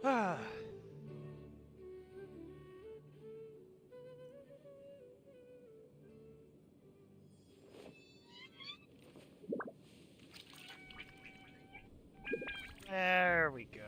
Ah. There we go.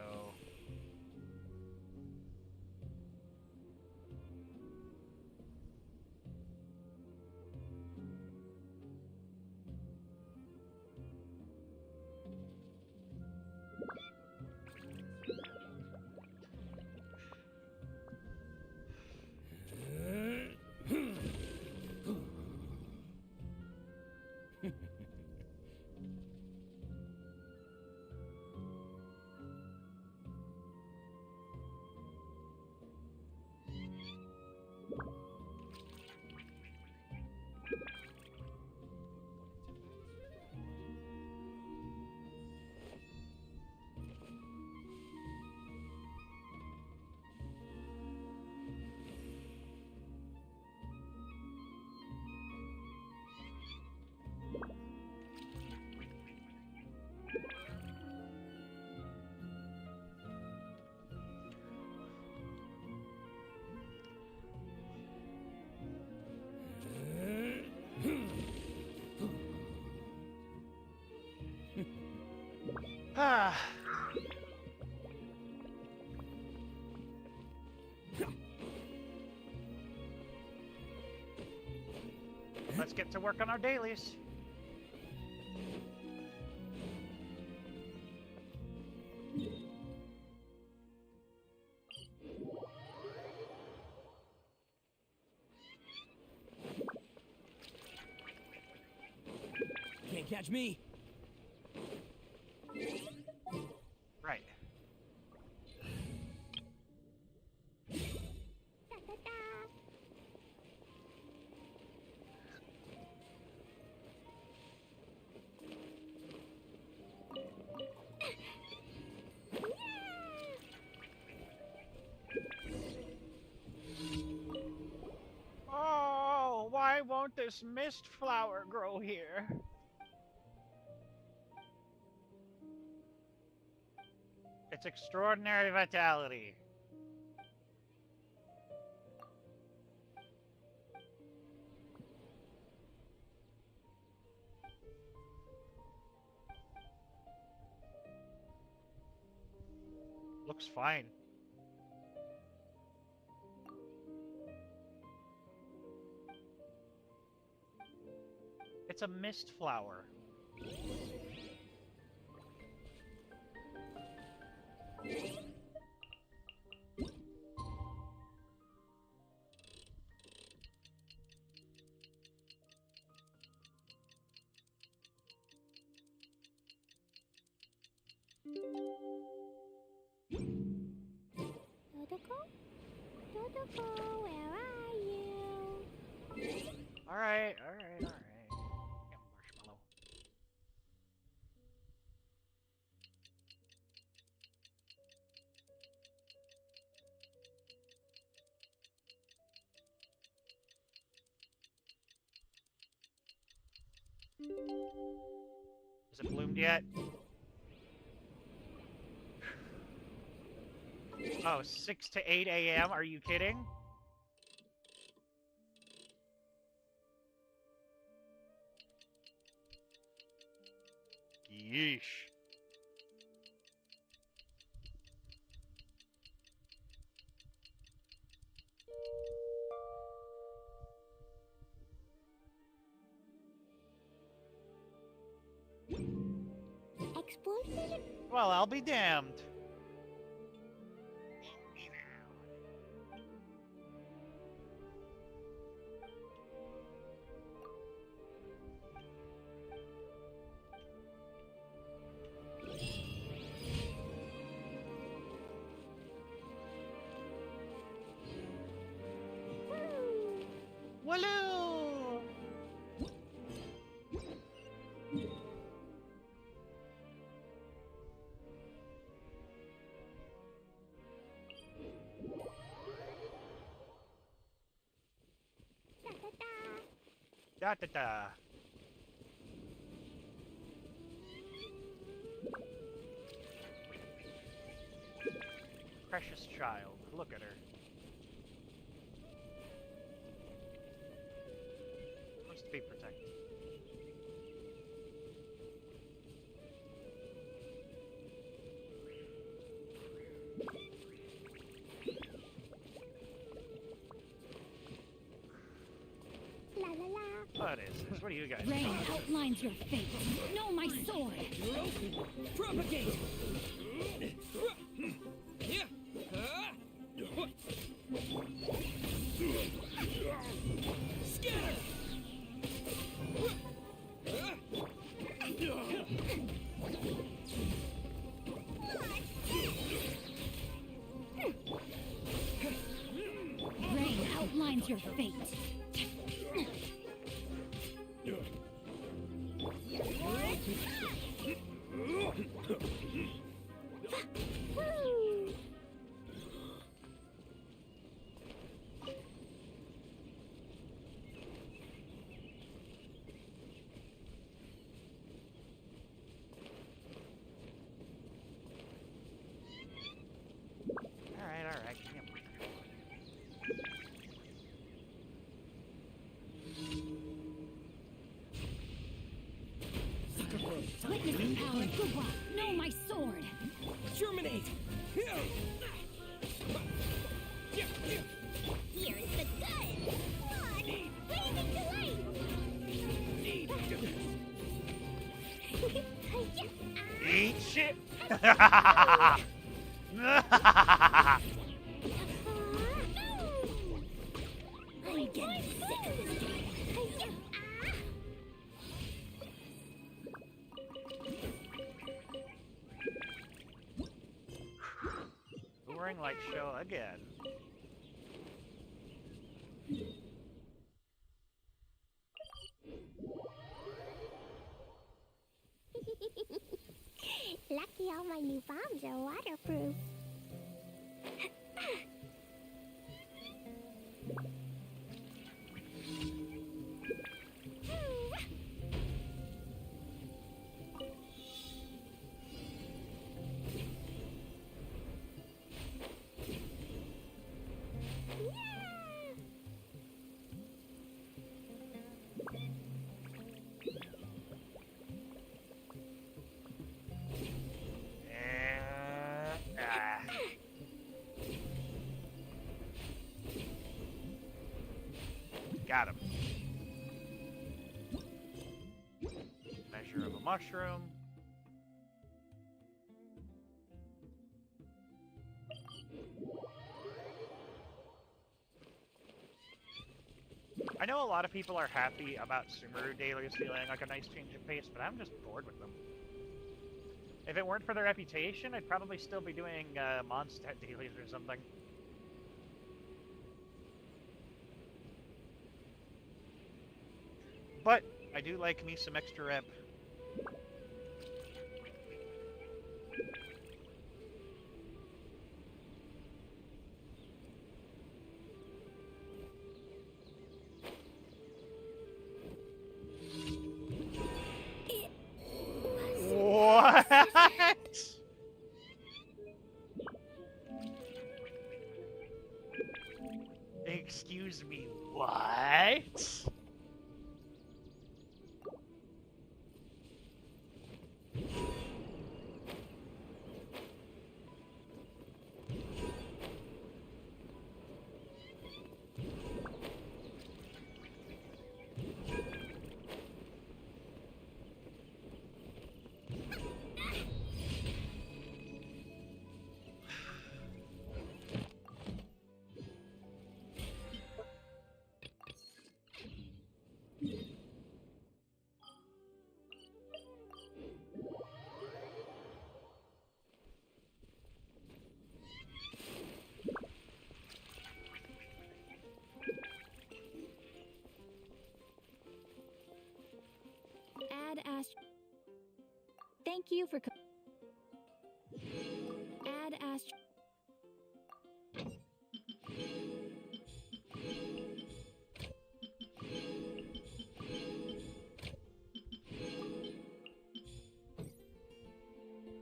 Ah. Let's get to work on our dailies. Can't catch me. Right. Oh, why won't this mist flower grow here? It's extraordinary vitality. Looks fine. It's a mist flower. Dodoko? Dodoko, where are you? Alright, alright, alright. Damn marshmallow. Is it bloomed yet? Oh, 6 to 8 a.m.? Are you kidding? Yeesh. Explosive? Well, I'll be damned. Walloo! Da da da. precious child. Look at her. Wants to be protected. La la la. What is this? What are you guys Rain doing? outlines your fate. Know my sword. Propagate! Scatter! Rain outlines your fate. Woo! Alright. Give me a Witnessing power. Goodbye. Know my sword. Germinate! Here's the gun. What? Blazing delight. Eat shit! I'm getting sick of this game. Boring light show again. Lucky all my new bombs are waterproof. Got him. Measure of a mushroom. I know a lot of people are happy about Sumeru dailies feeling like a nice change of pace, but I'm just bored with them. If it weren't for their reputation, I'd probably still be doing Mondstadt dailies or something. But I do like me some extra rep. What? Excuse me, what? Add ast. Thank you for. Add ast.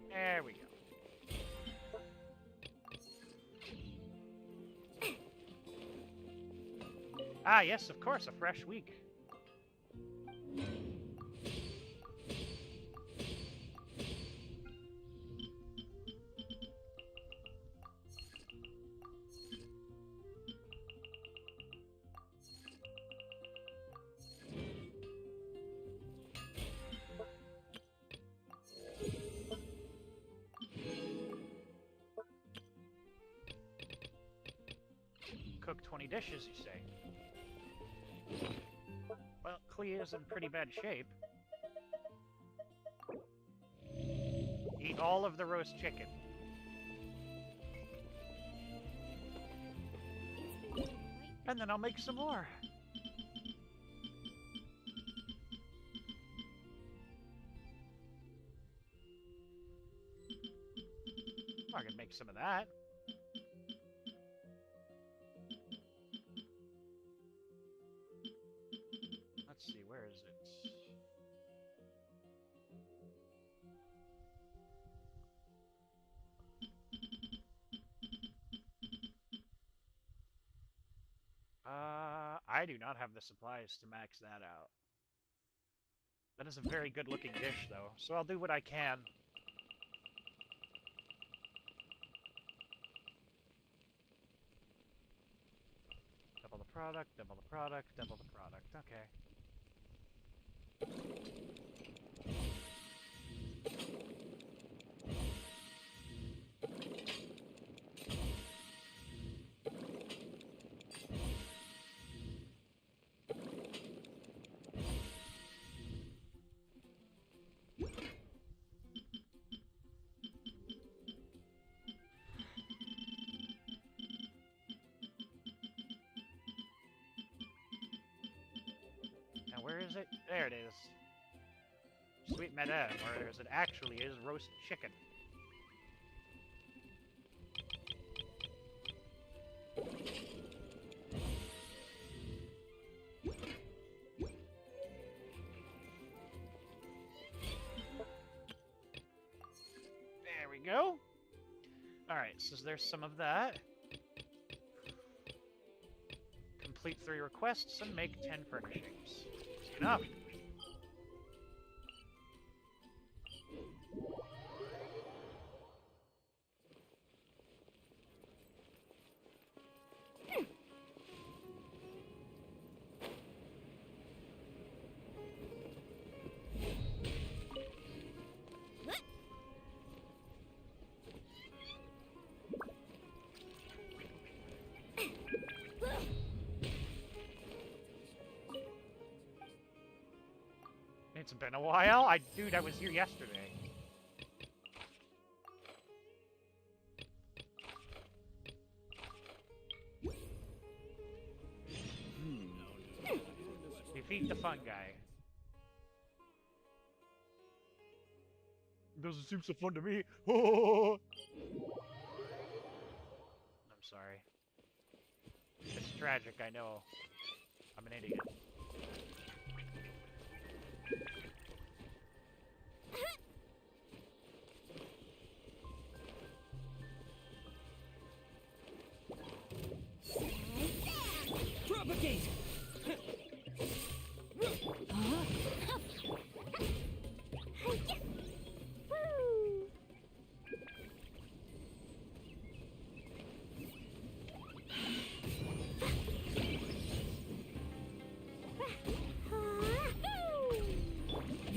There we go. Ah, yes, of course, a fresh week. Cook 20 dishes, you say? Well, Clea's in pretty bad shape. Eat all of the roast chicken. And then I'll make some more. I can make some of that. Let's see, where is it? I do not have the supplies to max that out. That is a very good looking dish, though, so I'll do what I can. Double the product, double the product, double the product. Okay. Now where is it? There it is. Sweet Madame, or as it actually is, roast chicken. There we go. Alright, so there's some of that. Complete 3 requests and make 10 furnishings. Easy enough. It's been a while. Dude, I was here yesterday. Defeat the fun guy. Doesn't seem so fun to me. I'm sorry. It's tragic, I know. I'm an idiot. Propagate!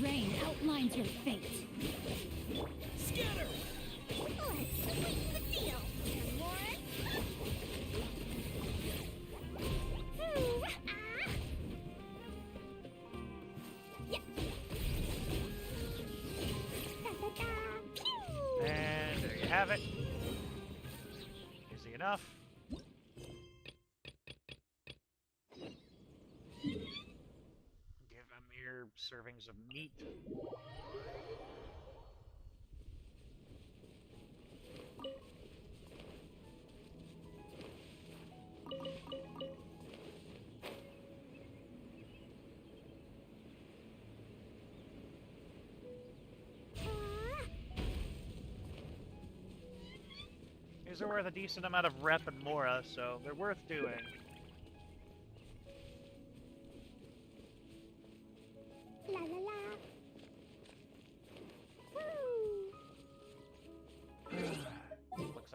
Rain outlines your fate. Scatter! Let's sweeten the deal. Warren? Ooh, ah. Yeah. Da-da-da. Pew! And there you have it. Easy enough. Give Amir servings of meat. These are worth a decent amount of rep and mora, so they're worth doing.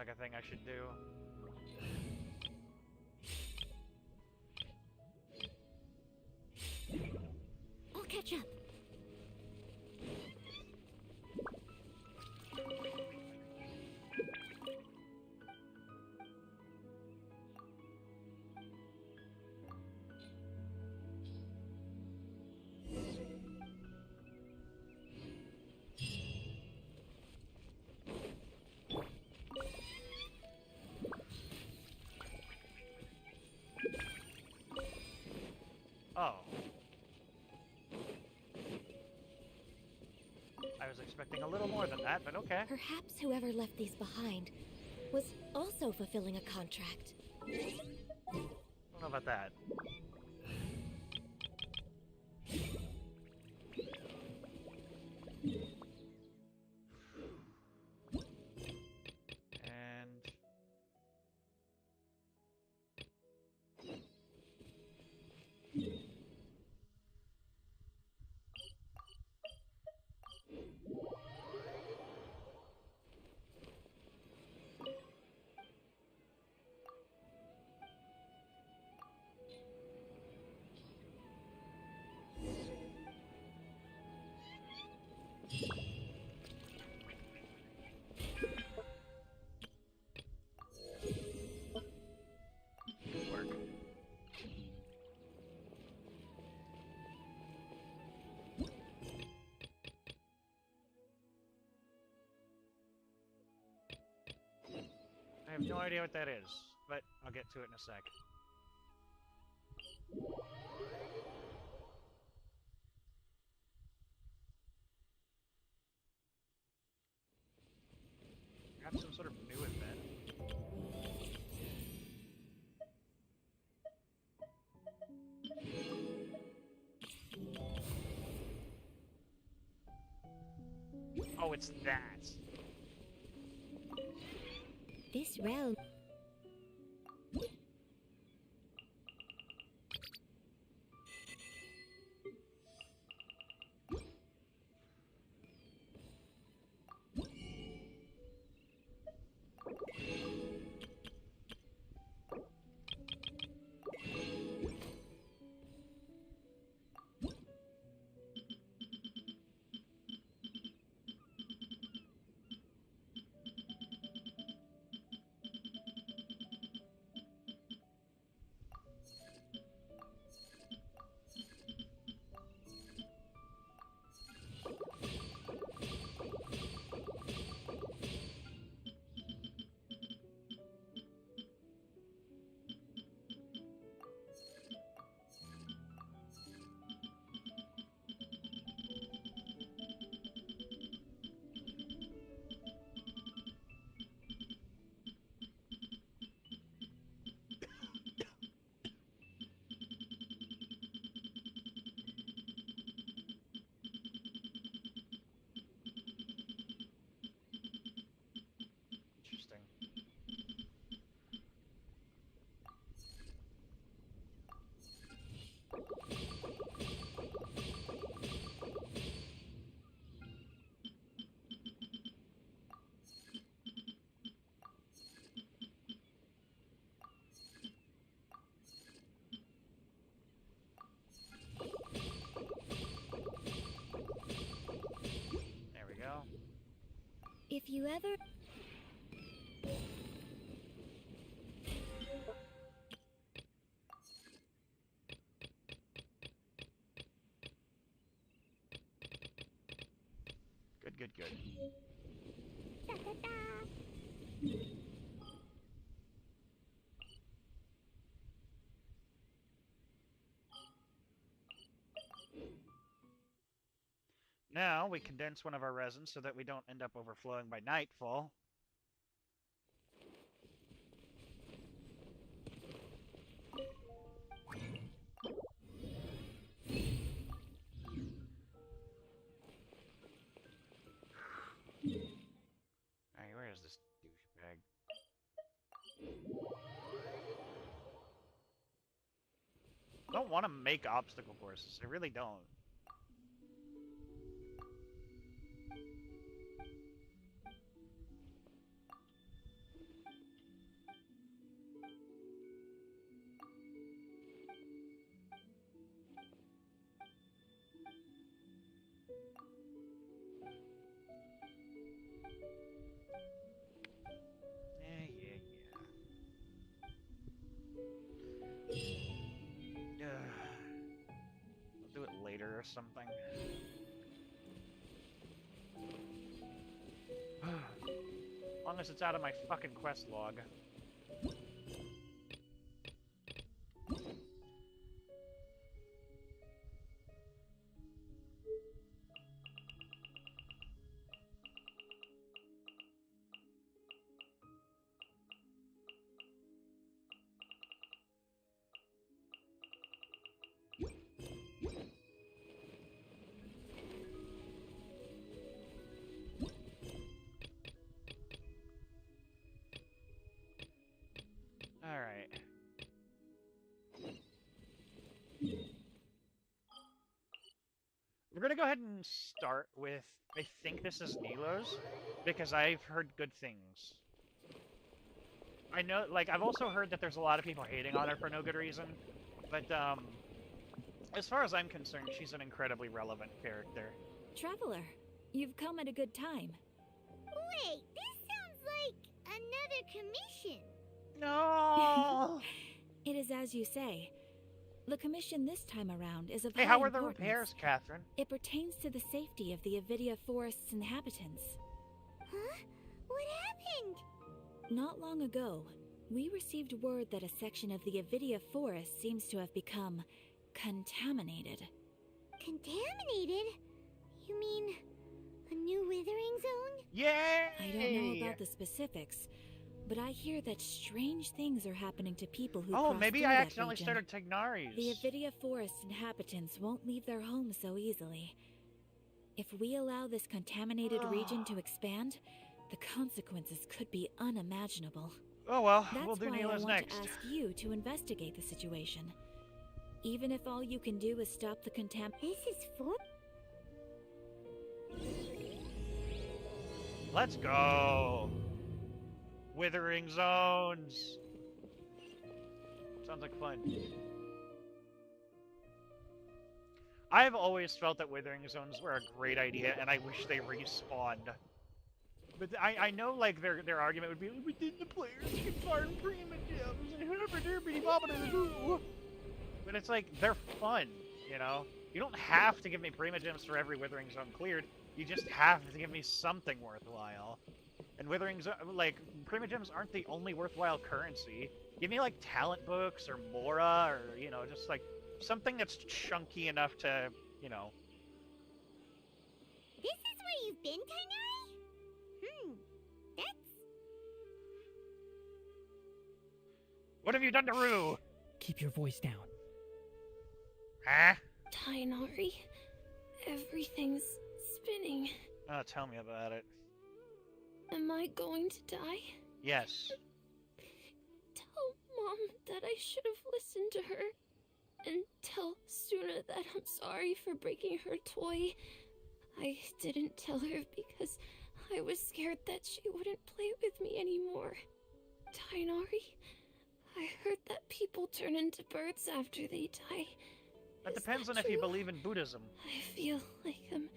like a thing I should do. I'll catch up. Oh. I was expecting a little more than that, but okay. Perhaps whoever left these behind was also fulfilling a contract. Don't know about that. And... good work. I have no idea what that is, but I'll get to it in a sec. Perhaps some sort of new event. Oh, it's that. This realm... Interesting. There we go. If you ever... Good, good, good. Now we condense one of our resins so that we don't end up overflowing by nightfall. Alright, where is this douchebag? I don't want to make obstacle courses. I really don't. long as it's out of my fucking quest log. Alright. We're gonna go ahead and start with, I think this is Nilo's, because I've heard good things. I know, like, I've also heard that there's a lot of people hating on her for no good reason, but, as far as I'm concerned, she's an incredibly relevant character. Traveler, you've come at a good time. Wait, this sounds like another commission. No! It is as you say. The commission this time around is of Hey, high how are the importance. repairs, Catherine? It pertains to the safety of the Avidia Forest's inhabitants. Huh? What happened? Not long ago, we received word that a section of the Avidia Forest seems to have become contaminated. Contaminated? You mean a new withering zone? Yay! I don't know about the specifics, but I hear that strange things are happening to people who Oh, cross maybe through I that accidentally region. started Tignaris. The Avidia Forest inhabitants won't leave their homes so easily. If we allow this contaminated region to expand, the consequences could be unimaginable. Oh well, That's we'll do why I Nila's want next. to ask you to investigate the situation. Even if all you can do is stop the This is for... Let's go! Withering zones! Sounds like fun. I've always felt that withering zones were a great idea, and I wish they respawned. But I know, like, their argument would be, within the players can farm primogems and herby-derby-bobbity-doo. But it's like, they're fun, you know? You don't have to give me primogems for every withering zone cleared. You just have to give me something worthwhile. And withering zone, like, primogems aren't the only worthwhile currency. Give me, like, talent books or mora or, you know, just, like, something that's chunky enough to, you know. This is where you've been, Tainari? That's... What have you done to Rue? Keep your voice down. Huh? Tainari, everything's spinning. Oh, tell me about it. Am I going to die? Yes. Tell Mom that I should have listened to her. And tell Suna that I'm sorry for breaking her toy. I didn't tell her because I was scared that she wouldn't play with me anymore. Tainari, I heard that people turn into birds after they die. That Is depends that on if you true? believe in Buddhism. I feel like I'm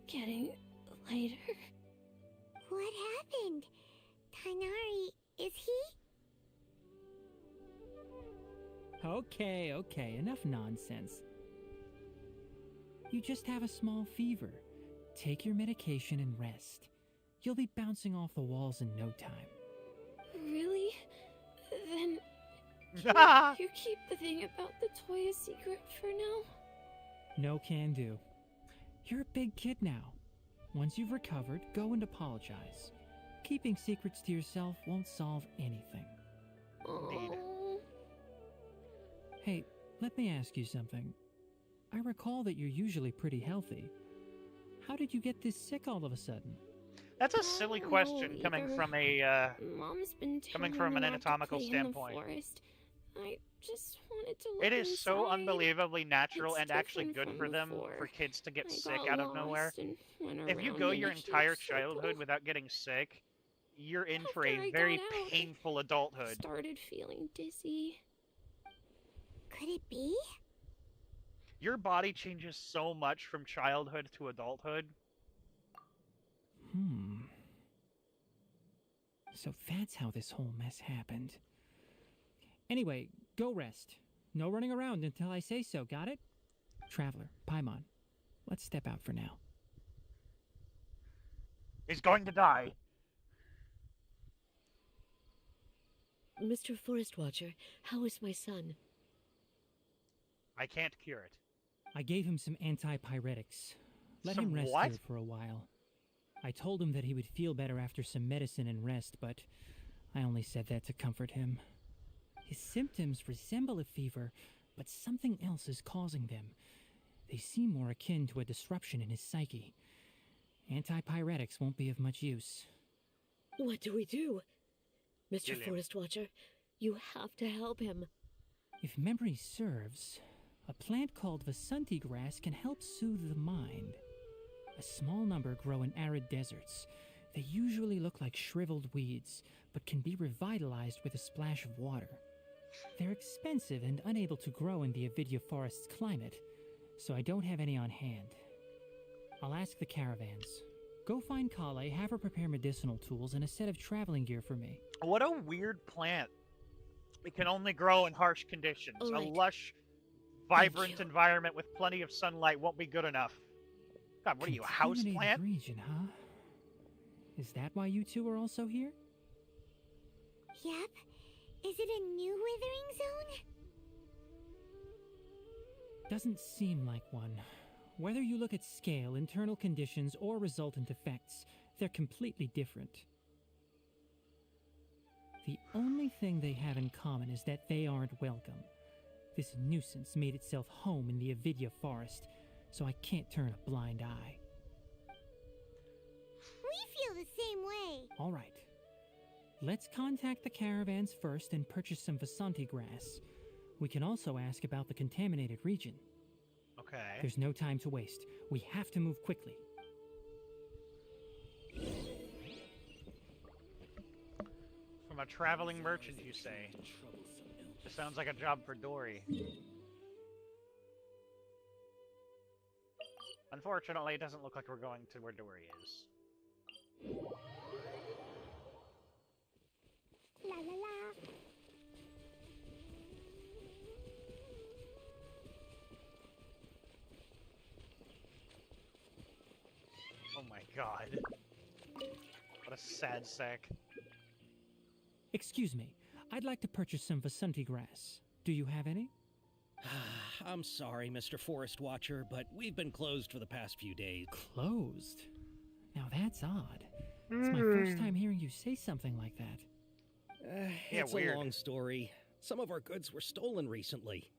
getting lighter. What happened? Tainari, is he... Okay, enough nonsense. You just have a small fever. Take your medication and rest. You'll be bouncing off the walls in no time. Really? Then you keep the thing about the toy a secret for now? No can do. You're a big kid now. Once you've recovered, go and apologize. Keeping secrets to yourself won't solve anything. Indeed. Oh, Hey, let me ask you something. I recall that you're usually pretty healthy. How did you get this sick all of a sudden? That's a silly I don't question know coming either. from a, Mom's been coming telling from me an not to anatomical play in standpoint. The forest. I just wanted to look It is so inside. unbelievably natural It's and actually different good from for them, before. for kids to get I sick got out of nowhere. lost and went If you around go in your a huge entire circle. childhood without getting sick, you're in for After a I very got out, painful I adulthood. started feeling dizzy. Could it be? Your body changes so much from childhood to adulthood. So that's how this whole mess happened. Anyway, go rest. No running around until I say so, got it? Traveler, Paimon, let's step out for now. He's going to die. Mr. Forest Watcher, how is my son? I can't cure it. I gave him some antipyretics. Let Some him rest what? here for a while. I told him that he would feel better after some medicine and rest, but I only said that to comfort him. His symptoms resemble a fever, but something else is causing them. They seem more akin to a disruption in his psyche. Antipyretics won't be of much use. What do we do? Mr. Kill him. Forest Watcher, you have to help him. If memory serves, a plant called Vasanti grass can help soothe the mind. A small number grow in arid deserts. They usually look like shriveled weeds, but can be revitalized with a splash of water. They're expensive and unable to grow in the Avidia forest's climate, so I don't have any on hand. I'll ask the caravans. Go find Kale, have her prepare medicinal tools and a set of traveling gear for me. What a weird plant. It can only grow in harsh conditions. All right. A lush, Thank vibrant you. environment with plenty of sunlight won't be good enough. God, what are you, a house Contaminated plant? region, huh? Is that why you two are also here? Yep. Is it a new withering zone? Doesn't seem like one. Whether you look at scale, internal conditions, or resultant effects, they're completely different. The only thing they have in common is that they aren't welcome. This nuisance made itself home in the Avidia forest, so I can't turn a blind eye. We feel the same way. All right. Let's contact the caravans first and purchase some Vasanti grass. We can also ask about the contaminated region. Okay. There's no time to waste. We have to move quickly. From a traveling merchant, you say? This sounds like a job for Dory. Unfortunately, it doesn't look like we're going to where Dory is. La la la. Oh my god. What a sad sack. Excuse me. I'd like to purchase some Vasanti grass. Do you have any? I'm sorry, Mr. Forest Watcher, but we've been closed for the past few days. Closed? Now that's odd. It's my first time hearing you say something like that. Yeah, It's weird. a long story. Some of our goods were stolen recently.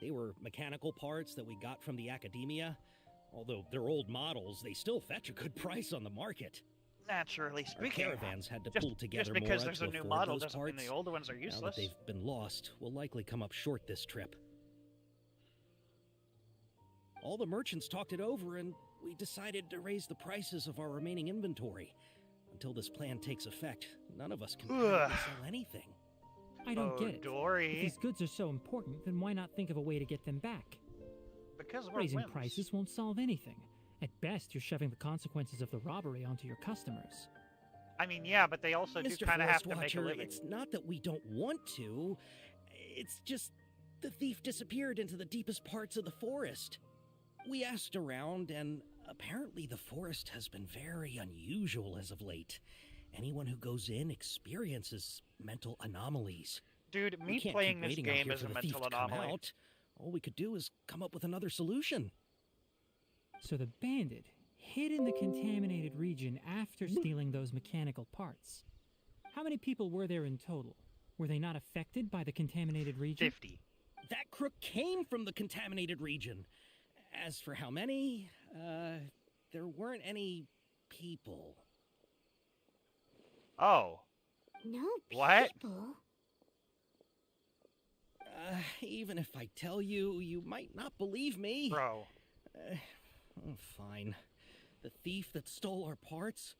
They were mechanical parts that we got from the academia. Although they're old models, they still fetch a good price on the market. Naturally Our speaking. caravans had to just, pull together just because more there's to a new afford model those doesn't mean parts. the older ones are Now that useless. they've been lost, we'll likely come up short this trip. All the merchants talked it over, and we decided to raise the prices of our remaining inventory. Until this plan takes effect, none of us can Ugh. sell anything. I don't Oh, get it. If Dory. these goods are so important, then why not think of a way to get them back? Because we're Raising wimps. prices won't solve anything. At best, you're shoving the consequences of the robbery onto your customers. I mean, yeah, but they also do Mr. kind of have Forest to make a Watcher, living. it's not that we don't want to. It's just the thief disappeared into the deepest parts of the forest. We asked around, and apparently the forest has been very unusual as of late. Anyone who goes in experiences mental anomalies. Dude, We me can't playing keep this waiting out game here is for a the thief mental to come anomaly. out. All we could do is come up with another solution. So the bandit hid in the contaminated region after stealing those mechanical parts. How many people were there in total? Were they not affected by the contaminated region? 50. That crook came from the contaminated region. As for how many, there weren't any people. Oh. No What? people. Even if I tell you, you might not believe me. Bro. Fine. The thief that stole our parts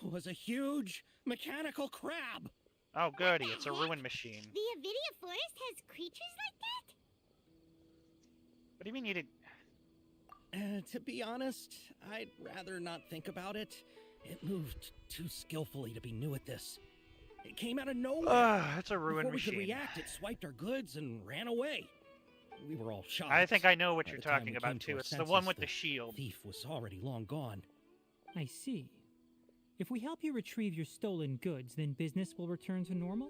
was a huge mechanical crab. Oh, goody. the It's a heck? ruin machine. The Avidia forest has creatures like that? What do you mean you did... To be honest, I'd rather not think about it. It moved too skillfully to be new at this. It came out of nowhere. Ugh, it's a ruin Before we could machine. react, it swiped our goods and ran away. We were all shocked. I think I know what By you're the time talking we about, came to too. our It's the one senses, with the shield. thief was already long gone. I see. If we help you retrieve your stolen goods, then business will return to normal?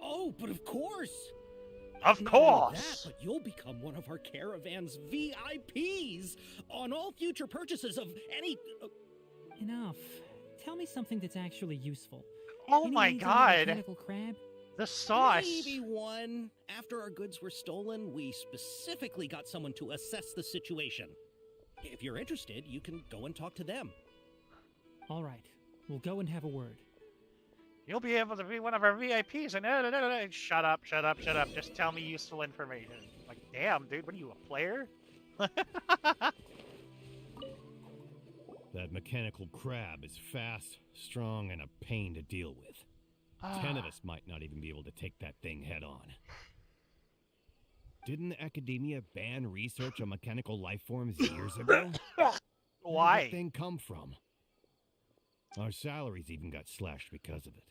Oh, but of course! Of Not only course! that, but you'll become one of our caravan's VIPs on all future purchases of any... Enough. Tell me something that's actually useful. Oh Any my leads on the god! mechanical crab? The sauce! Maybe one. After our goods were stolen, we specifically got someone to assess the situation. If you're interested, you can go and talk to them. All right. We'll go and have a word. You'll be able to be one of our VIPs and shut up, shut up, shut up. Just tell me useful information. Like, damn, dude, what are you, a player? That mechanical crab is fast, strong, and a pain to deal with. 10 of us might not even be able to take that thing head on. Didn't academia ban research on mechanical life forms years ago? Why? Where did that thing come from? Our salaries even got slashed because of it.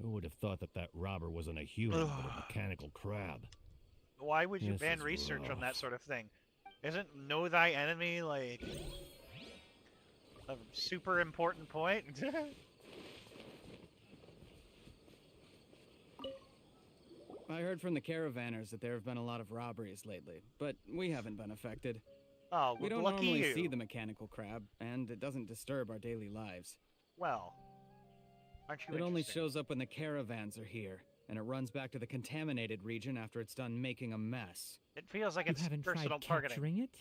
Who would have thought that that robber wasn't a human, but a mechanical crab? Why would you This ban is research on rough. that sort of thing? Isn't know thy enemy, like, a super important point? I heard from the caravanners that there have been a lot of robberies lately, but we haven't been affected. Oh, We well, don't lucky normally you. see the mechanical crab, and it doesn't disturb our daily lives. Well, aren't you It only interesting? shows up when the caravans are here, and it runs back to the contaminated region after it's done making a mess. It feels like You it's haven't personal tried targeting. capturing it?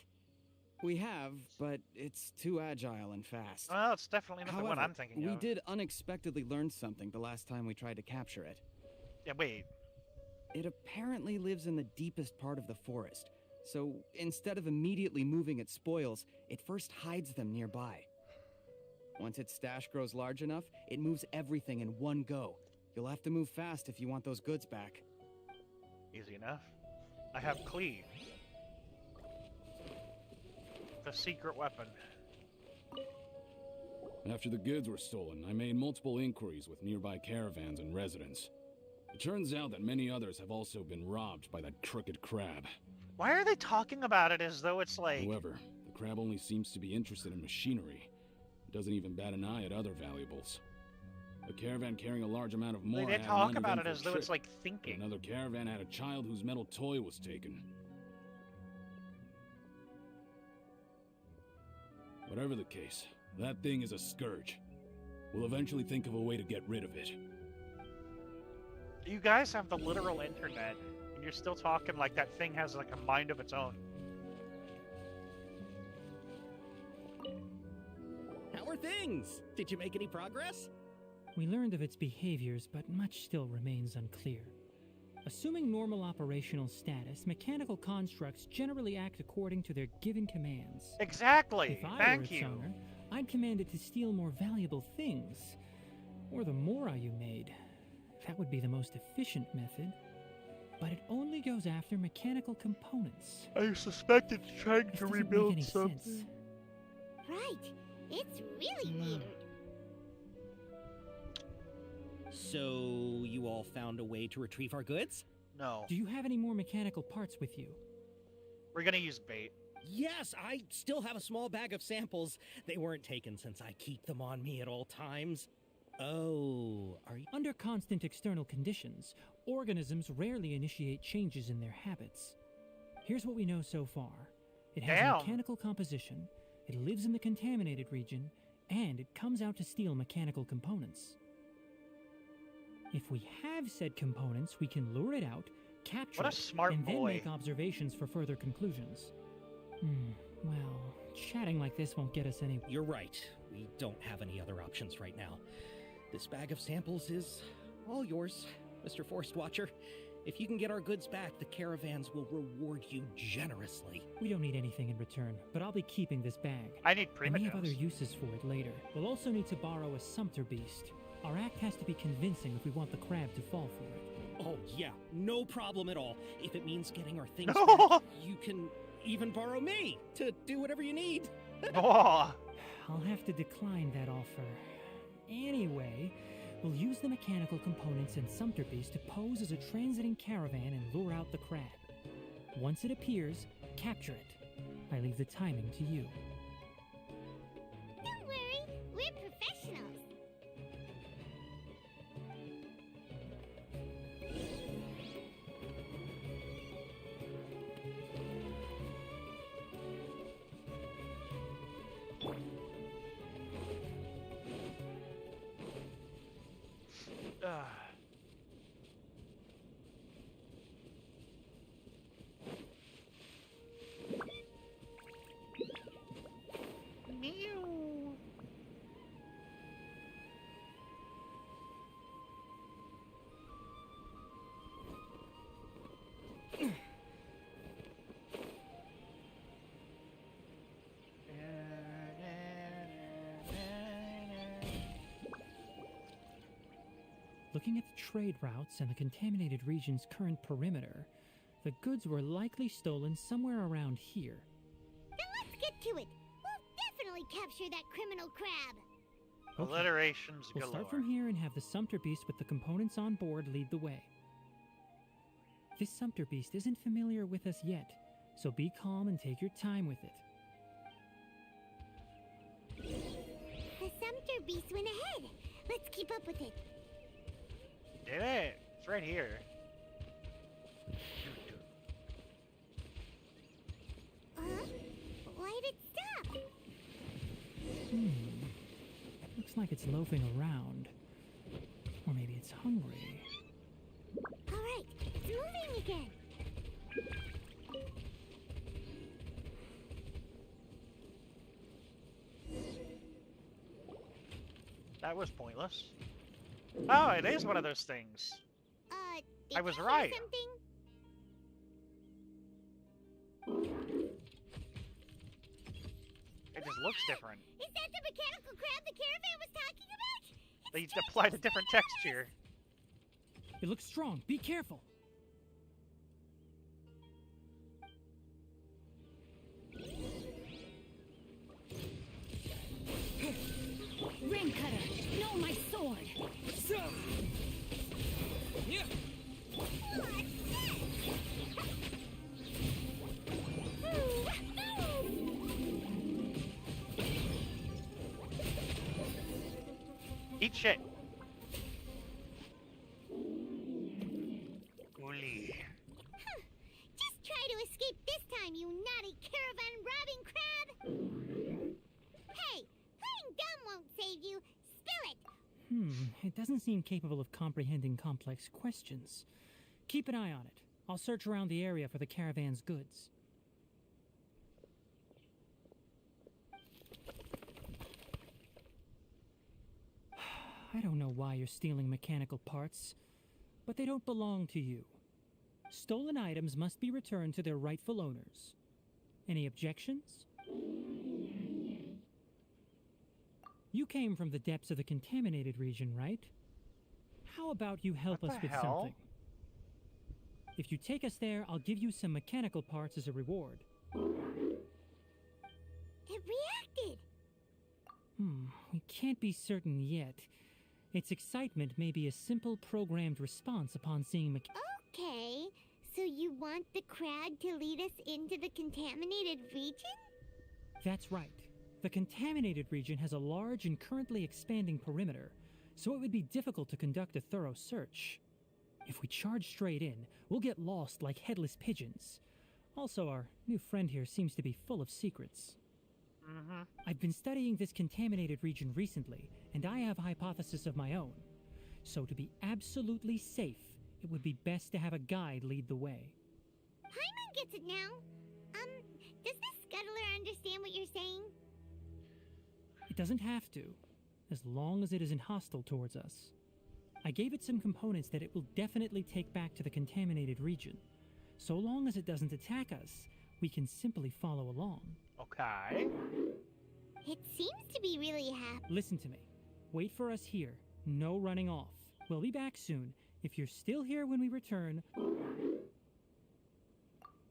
We have, but it's too agile and fast. Well, it's definitely not the one However, I'm thinking we of. did unexpectedly learn something the last time we tried to capture it. Yeah, wait. It apparently lives in the deepest part of the forest, so instead of immediately moving its spoils, it first hides them nearby. Once its stash grows large enough, it moves everything in one go. You'll have to move fast if you want those goods back. Easy enough. I have cleave. The secret weapon. After the goods were stolen, I made multiple inquiries with nearby caravans and residents. It turns out that many others have also been robbed by that crooked crab. Why are they talking about it as though it's like... However, the crab only seems to be interested in machinery. It doesn't even bat an eye at other valuables. A caravan carrying a large amount of more They had an talk about it uneventful as though it's trip, like but thinking. another caravan had a child whose metal toy was taken. Whatever the case, that thing is a scourge. We'll eventually think of a way to get rid of it. You guys have the literal internet, and you're still talking like that thing has like a mind of its own. How are things? Did you make any progress? We learned of its behaviors, but much still remains unclear. Assuming normal operational status, mechanical constructs generally act according to their given commands. Exactly! If I were Thank its you! owner, I'd command it to steal more valuable things. Or the Mora you made. That would be the most efficient method. But it only goes after mechanical components. I suspect it's trying This doesn't make any sense. Right. It's really weird. So, you all found a way to retrieve our goods? No. Do you have any more mechanical parts with you? We're gonna use bait. Yes, I still have a small bag of samples. They weren't taken since I keep them on me at all times. Oh, are you... Under constant external conditions, organisms rarely initiate changes in their habits. Here's what we know so far. It has Damn. a mechanical composition, it lives in the contaminated region, and it comes out to steal mechanical components. If we have said components, we can lure it out, capture What a it, smart and then boy. make observations for further conclusions. Well, chatting like this won't get us anywhere. You're right. We don't have any other options right now. This bag of samples is all yours, Mr. Forest Watcher. If you can get our goods back, the caravans will reward you generously. We don't need anything in return, but I'll be keeping this bag. I need I may have primorgers. other uses for it later. We'll also need to borrow a sumpter beast. Our act has to be convincing if we want the crab to fall for it. Oh, yeah, no problem at all. If it means getting our things No. back, you can even borrow me to do whatever you need. Oh, I'll have to decline that offer. Anyway, we'll use the mechanical components and sumpter beast to pose as a transiting caravan and lure out the crab. Once it appears, capture it. I leave the timing to you. Don't worry. Mew. Looking at the trade routes and the contaminated region's current perimeter, the goods were likely stolen somewhere around here. Then let's get to it. We'll definitely capture that criminal crab. Okay. Alliterations We'll galore. start from here and have the Sumpter Beast with the components on board lead the way. This Sumpter Beast isn't familiar with us yet, so be calm and take your time with it. The Sumpter Beast went ahead. Let's keep up with it. Did it? It's right here. Why did it stop? Looks like it's loafing around. Or maybe it's hungry. Alright, it's moving again. That was pointless. Oh, it is one of those things. Did I was you right. hear something? It just looks different. Is that the mechanical crab the caravan was talking about? They applied a different texture. It looks strong. Be careful. Rain cutter, no, my sword. Yeah. Eat shit. Ooly. Just try to escape this time, you naughty caravan robbing crab! Hey, playing dumb won't save you. Spill it! It doesn't seem capable of comprehending complex questions. Keep an eye on it. I'll search around the area for the caravan's goods. I don't know why you're stealing mechanical parts, but they don't belong to you. Stolen items must be returned to their rightful owners. Any objections? You came from the depths of the contaminated region, right? How about you help What us the with hell? something? If you take us there, I'll give you some mechanical parts as a reward. It reacted! We can't be certain yet. Its excitement may be a simple programmed response upon seeing Okay, so you want the crab to lead us into the contaminated region? That's right. The contaminated region has a large and currently expanding perimeter, so it would be difficult to conduct a thorough search. If we charge straight in, we'll get lost like headless pigeons. Also, our new friend here seems to be full of secrets. I've been studying this contaminated region recently, and I have a hypothesis of my own. So to be absolutely safe, it would be best to have a guide lead the way. Paimon gets it now. Does this scuttler understand what you're saying? It doesn't have to, as long as it isn't hostile towards us. I gave it some components that it will definitely take back to the contaminated region. So long as it doesn't attack us, we can simply follow along. Okay. It seems to be really happy. Listen to me. Wait for us here. No running off. We'll be back soon. If you're still here when we return...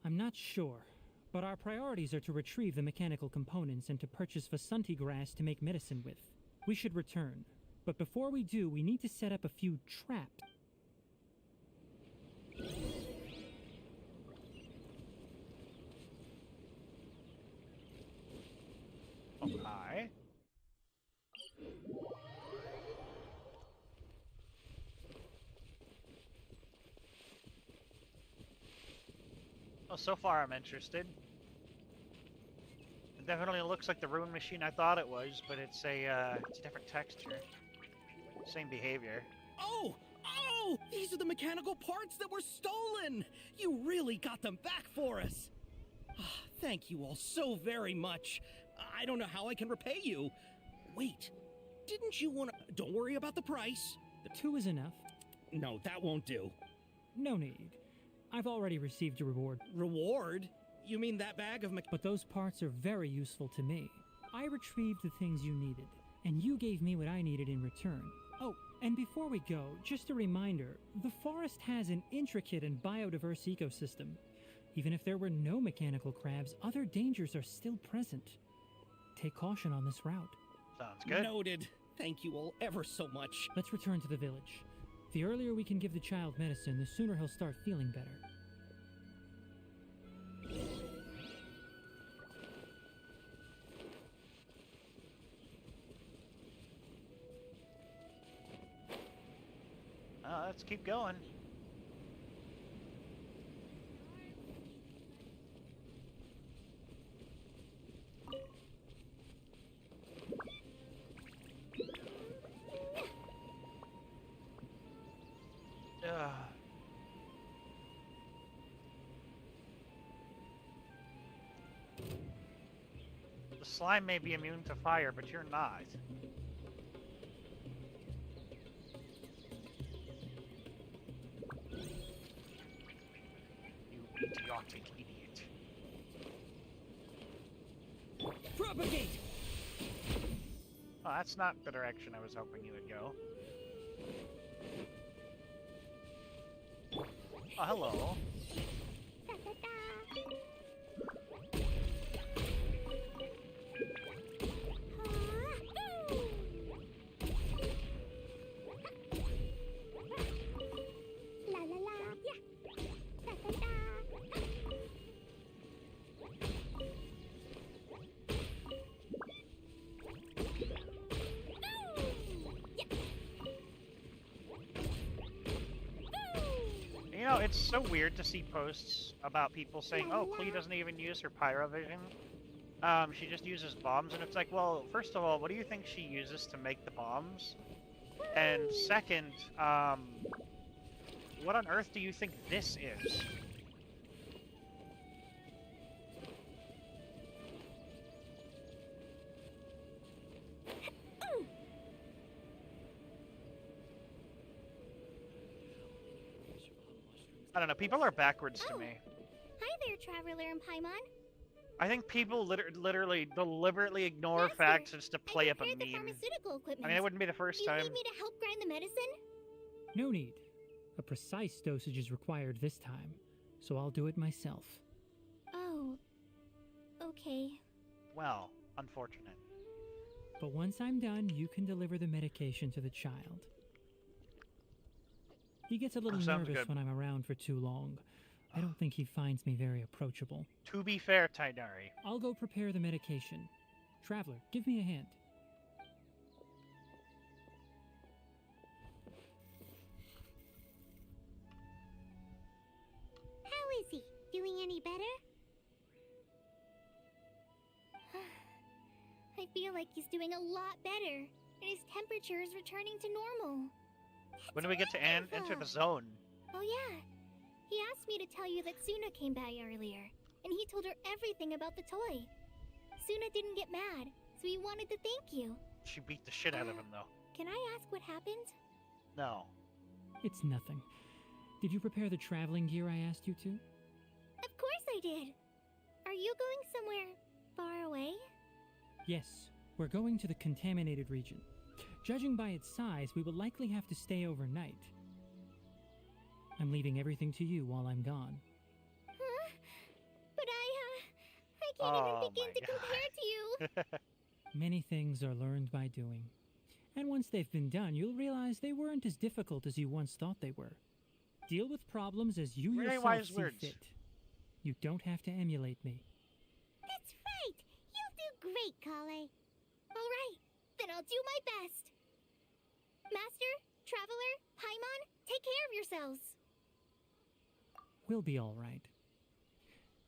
I'm not sure, but our priorities are to retrieve the mechanical components and to purchase Vasanti grass to make medicine with. We should return. But before we do, we need to set up a few traps. Okay. Well, so far I'm interested. It definitely looks like the rune machine I thought it was, but it's a different texture. Same behavior. Oh! Oh! These are the mechanical parts that were stolen! You really got them back for us! Ah, thank you all so very much. I don't know how I can repay you. Wait, didn't you want to... Don't worry about the price. 2 is enough. No, that won't do. No need. I've already received a reward. Reward? You mean that bag of But those parts are very useful to me. I retrieved the things you needed, and you gave me what I needed in return. Oh, and before we go, just a reminder, the forest has an intricate and biodiverse ecosystem. Even if there were no mechanical crabs, other dangers are still present. Take caution on this route. Sounds good. Noted. Thank you all ever so much. Let's return to the village. The earlier we can give the child medicine, the sooner he'll start feeling better. Let's keep going. The slime may be immune to fire, but you're not. You idiotic idiot. Propagate! Oh, that's not the direction I was hoping you would go. Oh, hello. You know, it's so weird to see posts about people saying, oh, Klee doesn't even use her pyrovision. She just uses bombs, and it's like, well, first of all, what do you think she uses to make the bombs? And second, what on earth do you think this is? I don't know, people are backwards to me. Hi there, Traveler and Paimon. I think people literally deliberately ignore Master, facts just to play up a prepared the meme. pharmaceutical equipment. I mean, it wouldn't be the first Do you time. need me to help grind the medicine? No need. A precise dosage is required this time, so I'll do it myself. Oh. Okay. Well, unfortunate. But once I'm done, you can deliver the medication to the child. He gets a little Sounds nervous good. when I'm around for too long. I don't think he finds me very approachable. To be fair, Tainari. I'll go prepare the medication. Traveler, give me a hand. How is he? Doing any better? I feel like he's doing a lot better, and his temperature is returning to normal. When do we get to enter the zone? Oh yeah. He asked me to tell you that Suna came by earlier, and he told her everything about the toy. Suna didn't get mad, so he wanted to thank you. She beat the shit out of him, though. Can I ask what happened? No. It's nothing. Did you prepare the traveling gear I asked you to? Of course I did. Are you going somewhere far away? Yes, we're going to the contaminated region. Judging by its size, we will likely have to stay overnight. I'm leaving everything to you while I'm gone. Huh? But I can't even begin to compare to you. Many things are learned by doing. And once they've been done, you'll realize they weren't as difficult as you once thought they were. Deal with problems as you Very yourself wise see words. fit. You don't have to emulate me. That's right. You'll do great, Kale. All right, then I'll do my best. Master, Traveler, Paimon, take care of yourselves. We'll be all right.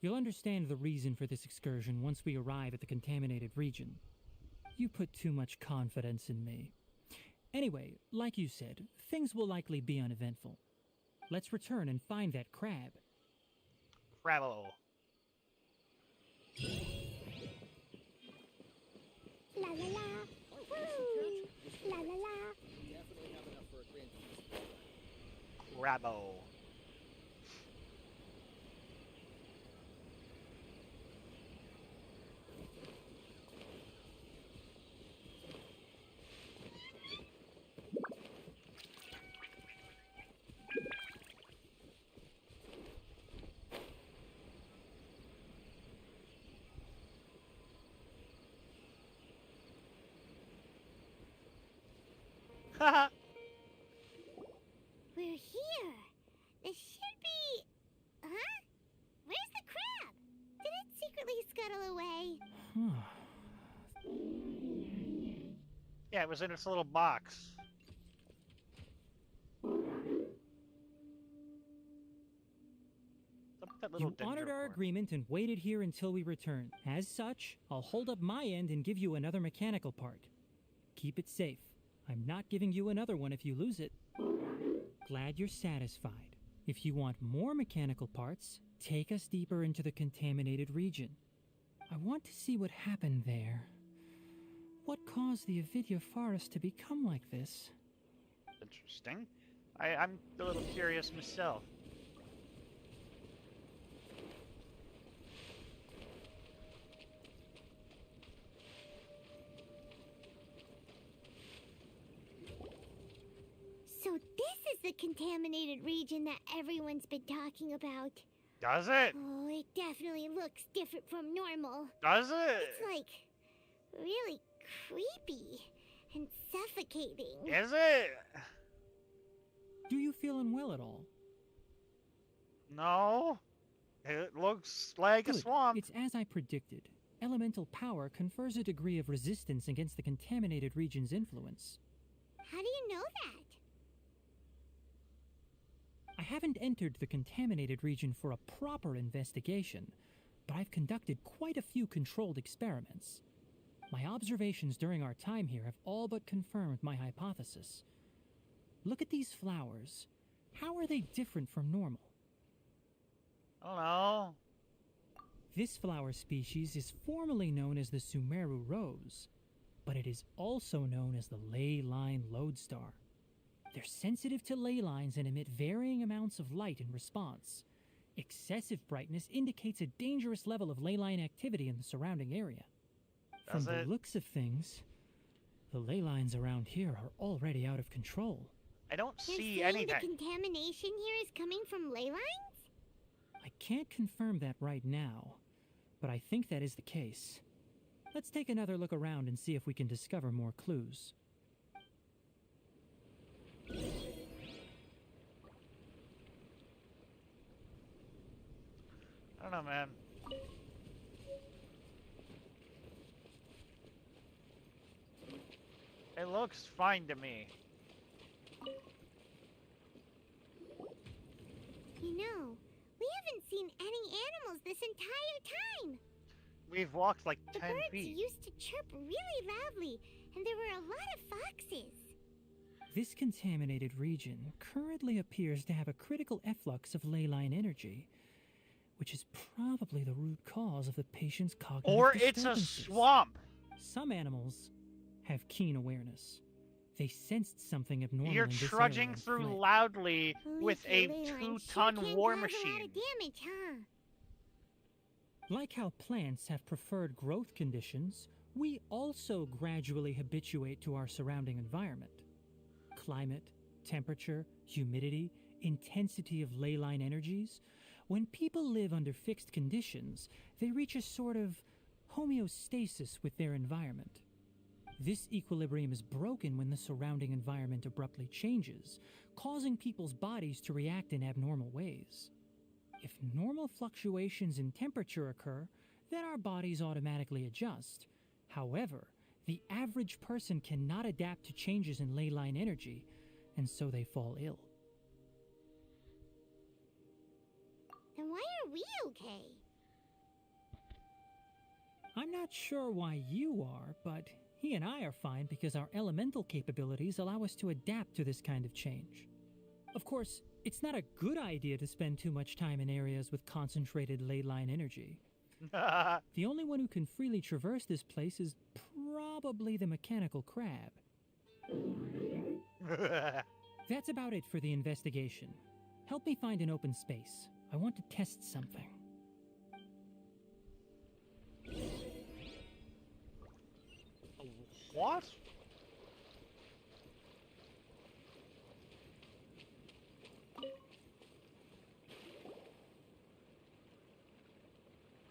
You'll understand the reason for this excursion once we arrive at the contaminated region. You put too much confidence in me. Anyway, like you said, things will likely be uneventful. Let's return and find that crab. Crabbo. La la la. Woo. La la la. Definitely have enough for a grand feast. Crabbo. Haha. We're here. This should be... Huh? Where's the crab? Did it secretly scuttle away? Yeah, it was in its little box. Look at that little You honored our dendrocorn. agreement and waited here until we return. As such, I'll hold up my end and give you another mechanical part. Keep it safe. I'm not giving you another one if you lose it. Glad you're satisfied. If you want more mechanical parts, take us deeper into the contaminated region. I want to see what happened there. What caused the Avidya forest to become like this? Interesting. I'm a little curious myself. So this is the contaminated region that everyone's been talking about. Does it? Oh, it definitely looks different from normal. Does it? It's like really creepy and suffocating. Is it? Do you feel unwell at all? No. It looks like a Good. swamp. It's as I predicted. Elemental power confers a degree of resistance against the contaminated region's influence. How do you know that? I haven't entered the contaminated region for a proper investigation, but I've conducted quite a few controlled experiments. My observations during our time here have all but confirmed my hypothesis. Look at these flowers. How are they different from normal? I don't know. This flower species is formally known as the Sumeru rose, but it is also known as the ley line lodestar. They're sensitive to ley lines and emit varying amounts of light in response. Excessive brightness indicates a dangerous level of ley line activity in the surrounding area. From the looks of things, the ley lines around here are already out of control. I don't You're see saying anything. the contamination here is coming from ley lines? I can't confirm that right now, but I think that is the case. Let's take another look around and see if we can discover more clues. I don't know, man. It looks fine to me. You know, we haven't seen any animals this entire time. We've walked like The 10 birds feet. used to chirp really loudly, and there were a lot of foxes. This contaminated region currently appears to have a critical efflux of ley line energy, which is probably the root cause of the patient's cognitive Or it's a disturbances. swamp. Some animals have keen awareness. They sensed something abnormal You're in this trudging area and through fled. loudly Holy with a ley lines 2-ton sure can war cause a lot machine. of damage, huh? Like how plants have preferred growth conditions, we also gradually habituate to our surrounding environment. Climate, temperature, humidity, intensity of ley line energies. When people live under fixed conditions, they reach a sort of homeostasis with their environment. This equilibrium is broken when the surrounding environment abruptly changes, causing people's bodies to react in abnormal ways. If normal fluctuations in temperature occur, then our bodies automatically adjust. However, the average person cannot adapt to changes in ley line energy, and so they fall ill. Then why are we okay? I'm not sure why you are, but He and I are fine because our elemental capabilities allow us to adapt to this kind of change. Of course, it's not a good idea to spend too much time in areas with concentrated ley line energy. The only one who can freely traverse this place is probably the mechanical crab. That's about it for the investigation. Help me find an open space. I want to test something. What?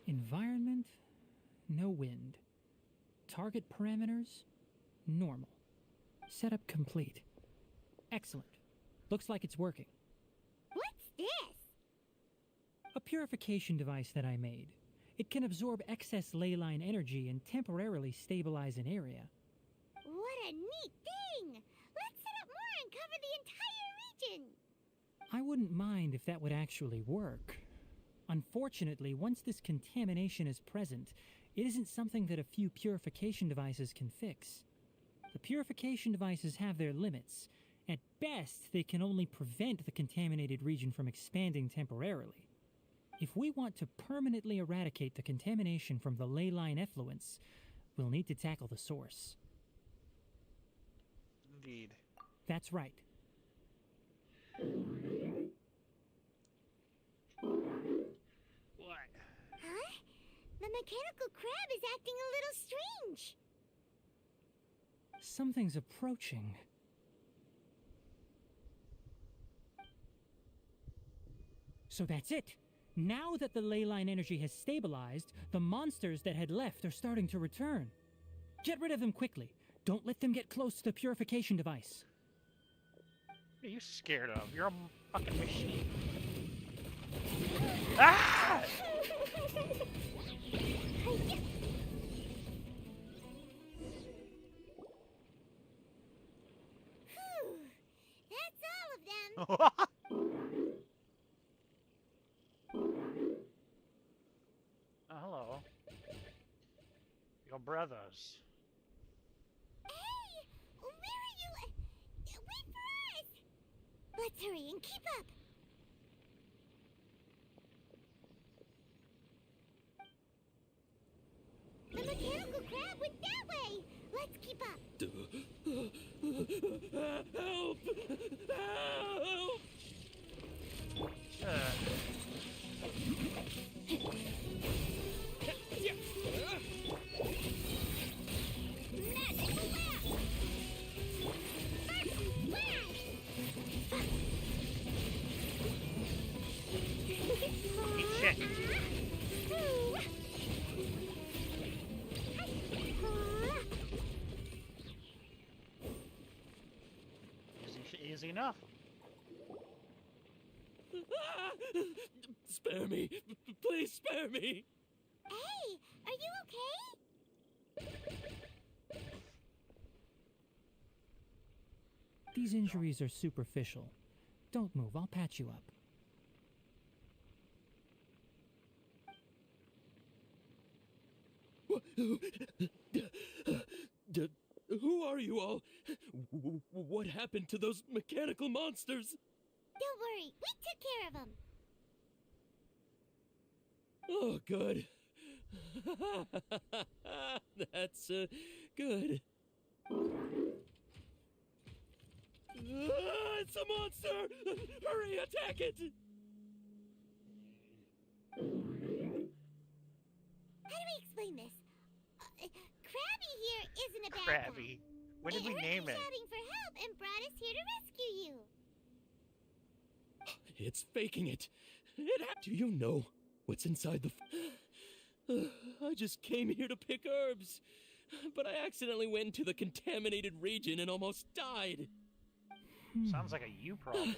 Environment, no wind. Target parameters, normal. Setup complete. Excellent. Looks like it's working. What's this? A purification device that I made. It can absorb excess ley line energy and temporarily stabilize an area. What a neat thing! Let's set up more and cover the entire region! I wouldn't mind if that would actually work. Unfortunately, once this contamination is present, it isn't something that a few purification devices can fix. The purification devices have their limits. At best, they can only prevent the contaminated region from expanding temporarily. If we want to permanently eradicate the contamination from the ley line effluents, we'll need to tackle the source. Indeed. That's right. What? Huh? The mechanical crab is acting a little strange. Something's approaching. So that's it. Now that the ley line energy has stabilized, the monsters that had left are starting to return. Get rid of them quickly. Don't let them get close to the purification device. What are you scared of? You're a fucking machine. Ah! Phew. That's all of them. Hello. Your brothers. Hey! Where are you? Wait for us! Let's hurry and keep up. The mechanical crab went that way. Let's keep up. Help! Help! Shit. Easy enough. Spare me! Please spare me! Hey, are you okay? These injuries are superficial. Don't move, I'll patch you up. Who are you all? What happened to those mechanical monsters? Don't worry, we took care of them. Oh, good. That's, good. It's a monster! Hurry, attack it! How do we explain this? Krabby here isn't a bad Krabby. guy. When did we name it? Shouting for help and brought us here to rescue you. It's faking it. Do you know what's inside the... I just came here to pick herbs, but I accidentally went into the contaminated region and almost died. Sounds like a you problem.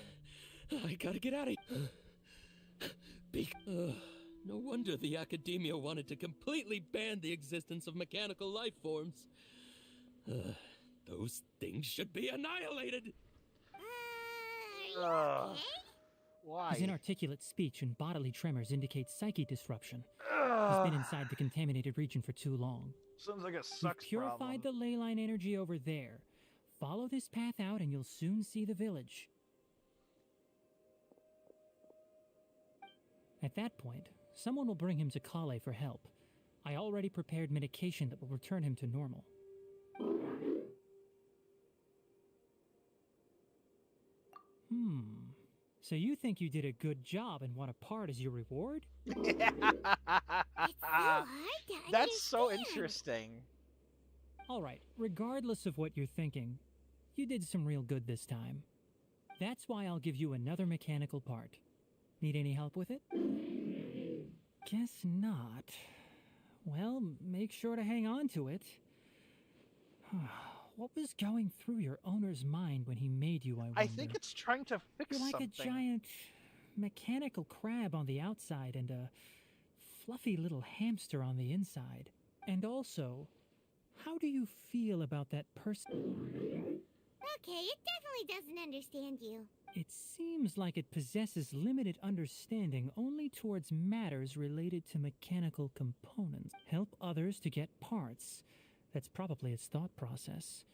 I gotta get out of here. No wonder the academia wanted to completely ban the existence of mechanical life forms. Those things should be annihilated. Are you okay? Why? His inarticulate speech and bodily tremors indicate psyche disruption. He's been inside the contaminated region for too long. Sounds like a We've sucks purified problem. the ley line energy over there. Follow this path out and you'll soon see the village. At that point, someone will bring him to Kale for help. I already prepared medication that will return him to normal. So you think you did a good job and want a part as your reward? It's so hard to That's so understand. interesting. Alright, regardless of what you're thinking, you did some real good this time. That's why I'll give you another mechanical part. Need any help with it? Guess not. Well, make sure to hang on to it. What was going through your owner's mind when he made you, I wonder? I think it's trying to fix You're like something. a giant mechanical crab on the outside and a fluffy little hamster on the inside. And also, how do you feel about that person? Okay, it definitely doesn't understand you. It seems like it possesses limited understanding only towards matters related to mechanical components. Help others to get parts. That's probably its thought process.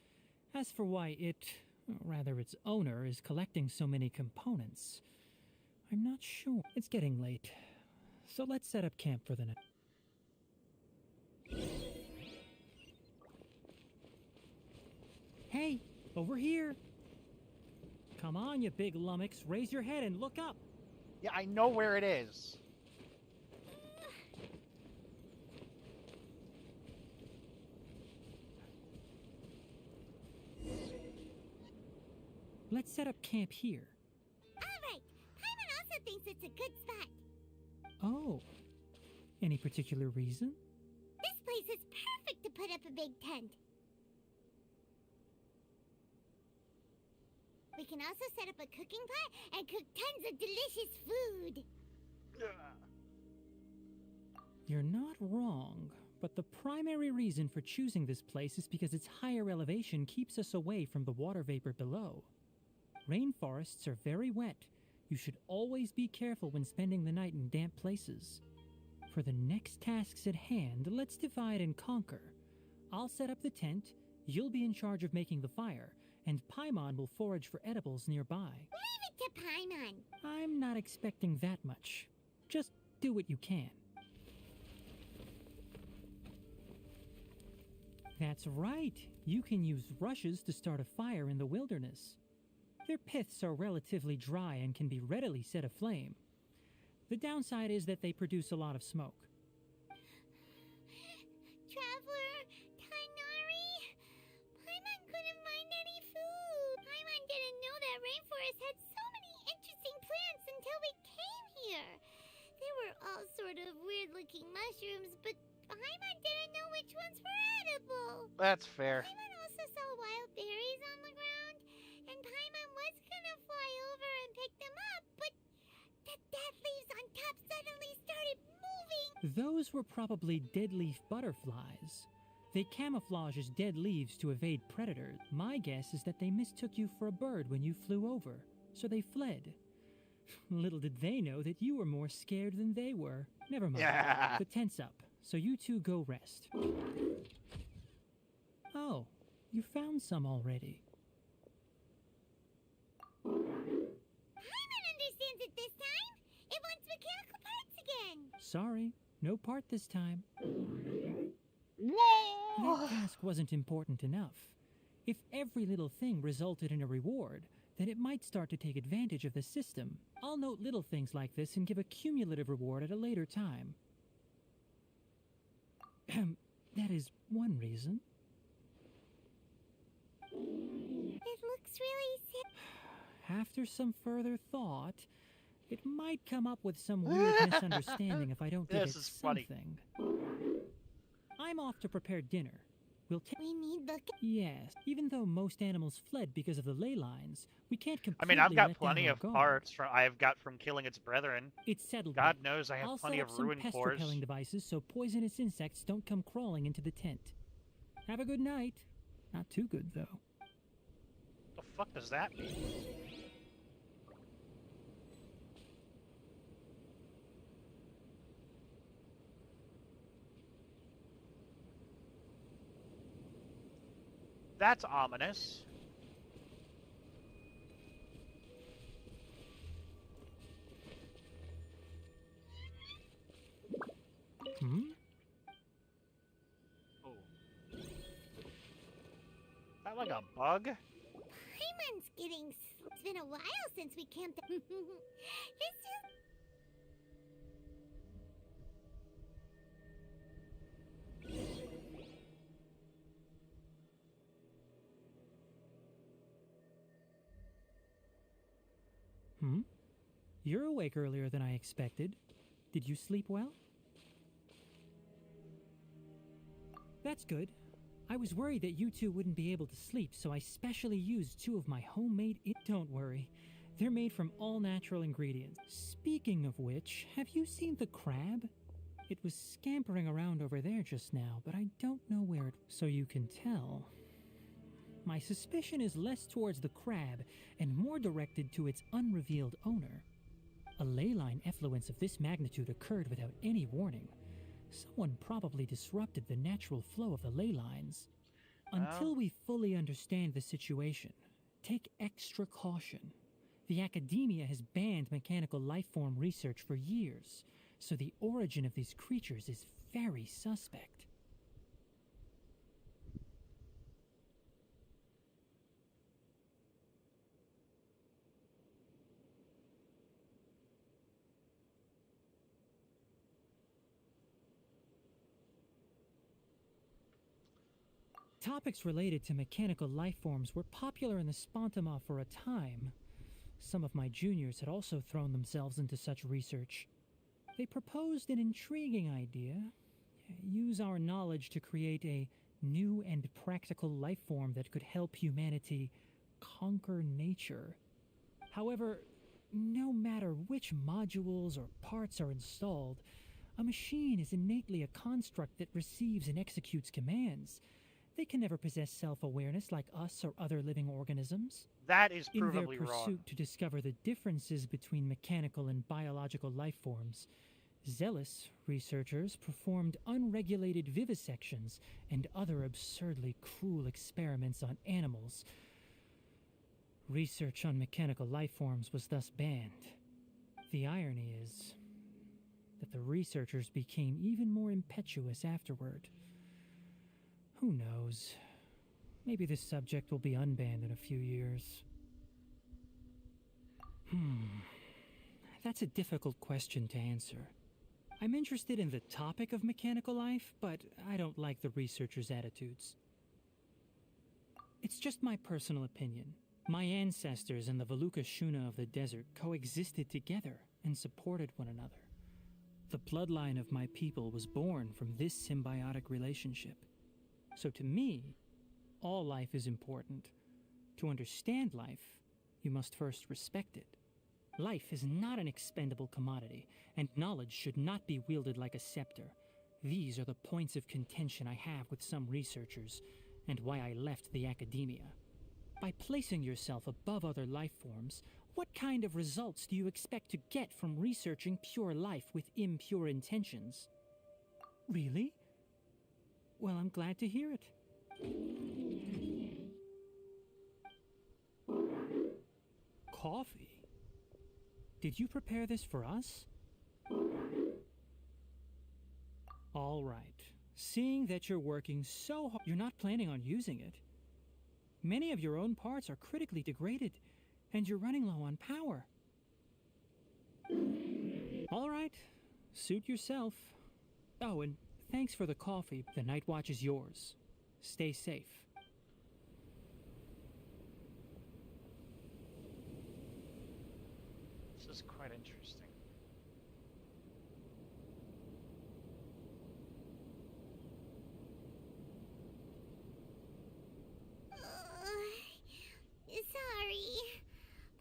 As for why it, or rather its owner, is collecting so many components, I'm not sure. It's getting late, so let's set up camp for the night. Hey, over here! Come on, you big lummox, raise your head and look up! Yeah, I know where it is. Let's set up camp here. Alright, Paimon also thinks it's a good spot. Oh, any particular reason? This place is perfect to put up a big tent. We can also set up a cooking pot and cook tons of delicious food. You're not wrong, but the primary reason for choosing this place is because its higher elevation keeps us away from the water vapor below. Rainforests are very wet. You should always be careful when spending the night in damp places. For the next tasks at hand, let's divide and conquer. I'll set up the tent, you'll be in charge of making the fire, and Paimon will forage for edibles nearby. Leave it to Paimon. I'm not expecting that much. Just do what you can. That's right. You can use rushes to start a fire in the wilderness. Their piths are relatively dry and can be readily set aflame. The downside is that they produce a lot of smoke. Traveler, Tainari, Paimon couldn't find any food. Paimon didn't know that rainforest had so many interesting plants until we came here. They were all sort of weird-looking mushrooms, but Paimon didn't know which ones were edible. That's fair. Paimon also saw wild berries on the ground, and Paimon was gonna fly over and pick them up, but the dead leaves on top suddenly started moving. Those were probably dead leaf butterflies. They camouflage as dead leaves to evade predators. My guess is that they mistook you for a bird when you flew over, so they fled. Little did they know that you were more scared than they were. Never mind. Yeah. The tent's up, so you two go rest. Oh, you found some already. Paimon understands it this time. It wants mechanical parts again. Sorry, no part this time. Whoa! That task wasn't important enough. If every little thing resulted in a reward, then it might start to take advantage of the system. I'll note little things like this and give a cumulative reward at a later time. That is one reason. It looks really sick. After some further thought, it might come up with some weird misunderstanding if I don't give This it is funny. something. I'm off to prepare dinner. We'll take. We need the... Yes, even though most animals fled because of the ley lines, we can't I completely mean, I've got let plenty down our of guard. parts I've got from killing its brethren. It's settled. God then. knows I have I'll plenty set of up some ruin pest cores. repelling devices so poisonous insects don't come crawling into the tent. Have a good night. Not too good, though. The fuck does that mean? That's ominous. Hmm? Oh. That like a bug? Paimon's getting... It's been a while since we camped... It's just... Hmm? You're awake earlier than I expected. Did you sleep well? That's good. I was worried that you two wouldn't be able to sleep, so I specially used 2 of my homemade... Don't worry. They're made from all natural ingredients. Speaking of which, have you seen the crab? It was scampering around over there just now, but I don't know where it... So you can tell. My suspicion is less towards the crab and more directed to its unrevealed owner. A ley line effluence of this magnitude occurred without any warning. Someone probably disrupted the natural flow of the ley lines. Until we fully understand the situation, take extra caution. The academia has banned mechanical lifeform research for years, so the origin of these creatures is very suspect. Topics related to mechanical lifeforms were popular in the Spontama for a time. Some of my juniors had also thrown themselves into such research. They proposed an intriguing idea. Use our knowledge to create a new and practical lifeform that could help humanity conquer nature. However, no matter which modules or parts are installed, a machine is innately a construct that receives and executes commands. They can never possess self-awareness like us or other living organisms. That is provably In their pursuit to discover the differences between mechanical and biological lifeforms, zealous researchers performed unregulated vivisections and other absurdly cruel experiments on animals. Research on mechanical lifeforms was thus banned. The irony is that the researchers became even more impetuous afterward. Who knows? Maybe this subject will be unbanned in a few years. That's a difficult question to answer. I'm interested in the topic of mechanical life, but I don't like the researchers' attitudes. It's just my personal opinion. My ancestors and the Valuka Shuna of the desert coexisted together and supported one another. The bloodline of my people was born from this symbiotic relationship. So to me, all life is important. To understand life, you must first respect it. Life is not an expendable commodity, and knowledge should not be wielded like a scepter. These are the points of contention I have with some researchers, and why I left the academia. By placing yourself above other life forms, what kind of results do you expect to get from researching pure life with impure intentions? Really? Well, I'm glad to hear it. Coffee? Did you prepare this for us? All right. Seeing that you're working so hard, you're not planning on using it. Many of your own parts are critically degraded, and you're running low on power. All right. Suit yourself. Oh, and thanks for the coffee. The night watch is yours. Stay safe. This is quite interesting. Sorry.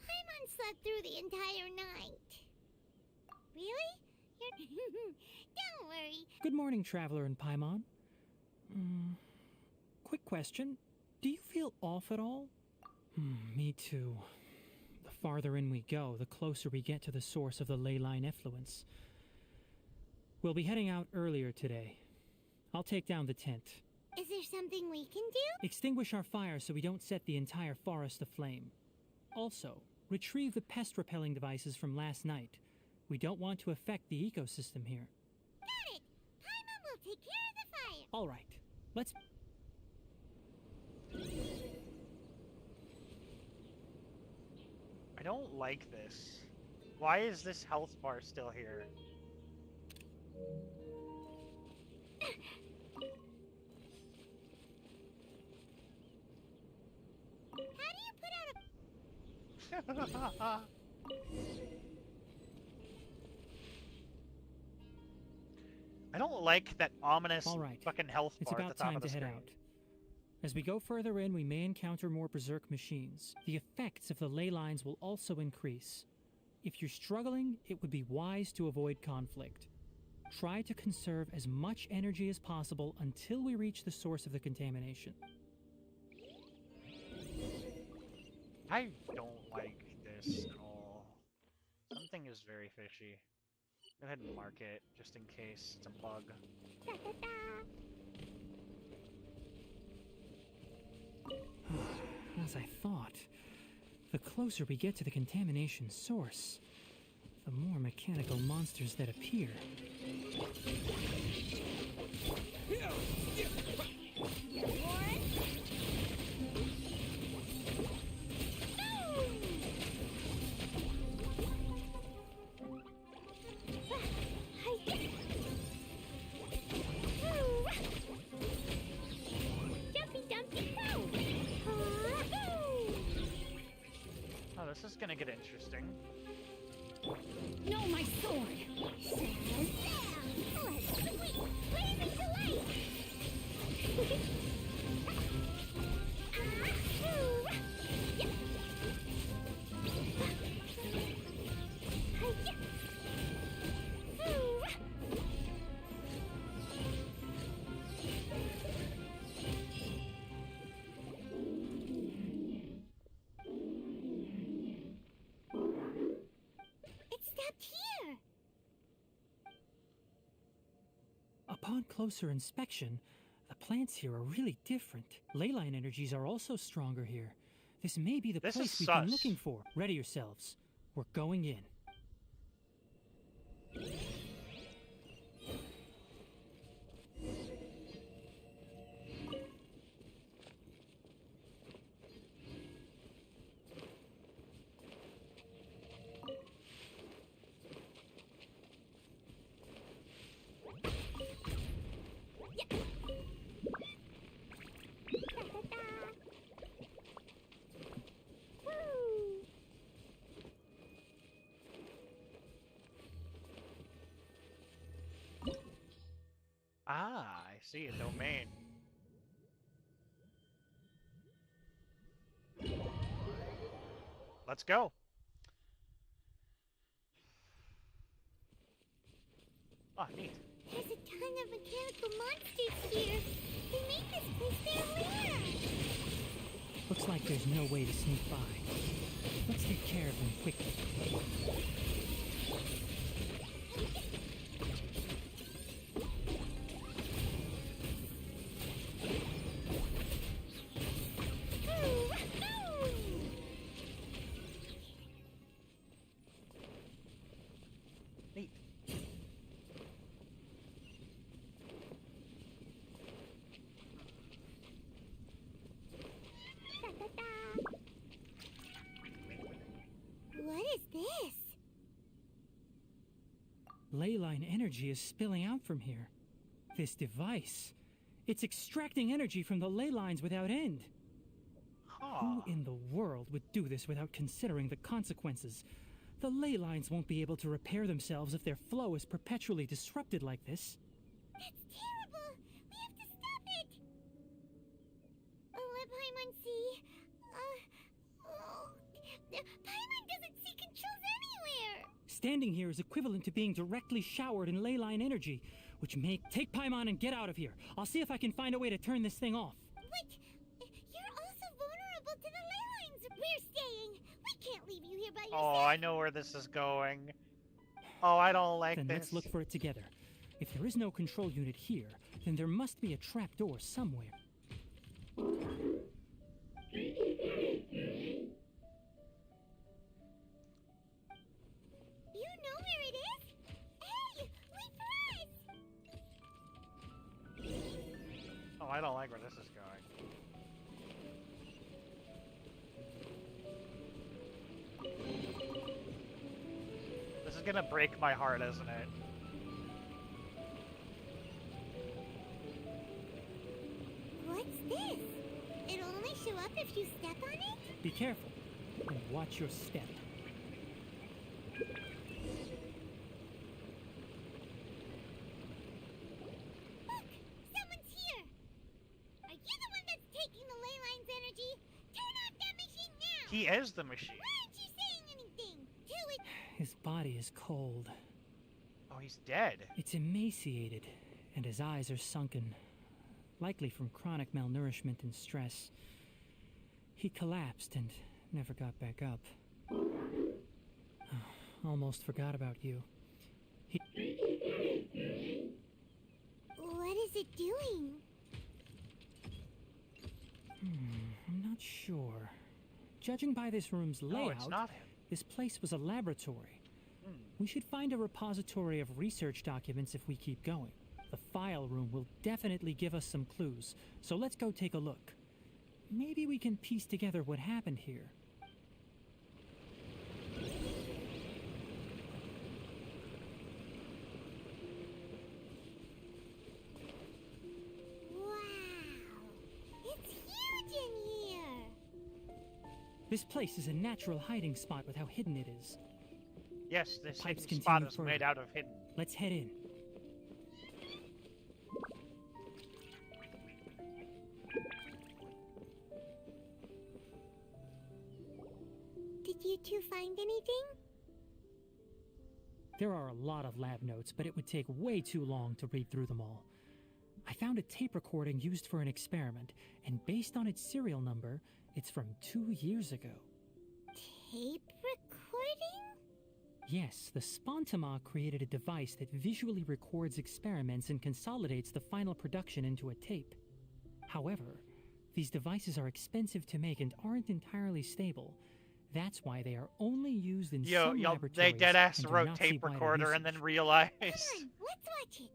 Paimon slept through the entire night. Really? Don't worry. Good morning, Traveler and Paimon. Quick question. Do you feel off at all? Me too. The farther in we go, the closer we get to the source of the ley line effluence. We'll be heading out earlier today. I'll take down the tent. Is there something we can do? Extinguish our fire so we don't set the entire forest aflame. Also, retrieve the pest-repelling devices from last night. We don't want to affect the ecosystem here. Got it! Paimon will take care of the fire! All right, let's... I don't like this. Why is this health bar still here? How do you put out a... I don't like that ominous All right, fucking health it's bar at about the top time of the to head screen. out. As we go further in, we may encounter more berserk machines. The effects of the ley lines will also increase. If you're struggling, it would be wise to avoid conflict. Try to conserve as much energy as possible until we reach the source of the contamination. I don't like this at all. Something is very fishy. Go ahead and mark it, just in case it's a bug. As I thought, the closer we get to the contamination source, the more mechanical monsters that appear. Oh, this is gonna get interesting. No, my sword! It stopped here! Upon closer inspection, the plants here are really different. Ley line energies are also stronger here. This may be the This place is we've been sus. looking for. Ready yourselves. We're going in. Ah, I see a domain. Let's go. Oh, neat. There's a ton of mechanical monsters here. They make this place their lair. Looks like there's no way to sneak by. Let's take care of them quickly. Neat. What is this? Ley line energy is spilling out from here. This device, it's extracting energy from the ley lines without end. Huh. Who in the world would do this without considering the consequences? The ley lines won't be able to repair themselves if their flow is perpetually disrupted like this. That's terrible! We have to stop it! Oh, let Paimon see. Paimon doesn't see controls anywhere! Standing here is equivalent to being directly showered in ley line energy, which may take Paimon and get out of here. I'll see if I can find a way to turn this thing off. But you're also vulnerable to the ley lines. We're staying. We can't leave you here by yourself. Oh, I know where this is going. Oh, I don't like Then this. let's look for it together. If there is no control unit here, then there must be a trapdoor somewhere. You know where it is? Hey, wait for us! Oh, I don't like where this is going. This is gonna break my heart, isn't it? What's this? It'll only show up if you step on it? Be careful, and watch your step. Look! Someone's here! Are you the one that's taking the ley line's energy? Turn off that machine now! He is the machine. Why aren't you saying anything? Do it! His body is cold. Oh, he's dead. It's emaciated, and his eyes are sunken, likely from chronic malnourishment and stress. He collapsed and never got back up. Almost forgot about you. What is it doing? I'm not sure. Judging by this room's layout, No, it's not him. this place was a laboratory. We should find a repository of research documents if we keep going. The file room will definitely give us some clues, so let's go take a look. Maybe we can piece together what happened here. Wow! It's huge in here! This place is a natural hiding spot with how hidden it is. Yes, this Pipes hidden spot continue is further. made out of hidden. Let's head in. Did you two find anything? There are a lot of lab notes, but it would take way too long to read through them all. I found a tape recording used for an experiment, and based on its serial number, it's from 2 years ago. Tape recording? Yes, the Spontama created a device that visually records experiments and consolidates the final production into a tape. However, these devices are expensive to make and aren't entirely stable. That's why they are only used in some laboratories. They deadass and do wrote not see tape wider recorder and then usage. realized. Come on, let's watch it.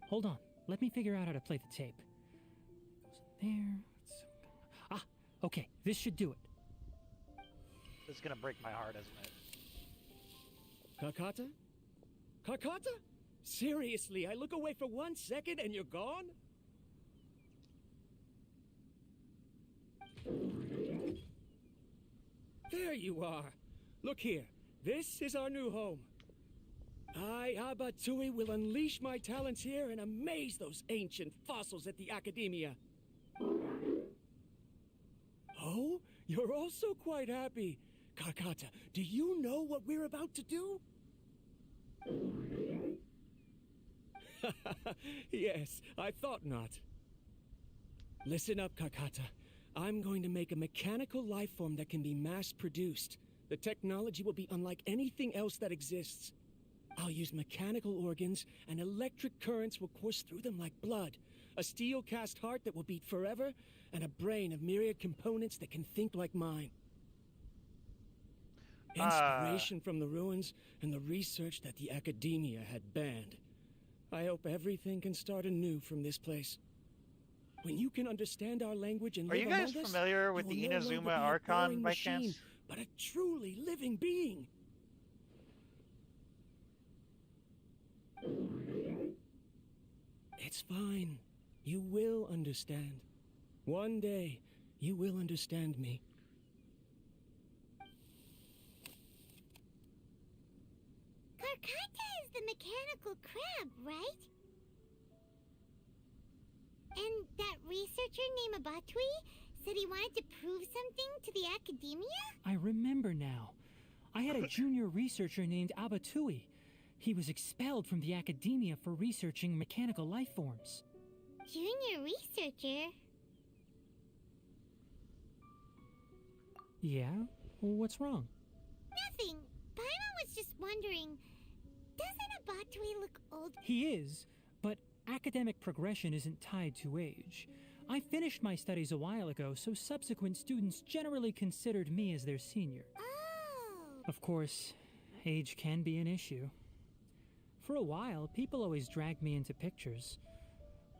Hold on, let me figure out how to play the tape. Goes in there. Ah, okay, this should do it. This is gonna break my heart, isn't it? Kakata? Kakata? Seriously, I look away for 1 second and you're gone? There you are. Look here. This is our new home. I, Abatui, will unleash my talents here and amaze those ancient fossils at the Academia. Oh, you're also quite happy. Kakata, do you know what we're about to do? Yes, I thought not. Listen up, Kakata. I'm going to make a mechanical life form that can be mass-produced. The technology will be unlike anything else that exists. I'll use mechanical organs, and electric currents will course through them like blood. A steel-cast heart that will beat forever, and a brain of myriad components that can think like mine. Inspiration from the ruins and the research that the Academia had banned. I hope everything can start anew from this place. When you can understand our language and Are live you guys among us, familiar with you the will no longer Inazuma be a Archon boring by machine, chance? but a truly living being. It's fine. You will understand. One day, you will understand me. Karkata is the mechanical crab, right? And that researcher named Abatui said he wanted to prove something to the Academia? I remember now. I had a junior researcher named Abatui. He was expelled from the Academia for researching mechanical life forms. Junior researcher? Yeah? What's wrong? Nothing. Paimon was just wondering, Doesn't Abatui look old? He is, but academic progression isn't tied to age. I finished my studies a while ago, so subsequent students generally considered me as their senior. Oh. Of course, age can be an issue. For a while, people always dragged me into pictures.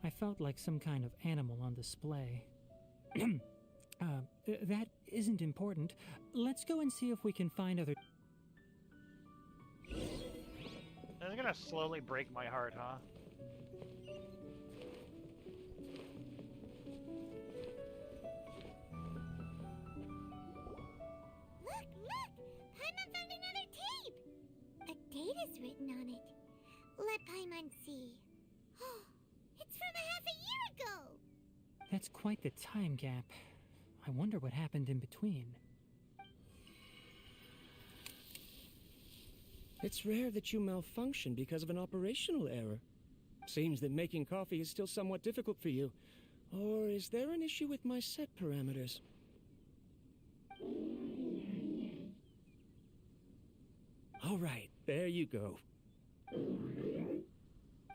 I felt like some kind of animal on display. That isn't important. Let's go and see if we can find other... That's gonna slowly break my heart, huh? Look! Paimon found another tape! A date is written on it. Let Paimon see. It's from a half a year ago! That's quite the time gap. I wonder what happened in between. It's rare that you malfunction because of an operational error. Seems that making coffee is still somewhat difficult for you. Or is there an issue with my set parameters? All right, there you go.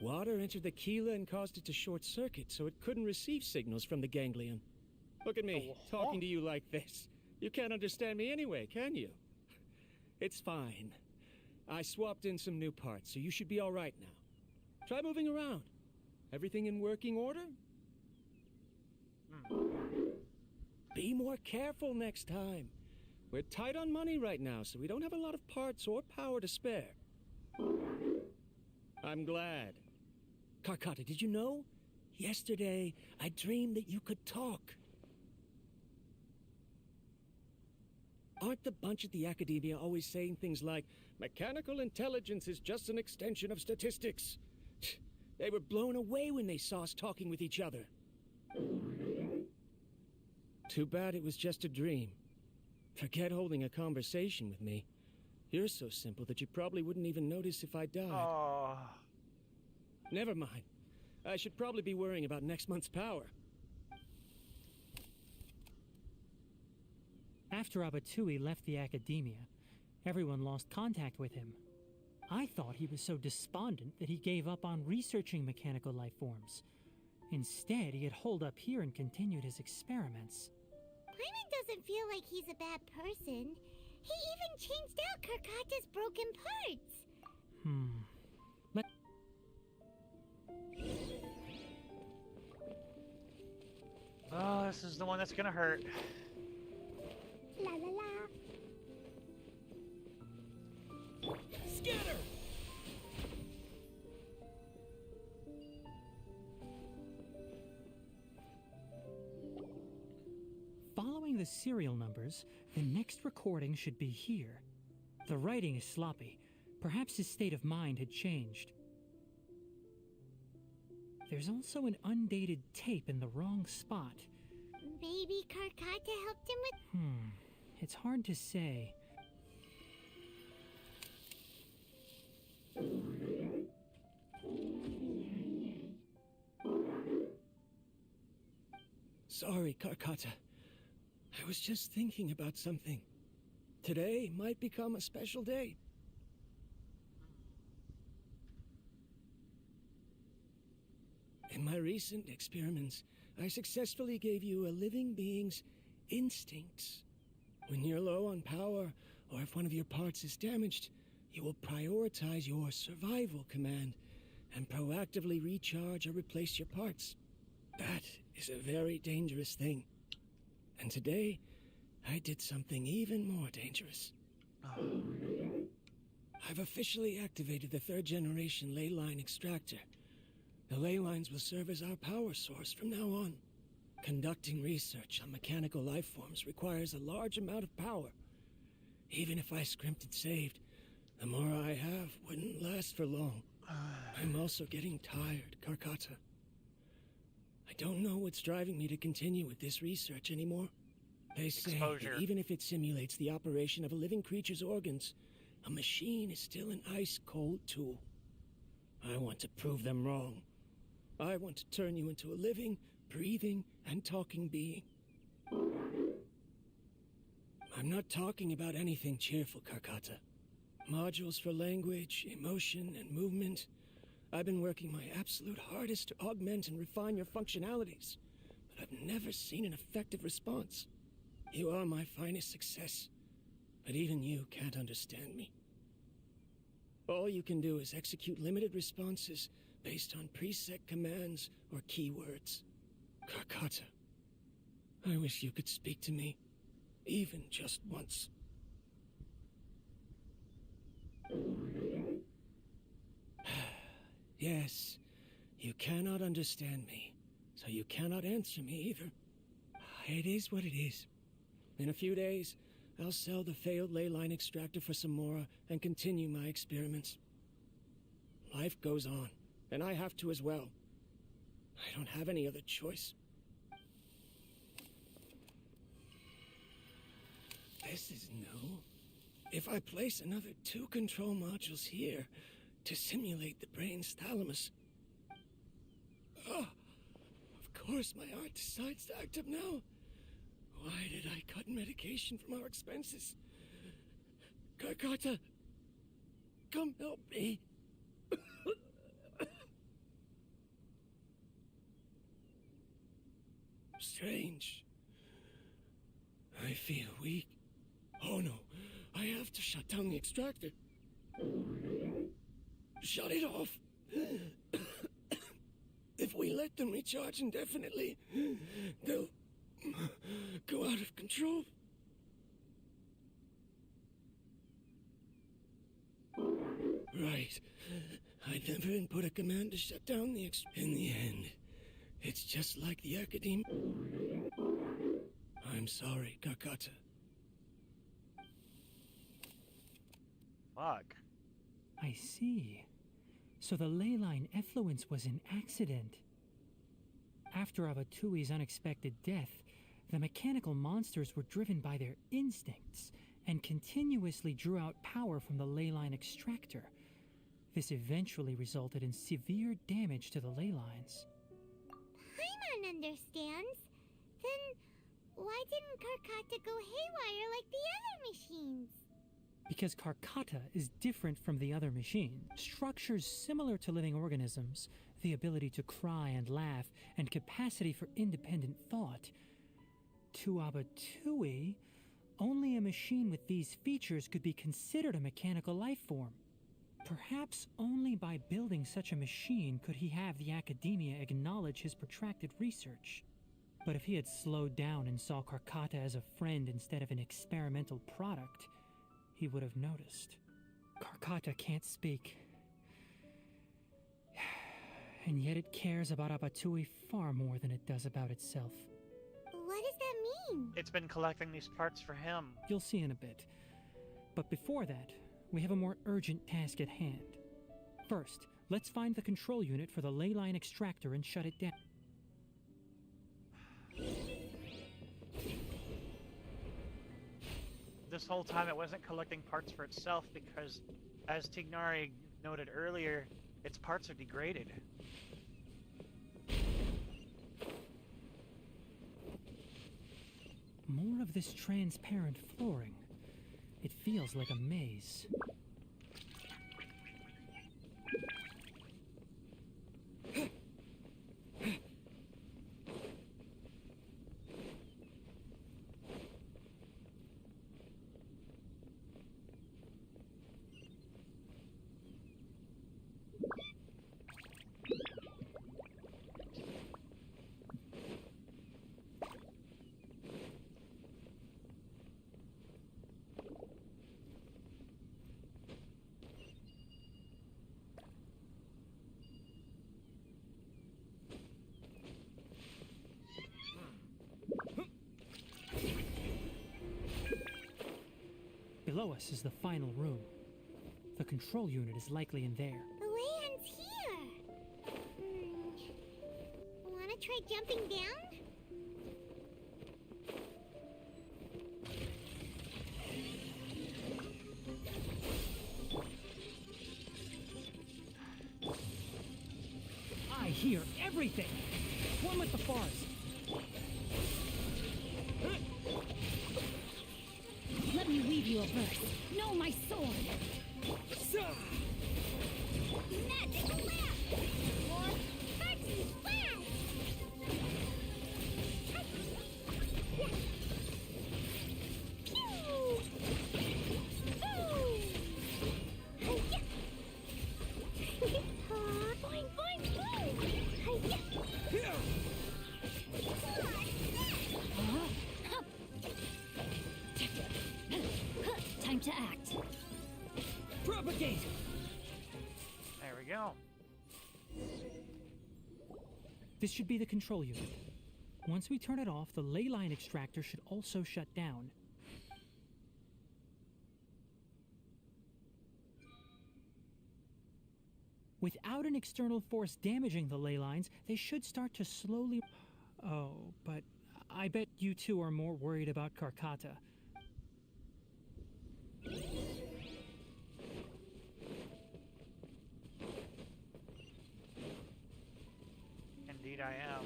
Water entered the Keela and caused it to short circuit, so it couldn't receive signals from the ganglion. Look at me, talking to you like this. You can't understand me anyway, can you? It's fine. I swapped in some new parts, so you should be all right now. Try moving around. Everything in working order? Be more careful next time. We're tight on money right now, so we don't have a lot of parts or power to spare. I'm glad. Karkata, did you know? Yesterday, I dreamed that you could talk. Aren't the bunch at the Academia always saying things like, mechanical intelligence is just an extension of statistics? They were blown away when they saw us talking with each other. Too bad it was just a dream. Forget holding a conversation with me. You're so simple that you probably wouldn't even notice if I died. Oh. Never mind. I should probably be worrying about next month's power. After Abatui left the Academia, everyone lost contact with him. I thought he was so despondent that he gave up on researching mechanical life forms. Instead, he had holed up here and continued his experiments. Paimon doesn't feel like he's a bad person. He even changed out Karkata's broken parts. Oh, this is the one that's gonna hurt. La la la. Scatter! Following the serial numbers, the next recording should be here. The writing is sloppy. Perhaps his state of mind had changed. There's also an undated tape in the wrong spot. Maybe Karkata helped him with... It's hard to say. Sorry, Karkata. I was just thinking about something. Today might become a special day. In my recent experiments, I successfully gave you a living being's instincts. When you're low on power, or if one of your parts is damaged, you will prioritize your survival command and proactively recharge or replace your parts. That is a very dangerous thing. And today, I did something even more dangerous. I've officially activated the third-generation ley line extractor. The ley lines will serve as our power source from now on. Conducting research on mechanical life forms requires a large amount of power. Even if I scrimped and saved, the more I have wouldn't last for long. I'm also getting tired, Karkata. I don't know what's driving me to continue with this research anymore. They say that even if it simulates the operation of a living creature's organs, a machine is still an ice-cold tool. I want to prove them wrong. I want to turn you into a living, breathing, and talking being. I'm not talking about anything cheerful, Karkata. Modules for language, emotion, and movement. I've been working my absolute hardest to augment and refine your functionalities, but I've never seen an effective response. You are my finest success, but even you can't understand me. All you can do is execute limited responses based on preset commands or keywords. Karkata, I wish you could speak to me, even just once. Yes, you cannot understand me, so you cannot answer me either. It is what it is. In a few days, I'll sell the failed ley line extractor for some more and continue my experiments. Life goes on, and I have to as well. I don't have any other choice. This is new. If I place another 2 control modules here to simulate the brain's thalamus... of course my heart decides to act up now. Why did I cut medication from our expenses? Karkata, come help me. Strange. I feel weak. Oh no, I have to shut down the extractor. Shut it off. If we let them recharge indefinitely, they'll go out of control. Right. I never input a command to shut down the In the end, it's just like the Academy. I'm sorry, Karkata. Fuck. I see. So the ley line effluence was an accident. After Abatui's unexpected death, the mechanical monsters were driven by their instincts and continuously drew out power from the ley line extractor. This eventually resulted in severe damage to the ley lines. Paimon understands. Then why didn't Karkata go haywire like the other machines? Because Karkata is different from the other machine. Structures similar to living organisms, the ability to cry and laugh, and capacity for independent thought. To Abatui, only a machine with these features could be considered a mechanical life form. Perhaps only by building such a machine could he have the Academia acknowledge his protracted research. But if he had slowed down and saw Karkata as a friend instead of an experimental product, he would have noticed. Karkata can't speak. And yet it cares about Abatui far more than it does about itself. What does that mean? It's been collecting these parts for him. You'll see in a bit. But before that, we have a more urgent task at hand. First, let's find the control unit for the ley line extractor and shut it down. This whole time it wasn't collecting parts for itself because, as Tignari noted earlier, its parts are degraded. More of this transparent flooring. It feels like a maze. Below us is the final room. The control unit is likely in there. The land's here. Wanna try jumping down? I hear everything! One with the forest! Let me weave give you a verse. Know my sword. Magic left! More party blast! Pew! Boing, boing, boing! Time to act. Propagate! There we go. This should be the control unit. Once we turn it off, the ley line extractor should also shut down. Without an external force damaging the ley lines, they should start to slowly... Oh, but I bet you two are more worried about Karkata. Indeed I am.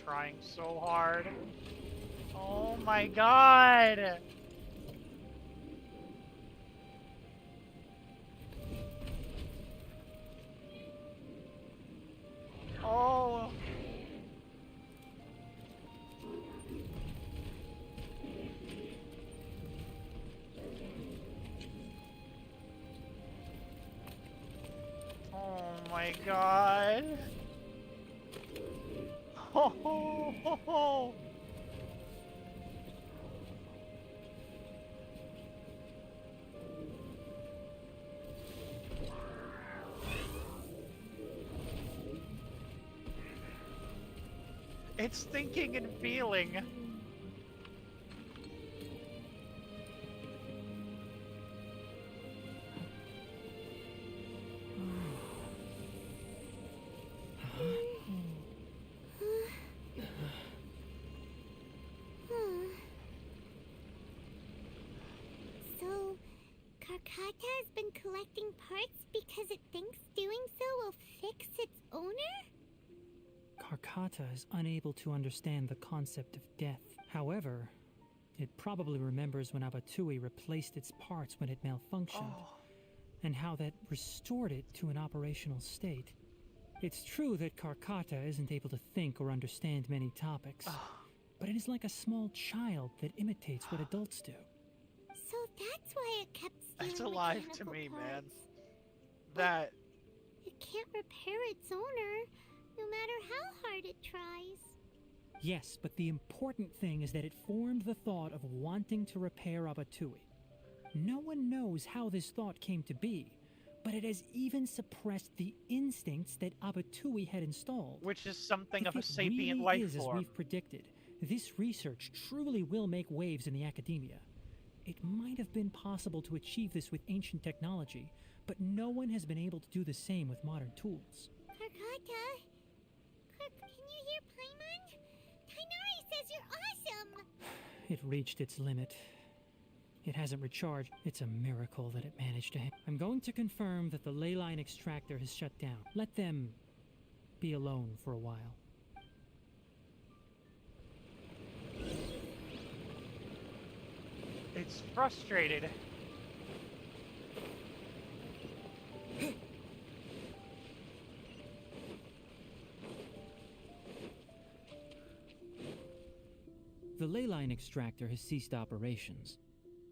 Trying so hard. Oh my god! Oh! Oh my god! Ho ho ho ho! It's thinking and feeling. So, Karkata has been collecting parts because it thinks doing so will fix its owner? Karkata is unable to understand the concept of death. However, it probably remembers when Abatui replaced its parts when it malfunctioned, and how that restored it to an operational state. It's true that Karkata isn't able to think or understand many topics, but it is like a small child that imitates what adults do. So that's why it kept stealing That's alive to mechanical me, man. parts. That It can't repair its owner, no matter how hard it tries. Yes, but the important thing is that it formed the thought of wanting to repair Abatui. No one knows how this thought came to be, but it has even suppressed the instincts that Abatui had installed. which is something If of a it sapient really life is as form. we've predicted, this research truly will make waves in the academia. It might have been possible to achieve this with ancient technology, but no one has been able to do the same with modern tools. Karkata? Can you hear Paimon? Tainari says you're awesome! It reached its limit. It hasn't recharged. It's a miracle that it managed to... I'm going to confirm that the ley line extractor has shut down. Let them be alone for a while. It's frustrated. The ley line extractor has ceased operations.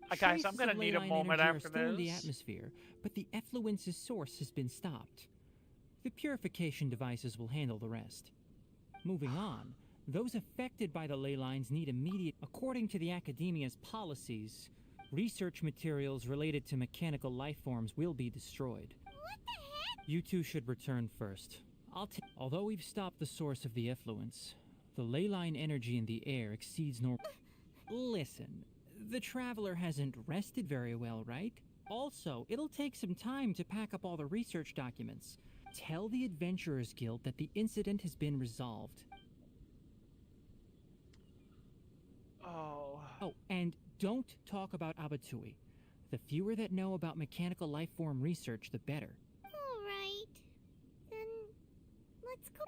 Guys, I'm Traces gonna of need a ley line moment energy after are still in the this. atmosphere, but the effluence's source has been stopped. The purification devices will handle the rest. Moving on, those affected by the ley lines need immediate... According to the academia's policies, research materials related to mechanical life forms will be destroyed. What the heck? You two should return first. Although we've stopped the source of the effluence, the ley line energy in the air exceeds normal... Listen, The traveler hasn't rested very well, right? Also, it'll take some time to pack up all the research documents. Tell the Adventurers Guild that the incident has been resolved. Oh, and don't talk about Abatui. The fewer that know about mechanical life form research, the better. Alright. Then, let's go.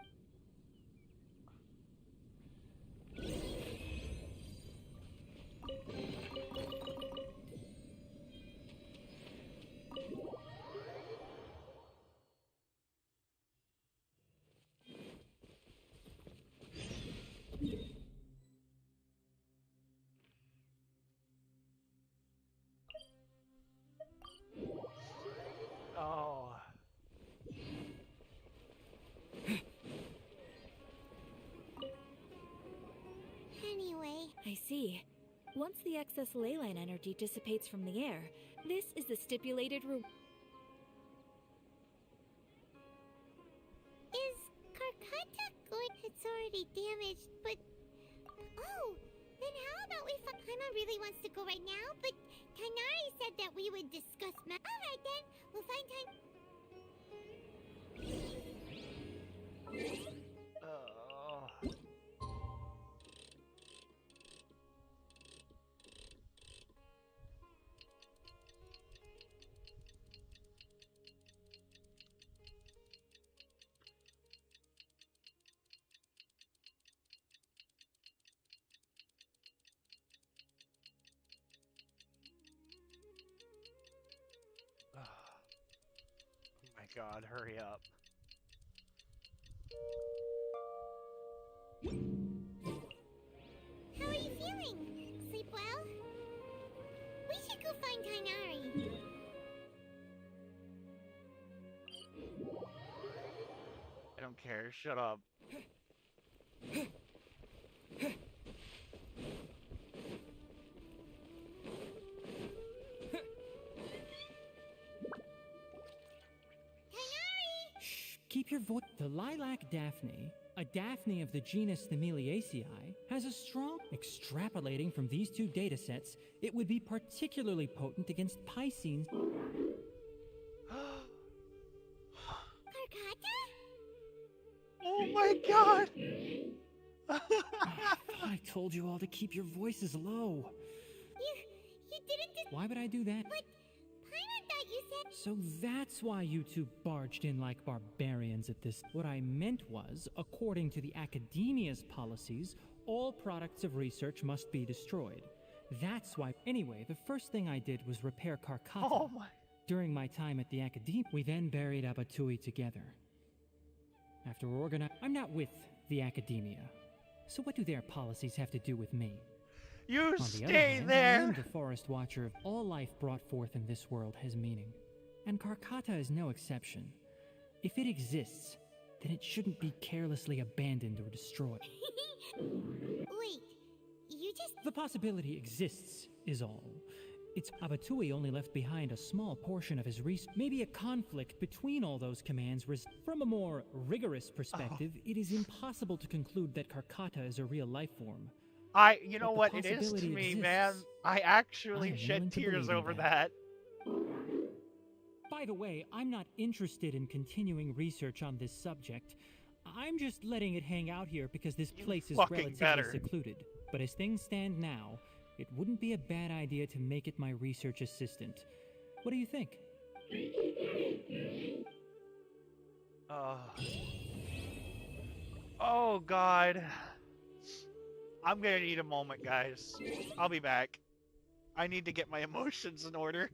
Oh. Anyway, I see. Once the excess leyline energy dissipates from the air, this is the stipulated is Karkata good? It's already damaged, but... Oh, then how about we Paimon really wants to go right now, but Tanari said that we would discuss Alright then, we'll find time. Oh. Oh my god, hurry up. How are you feeling? Sleep well? We should go find Tainari. I don't care, shut up. Keep your voice. The lilac daphne, a daphne of the genus Thameliaceae, has a strong... Extrapolating from these two datasets, it would be particularly potent against Piscenes. Karkata? Oh my god! I told you all to keep your voices low. You didn't just... Why would I do that? But Paimon thought you said... So that's why you two barged in like barbarians at this. What I meant was, according to the Academia's policies, all products of research must be destroyed. That's why. Anyway, the first thing I did was repair Karkata. Oh my... During my time at the Academia, we then buried Abatui together. After I'm not with the Academia. So what do their policies have to do with me? You On the other stay hand, I there! am the Forest Watcher. All life brought forth in this world has meaning. And Karkata is no exception. If it exists, then it shouldn't be carelessly abandoned or destroyed. Wait, you just... The possibility exists, is all. It's Abatui only left behind a small portion of his maybe a conflict between all those commands. From a more rigorous perspective, it is impossible to conclude that Karkata is a real life form. You know But the what it is to possibility me, exists. man? I I actually am shed willing to tears believe in over that. that. By the way, I'm not interested in continuing research on this subject. I'm just letting it hang out here because this place is fucking relatively better. secluded. But as things stand now, it wouldn't be a bad idea to make it my research assistant. What do you think? Oh god. I'm gonna need a moment, guys. I'll be back. I need to get my emotions in order.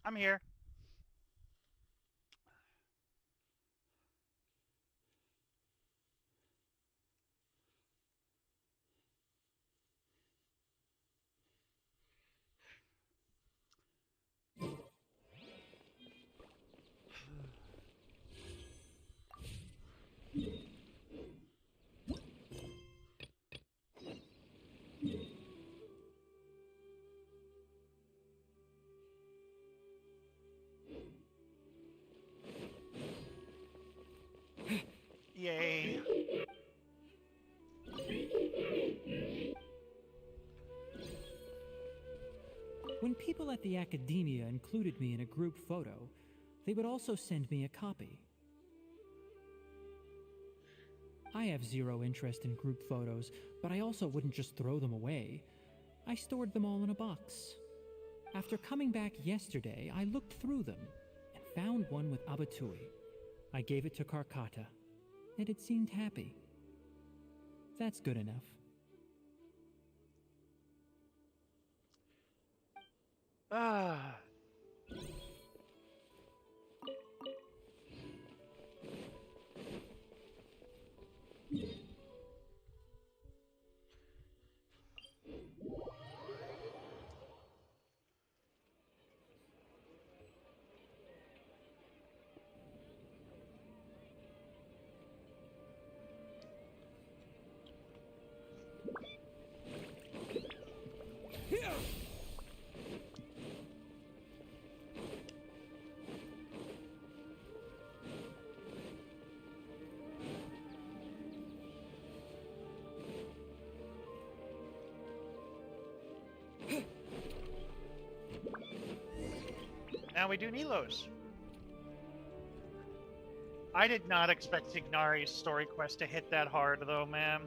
I'm here. Yay. When people at the academia included me in a group photo, they would also send me a copy. I have zero interest in group photos, but I also wouldn't just throw them away. I stored them all in a box. After coming back yesterday, I looked through them and found one with Abatui. I gave it to Karkata, and it seemed happy. That's good enough. Ah. Now we do Nilo's. I did not expect Tignari's story quest to hit that hard, though, man.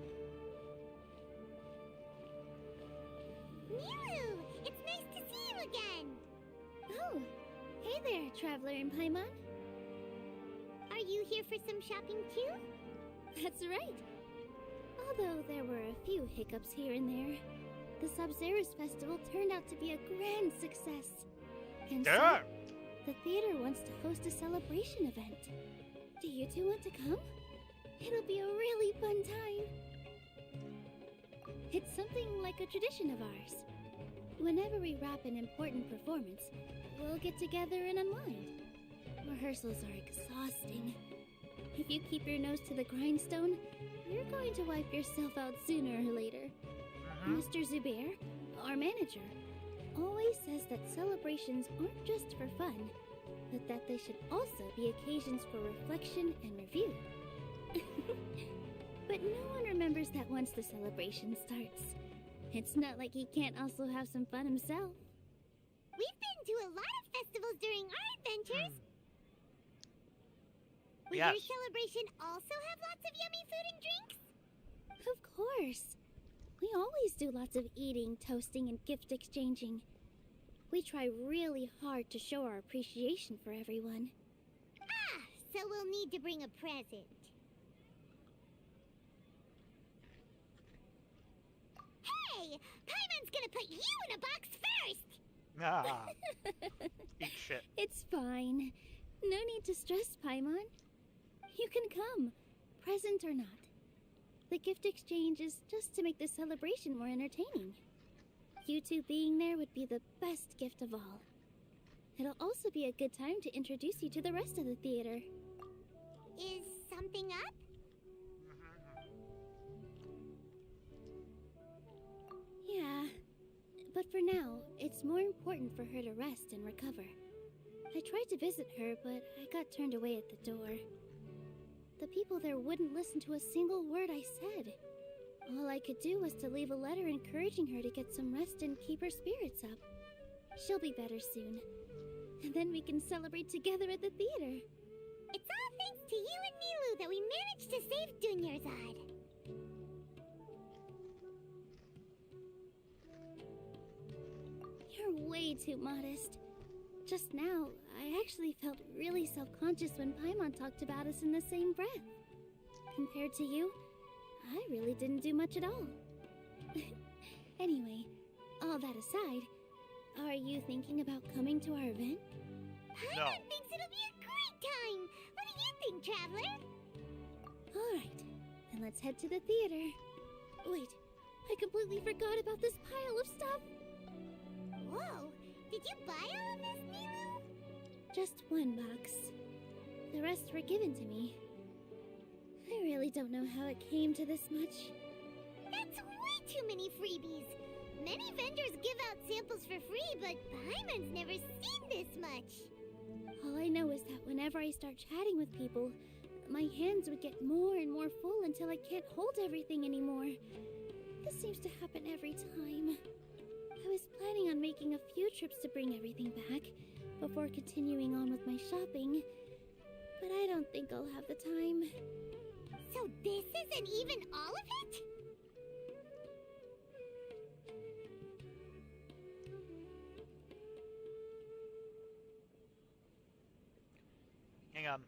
Nilu! It's nice to see you again! Oh, hey there, Traveler in Paimon. Are you here for some shopping too? That's right. Although there were a few hiccups here and there, the Sub-Zerus Festival turned out to be a grand success. And so, the theater wants to host a celebration event. Do you two want to come? It'll be a really fun time. It's something like a tradition of ours. Whenever we wrap an important performance, we'll get together and unwind. Rehearsals are exhausting. If you keep your nose to the grindstone, you're going to wipe yourself out sooner or later. Mr. Zubair, our manager, always says that celebrations aren't just for fun, but that they should also be occasions for reflection and review. But no one remembers that once the celebration starts. It's not like he can't also have some fun himself. We've been to a lot of festivals during our adventures. Will your celebration also have lots of yummy food and drinks? Of course. We always do lots of eating, toasting, and gift exchanging. We try really hard to show our appreciation for everyone. Ah, so we'll need to bring a present. Hey! Paimon's gonna put you in a box first! Ah. Eat shit. It's fine. No need to stress, Paimon. You can come, present or not. The gift exchange is just to make the celebration more entertaining. You two being there would be the best gift of all. It'll also be a good time to introduce you to the rest of the theater. Is something up? Yeah, but for now, it's more important for her to rest and recover. I tried to visit her, but I got turned away at the door. The people there wouldn't listen to a single word I said. All I could do was to leave a letter encouraging her to get some rest and keep her spirits up. She'll be better soon. And then we can celebrate together at the theater. It's all thanks to you and Nilu that we managed to save Dunyarzad. You're way too modest. Just now, I actually felt really self-conscious when Paimon talked about us in the same breath. Compared to you, I really didn't do much at all. Anyway, all that aside, are you thinking about coming to our event? No. Paimon thinks it'll be a great time. What do you think, Traveler? Alright, then let's head to the theater. Wait, I completely forgot about this pile of stuff. Whoa, did you buy all of this, Nilu? Just one box. The rest were given to me. I really don't know how it came to this much. That's way too many freebies. Many vendors give out samples for free, but Paimon's never seen this much. All I know is that whenever I start chatting with people, my hands would get more and more full until I can't hold everything anymore. This seems to happen every time. I was planning on making a few trips to bring everything back before continuing on with my shopping, but I don't think I'll have the time. So this isn't even all of it? Hang on.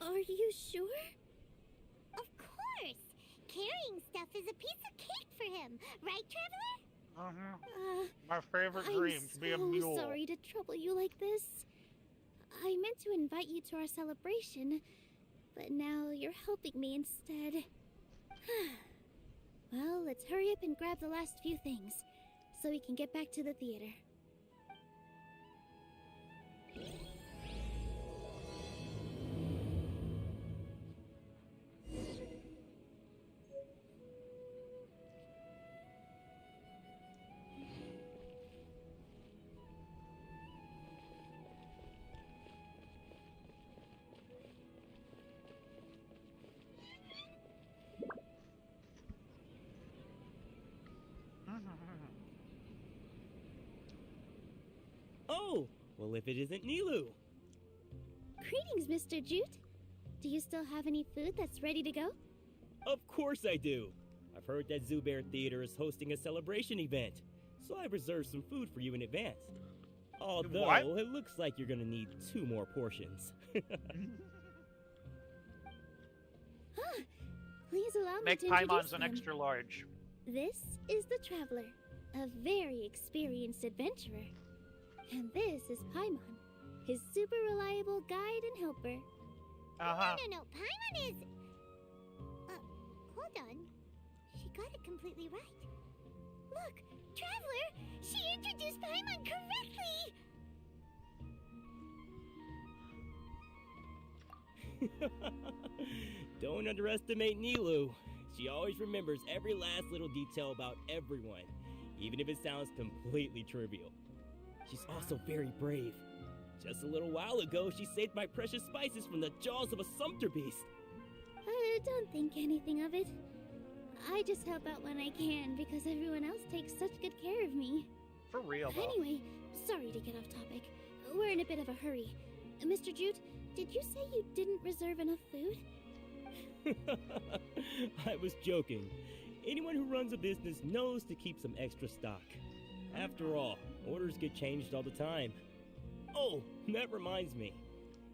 Are you sure? Of course! Carrying stuff is a piece of cake for him, right, Traveler? My favorite dream to be a I'm mule. so sorry to trouble you like this. I meant to invite you to our celebration, but now you're helping me instead. Well, let's hurry up and grab the last few things, so we can get back to the theater. Oh, well, if it isn't Nilu. Greetings, Mr. Jute. Do you still have any food that's ready to go? Of course I do. I've heard that Zubair Theater is hosting a celebration event, so I've reserved some food for you in advance. Although, What? it looks like you're gonna need 2 more portions. Please allow me Make to introduce Paimon's an them. extra large. This is the Traveler, a very experienced adventurer. And this is Paimon, his super reliable guide and helper. No, Paimon is... hold on. She got it completely right. Look, Traveler! She introduced Paimon correctly! Don't underestimate Nilu. She always remembers every last little detail about everyone, even if it sounds completely trivial. She's also very brave. Just a little while ago, she saved my precious spices from the jaws of a sumpter beast. Don't think anything of it. I just help out when I can because everyone else takes such good care of me. For real, though. Anyway, sorry to get off topic. We're in a bit of a hurry. Mr. Jute, did you say you didn't reserve enough food? I was joking. Anyone who runs a business knows to keep some extra stock. After all, orders get changed all the time. Oh, that reminds me.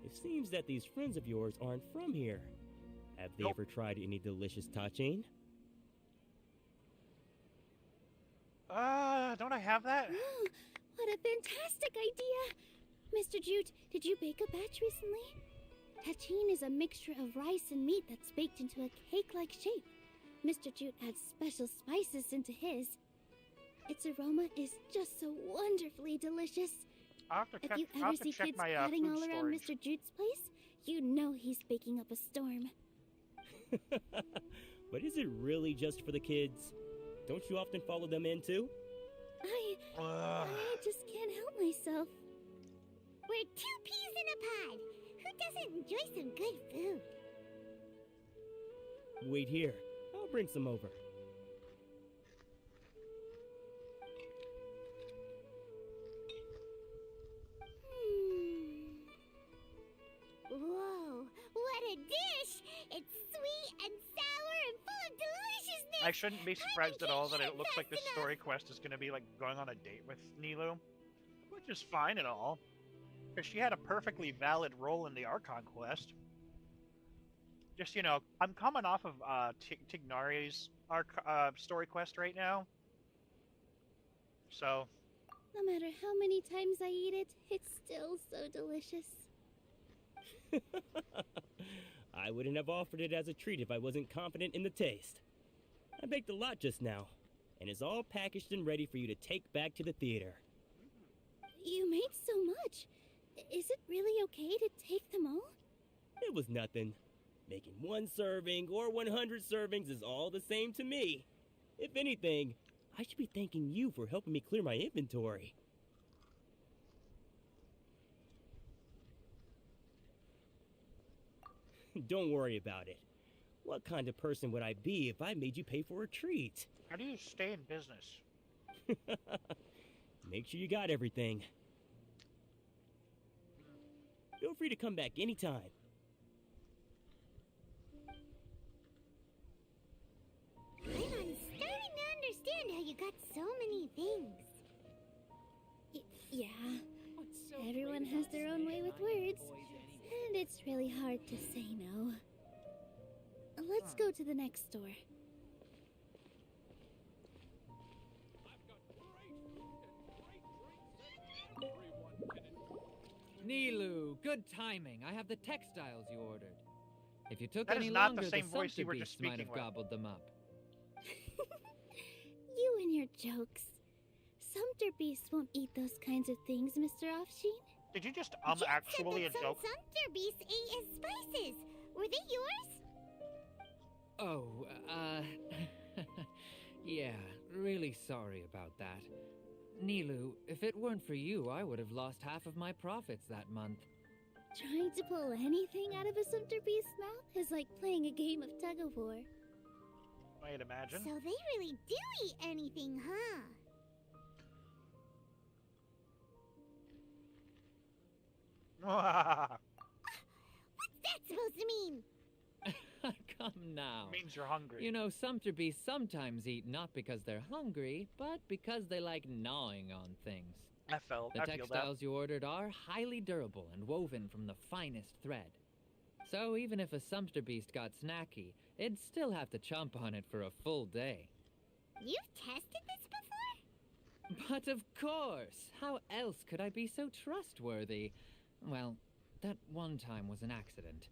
It seems that these friends of yours aren't from here. Have they ever tried any delicious tachin? Don't I have that? What a fantastic idea! Mr. Jute, did you bake a batch recently? Tachin is a mixture of rice and meat that's baked into a cake-like shape. Mr. Jute adds special spices into his. Its aroma is just so wonderfully delicious. If you ever see kids padding all around Mr. Jute's place, you know he's baking up a storm. But is it really just for the kids? Don't you often follow them in too? I just can't help myself. We're 2 peas in a pod. Who doesn't enjoy some good food? Wait here. I'll bring some over. Whoa. I shouldn't be surprised at all that it looks like this story quest is going to be like going on a date with Nilu, which is fine and all, because she had a perfectly valid role in the Archon quest. Just, you know, I'm coming off of Tignari's story quest right now, so... No matter how many times I eat it, it's still so delicious. I wouldn't have offered it as a treat if I wasn't confident in the taste. I baked a lot just now, and it's all packaged and ready for you to take back to the theater. You made so much. Is it really okay to take them all? It was nothing. Making 1 serving or 100 servings is all the same to me. If anything, I should be thanking you for helping me clear my inventory. Don't worry about it. What kind of person would I be if I made you pay for a treat? How do you stay in business? Make sure you got everything. Feel free to come back anytime. I'm starting to understand how you got so many things. Yeah. Everyone has their own way with words, and it's really hard to say no. Let's go to the next store. Nilu, good timing. I have the textiles you ordered. If you took That any is not longer, the same voice Sumpter you were just Beast might speaking have with. gobbled them up. You and your jokes. Sumpter Beast won't eat those kinds of things, Mr. Offsheen. Did you just Jet actually said a that joke? some Sumpter Beasts ate his spices. Were they yours? Oh, yeah, really sorry about that. Nilu, if it weren't for you, I would have lost half of my profits that month. Trying to pull anything out of a Sumpter Beast's mouth is like playing a game of tug-of-war. I'd imagine. So they really do eat anything, huh? What's that supposed to mean? Come now. Means you're hungry. You know, Sumpter Beasts sometimes eat not because they're hungry, but because they like gnawing on things. The I feel textiles you ordered are highly durable and woven from the finest thread. So even if a Sumpter Beast got snacky, it'd still have to chomp on it for a full day. You've tested this before? But of course! How else could I be so trustworthy? Well, that one time was an accident.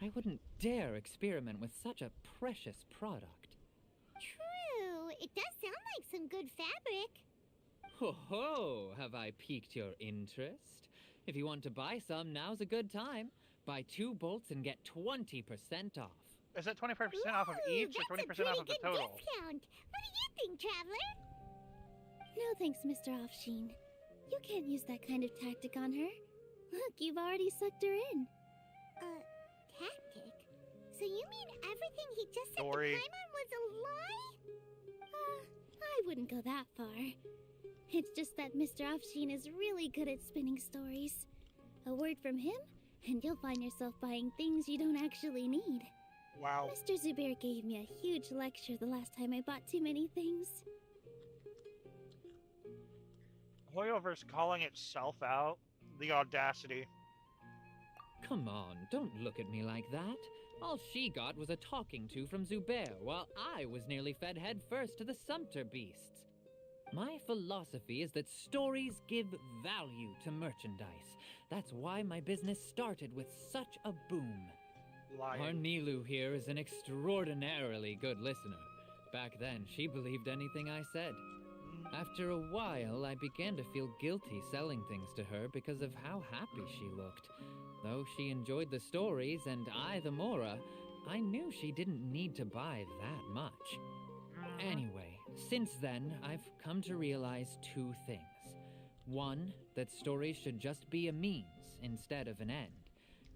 I wouldn't dare experiment with such a precious product. True. It does sound like some good fabric. Ho ho! Have I piqued your interest? If you want to buy some, now's a good time. Buy 2 bolts and get 20% off. Is that 25% off of each or 20% off of the total? Discount. What do you think, Traveler? No thanks, Mr. Offsheen. You can't use that kind of tactic on her. Look, you've already sucked her in. Tactic? So you mean everything he just said Sorry. to Paimon was a lie? I wouldn't go that far. It's just that Mr. Offsheen is really good at spinning stories. A word from him, and you'll find yourself buying things you don't actually need. Wow. Mr. Zubair gave me a huge lecture the last time I bought too many things. Hoyover's calling itself out. The audacity. Come on, don't look at me like that. All she got was a talking to from Zubair, while I was nearly fed head first to the Sumpter Beasts. My philosophy is that stories give value to merchandise. That's why my business started with such a boom. Liar. Our Nilu here is an extraordinarily good listener. Back then, she believed anything I said. After a while, I began to feel guilty selling things to her because of how happy she looked. Though she enjoyed the stories and I the Mora, I knew she didn't need to buy that much. Anyway, since then, I've come to realize 2 things. 1, that stories should just be a means instead of an end.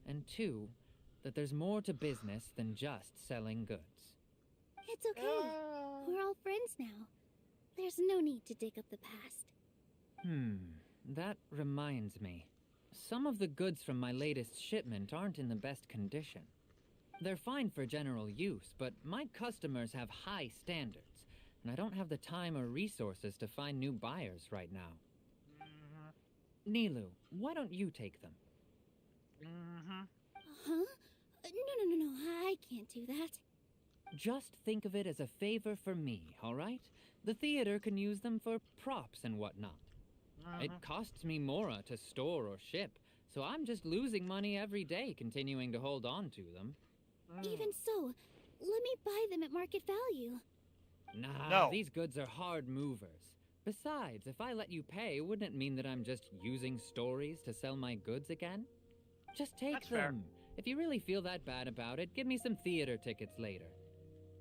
And 2, that there's more to business than just selling goods. It's okay. We're all friends now. There's no need to dig up the past. That reminds me. Some of the goods from my latest shipment aren't in the best condition. They're fine for general use, but my customers have high standards, and I don't have the time or resources to find new buyers right now. Nilu, why don't you take them? Huh? No, I can't do that. Just think of it as a favor for me, alright? The theater can use them for props and whatnot. It costs me Mora to store or ship, so I'm just losing money every day continuing to hold on to them. Even so, let me buy them at market value. Nah, No. these goods are hard movers. Besides, if I let you pay, wouldn't it mean that I'm just using stories to sell my goods again? Just take That's them. fair. If you really feel that bad about it, give me some theater tickets later.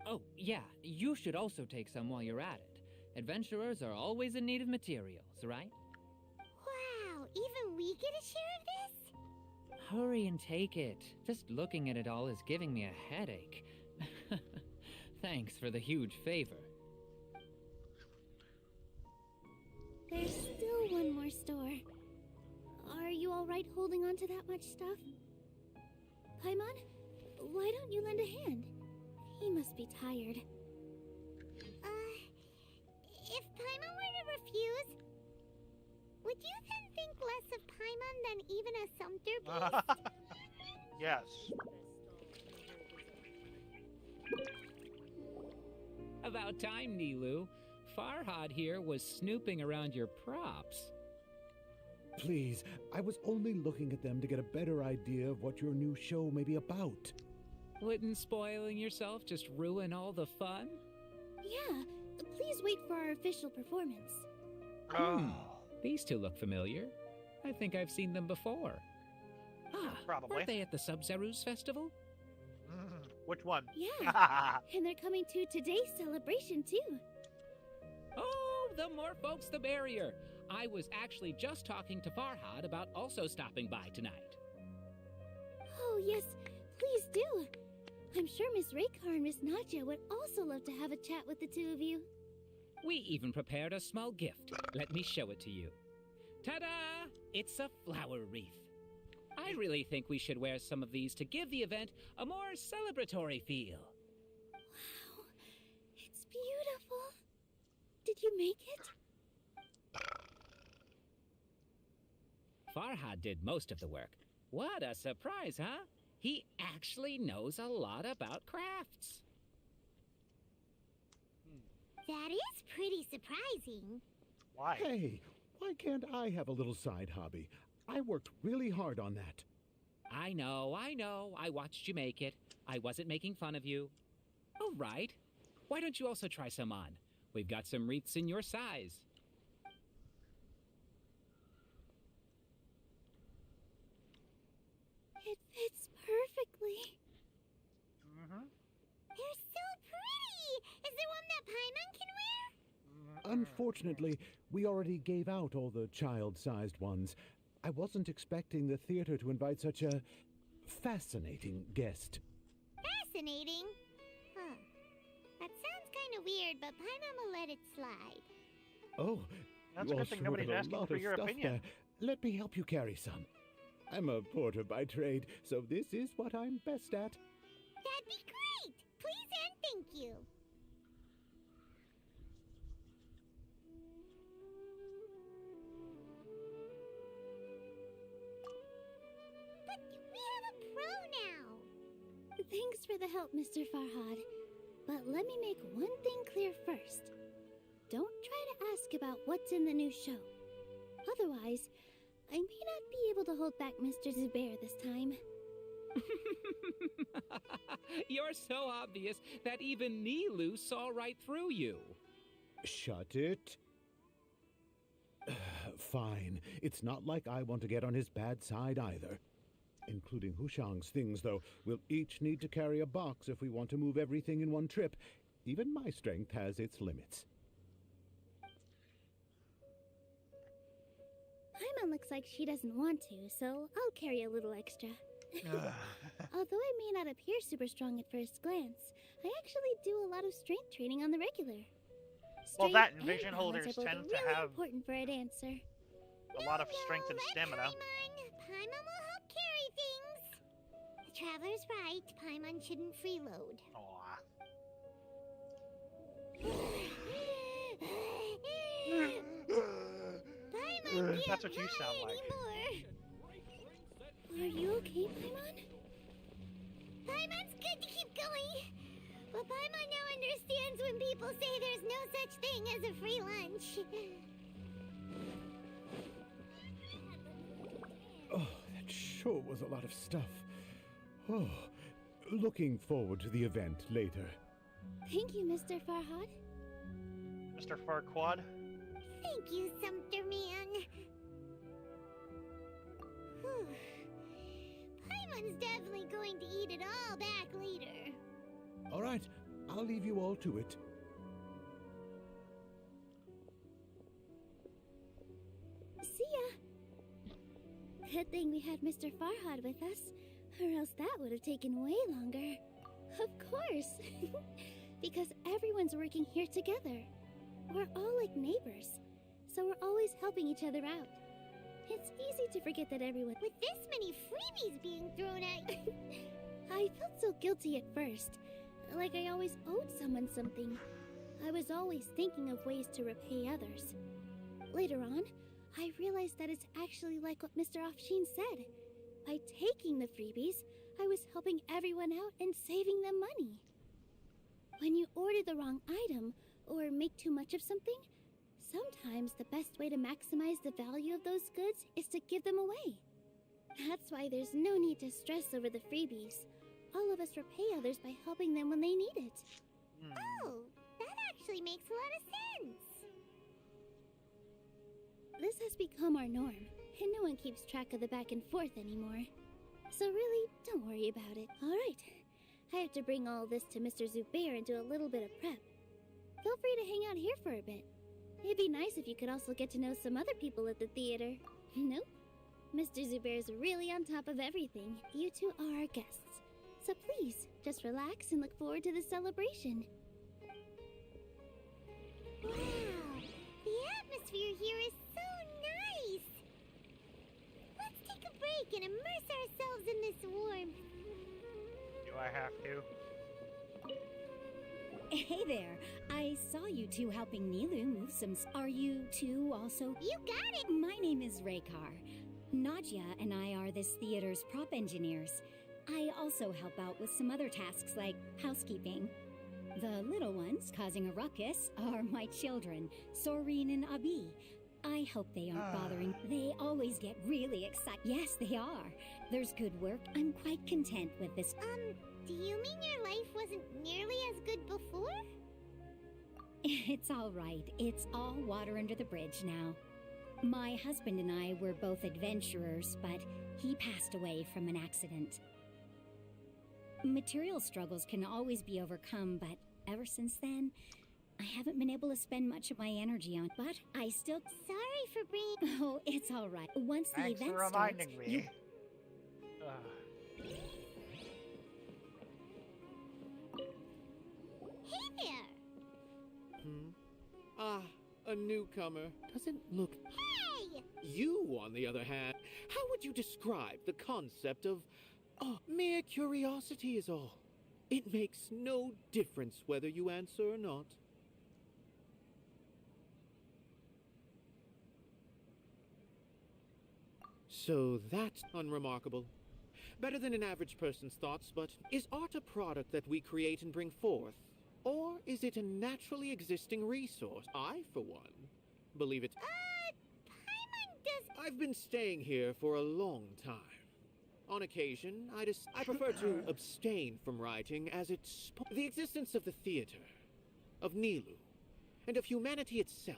Oh, yeah, you should also take some while you're at it. Adventurers are always in need of materials, right? Wow, even we get a share of this? Hurry and take it. Just looking at it all is giving me a headache. Thanks for the huge favor. There's still one more store. Are you alright holding on to that much stuff? Paimon, why don't you lend a hand? He must be tired. If Paimon were to refuse, would you then think less of Paimon than even a Sumpter beast? Yes. About time, Nilu. Farhad here was snooping around your props. Please, I was only looking at them to get a better idea of what your new show may be about. Wouldn't spoiling yourself just ruin all the fun? Yeah, please wait for our official performance. These two look familiar. I think I've seen them before. Probably. Weren't they at the Sub-Zerus festival? Which one? Yeah, and they're coming to today's celebration too. Oh, the more folks the merrier. I was actually just talking to Farhad about also stopping by tonight. Oh yes, please do. I'm sure Miss Raykar and Miss Nadja would also love to have a chat with the two of you. We even prepared a small gift. Let me show it to you. Ta-da! It's a flower wreath. I really think we should wear some of these to give the event a more celebratory feel. Wow, it's beautiful. Did you make it? Farhad did most of the work. What a surprise, huh? He actually knows a lot about crafts. That is pretty surprising. Why? Hey, why can't I have a little side hobby? I worked really hard on that. I know. I watched you make it. I wasn't making fun of you. All right. Why don't you also try some on? We've got some wreaths in your size. It fits perfectly. They're so pretty! Is there one that Paimon can wear? Unfortunately, we already gave out all the child-sized ones. I wasn't expecting the theater to invite such a fascinating guest. Fascinating. Huh. That sounds kind of weird, but Paimon will let it slide. Oh, That's you a all good thing sure nobody's have a asking lot for of your stuff opinion. there. Let me help you carry some. I'm a porter by trade, so this is what I'm best at. That'd be great! Please and thank you. But we have a pro now! Thanks for the help, Mr. Farhad. But let me make one thing clear first. Don't try to ask about what's in the new show. Otherwise, I may not be able to hold back Mr. Zubair this time. You're so obvious that even Nilu saw right through you. Shut it. Fine. It's not like I want to get on his bad side either. Including Hushang's things, though. We'll each need to carry a box if we want to move everything in one trip. Even my strength has its limits. Paimon looks like she doesn't want to, so I'll carry a little extra. Although I may not appear super strong at first glance, I actually do a lot of strength training on the regular. Well, Strength that and and vision balance holders are both tend to really have important for a dancer. a lot of strength and Let stamina. Paimon will help carry things. Traveler's right. Paimon shouldn't freeload. Aw. Paimon That's what you sound like. Are you okay, Paimon? Paimon's good to keep going. But Paimon now understands when people say there's no such thing as a free lunch. Oh, that sure was a lot of stuff. Oh, looking forward to the event later. Thank you, Mr. Farhad. Mr. Farquaad? Thank you, Sumpter Man. Whew. Paimon's definitely going to eat it all back later. All right, I'll leave you all to it. See ya. Good thing we had Mr. Farhad with us, or else that would have taken way longer. Of course. Because everyone's working here together. We're all like neighbors, so we're always helping each other out. It's easy to forget that everyone... With this many freebies being thrown at you... I felt so guilty at first, like I always owed someone something. I was always thinking of ways to repay others. Later on, I realized that it's actually like what Mr. Afshin said. By taking the freebies, I was helping everyone out and saving them money. When you order the wrong item, or make too much of something, sometimes the best way to maximize the value of those goods is to give them away. That's why there's no need to stress over the freebies. All of us repay others by helping them when they need it. Oh, that actually makes a lot of sense. This has become our norm, and no one keeps track of the back and forth anymore. So really, don't worry about it. Alright, I have to bring all this to Mr. Zubair and do a little bit of prep. Feel free to hang out here for a bit. It'd be nice if you could also get to know some other people at the theater. Nope. Mr. Zubair's really on top of everything. You two are our guests. So please, just relax and look forward to the celebration. Wow, the atmosphere here is so nice. Let's take a break and immerse ourselves in this warmth. Do I have to? Hey there, I saw you two helping Nilu move some... Are you two also... You got it! My name is Raykar. Nadia and I are this theater's prop engineers. I also help out with some other tasks like housekeeping. The little ones causing a ruckus are my children, Soreen and Abi. I hope they aren't bothering. They always get really excited. Yes, they are. There's good work. I'm quite content with this. Do you mean your life wasn't nearly as good before? It's all right. It's all water under the bridge now. My husband and I were both adventurers, but he passed away from an accident. Material struggles can always be overcome, but ever since then, I haven't been able to spend much of my energy on. But I still... Sorry for bringing... Oh, it's all right. Once the Thanks event for reminding starts, me. Hey there! Ah, a newcomer. Doesn't look... Hey! You, on the other hand, how would you describe the concept of... Oh, mere curiosity is all. It makes no difference whether you answer or not. So that's unremarkable. Better than an average person's thoughts, but is art a product that we create and bring forth? Or is it a naturally existing resource? I, for one, believe it. Paimon does... I've been staying here for a long time. On occasion, I prefer to abstain from writing as it's the existence of the theater, of Nilu, and of humanity itself.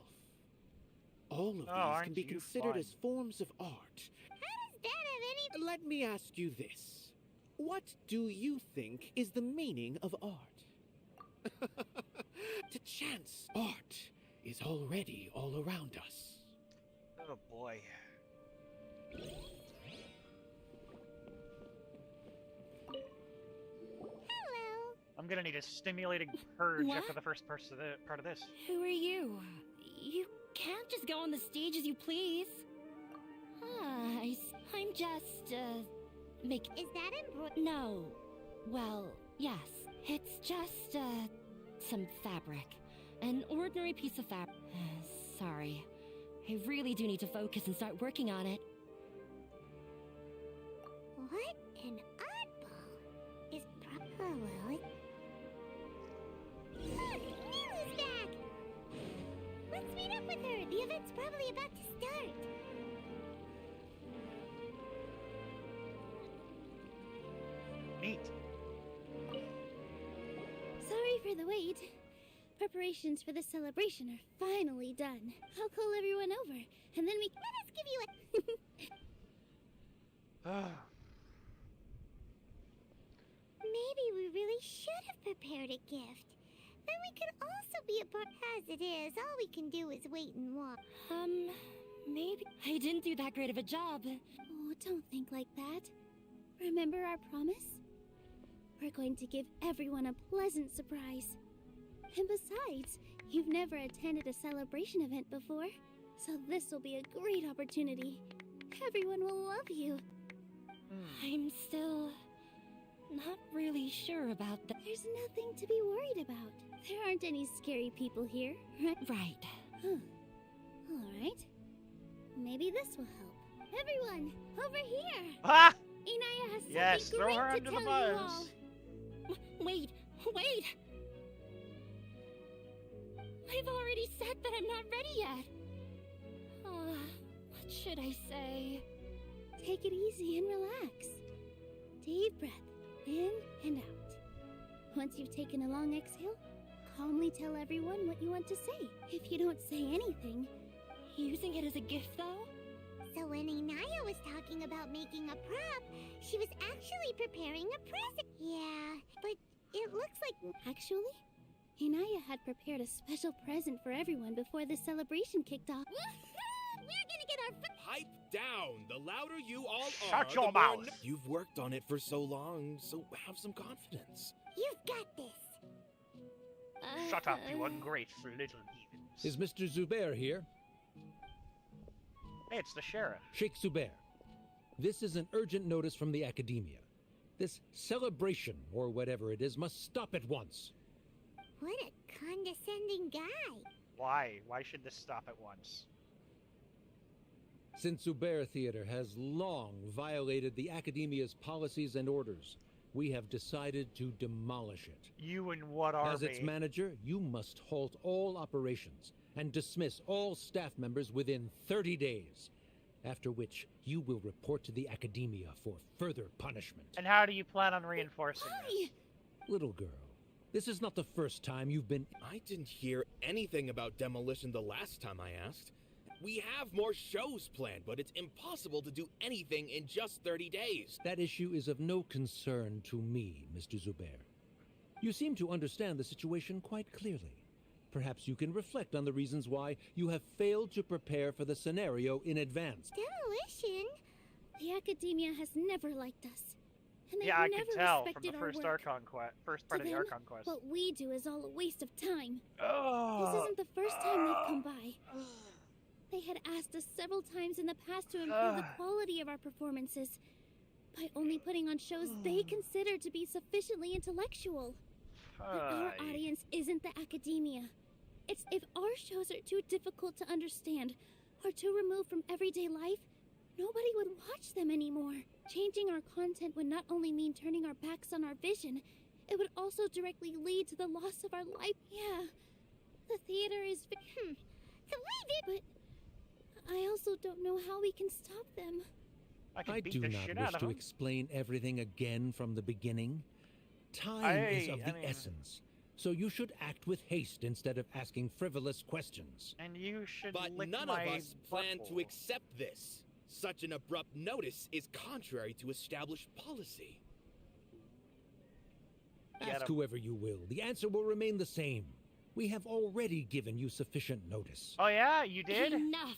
All of these can be considered as forms of art. How does that have any... Let me ask you this. What do you think is the meaning of art? To chance, art is already all around us. Oh boy. Hello. I'm gonna need a stimulating purge What? after the first part of this. Who are you? You can't just go on the stage as you please. I'm just, Is that important? No. Well, yes. It's just, some fabric. An ordinary piece of fabric. Sorry. I really do need to focus and start working on it. What an oddball. Is well, look, Milu's back! Let's meet up with her. The event's probably about to start. Neat. Sorry for the wait. Preparations for the celebration are finally done. I'll call everyone over, and then we Let us give you a... Maybe we really should have prepared a gift. Then we could also be a part. As it is, all we can do is wait and watch. Maybe I didn't do that great of a job. Oh, don't think like that. Remember our promise? We're going to give everyone a pleasant surprise. And besides, you've never attended a celebration event before, so this will be a great opportunity. Everyone will love you. I'm still not really sure about that. There's nothing to be worried about. There aren't any scary people here, right? Right. Huh. All right. Maybe this will help. Everyone, over here! Ah! Inaya has Yes, something throw great her to under the tell you bus. all. Wait! I've already said that I'm not ready yet. What should I say? Take it easy and relax. Deep breath, in and out. Once you've taken a long exhale, calmly tell everyone what you want to say. If you don't say anything... Using it as a gift, though? So when Inaya was talking about making a prop, she was actually preparing a present. Yeah, but it looks like... Actually, Inaya had prepared a special present for everyone before the celebration kicked off. We're gonna get our... Pipe down! The louder you all Shut are, your the more mouth. You've worked on it for so long, so have some confidence. You've got this. Shut up, you ungrateful little heathens. Is Mr. Zubair here? Hey, it's the sheriff. Sheikh Zubair. This is an urgent notice from the Academia. This celebration, or whatever it is, must stop at once. What a condescending guy. Why? Why should this stop at once? Since Zubair Theater has long violated the Academia's policies and orders, we have decided to demolish it. You and what army? As its manager, you must halt all operations and dismiss all staff members within 30 days, after which you will report to the Academia for further punishment. And how do you plan on reinforcing this? Little girl, this is not the first time you've been... I didn't hear anything about demolition the last time I asked. We have more shows planned, but it's impossible to do anything in just 30 days. That issue is of no concern to me, Mr. Zubair. You seem to understand the situation quite clearly. Perhaps you can reflect on the reasons why you have failed to prepare for the scenario in advance. Demolition? The Academia has never liked us. And they've Yeah, I never could tell from respected the our first work. first part To of the them, Archon quest. what we do is all a waste of time. Oh. This isn't the first time they've come by. They had asked us several times in the past to improve the quality of our performances by only putting on shows they consider to be sufficiently intellectual. But our audience isn't the Academia. It's if our shows are too difficult to understand or too removed from everyday life, nobody would watch them anymore. Changing our content would not only mean turning our backs on our vision, it would also directly lead to the loss of our life. Yeah, the theater is... But I also don't know how we can stop them. I do not wish to explain everything again from the beginning. Time is of the essence, so you should act with haste instead of asking frivolous questions. And you should But lick none my of us plan butthole. to accept this. Such an abrupt notice is contrary to established policy. Ask whoever you will, the answer will remain the same. We have already given you sufficient notice. Oh yeah, you did? Enough!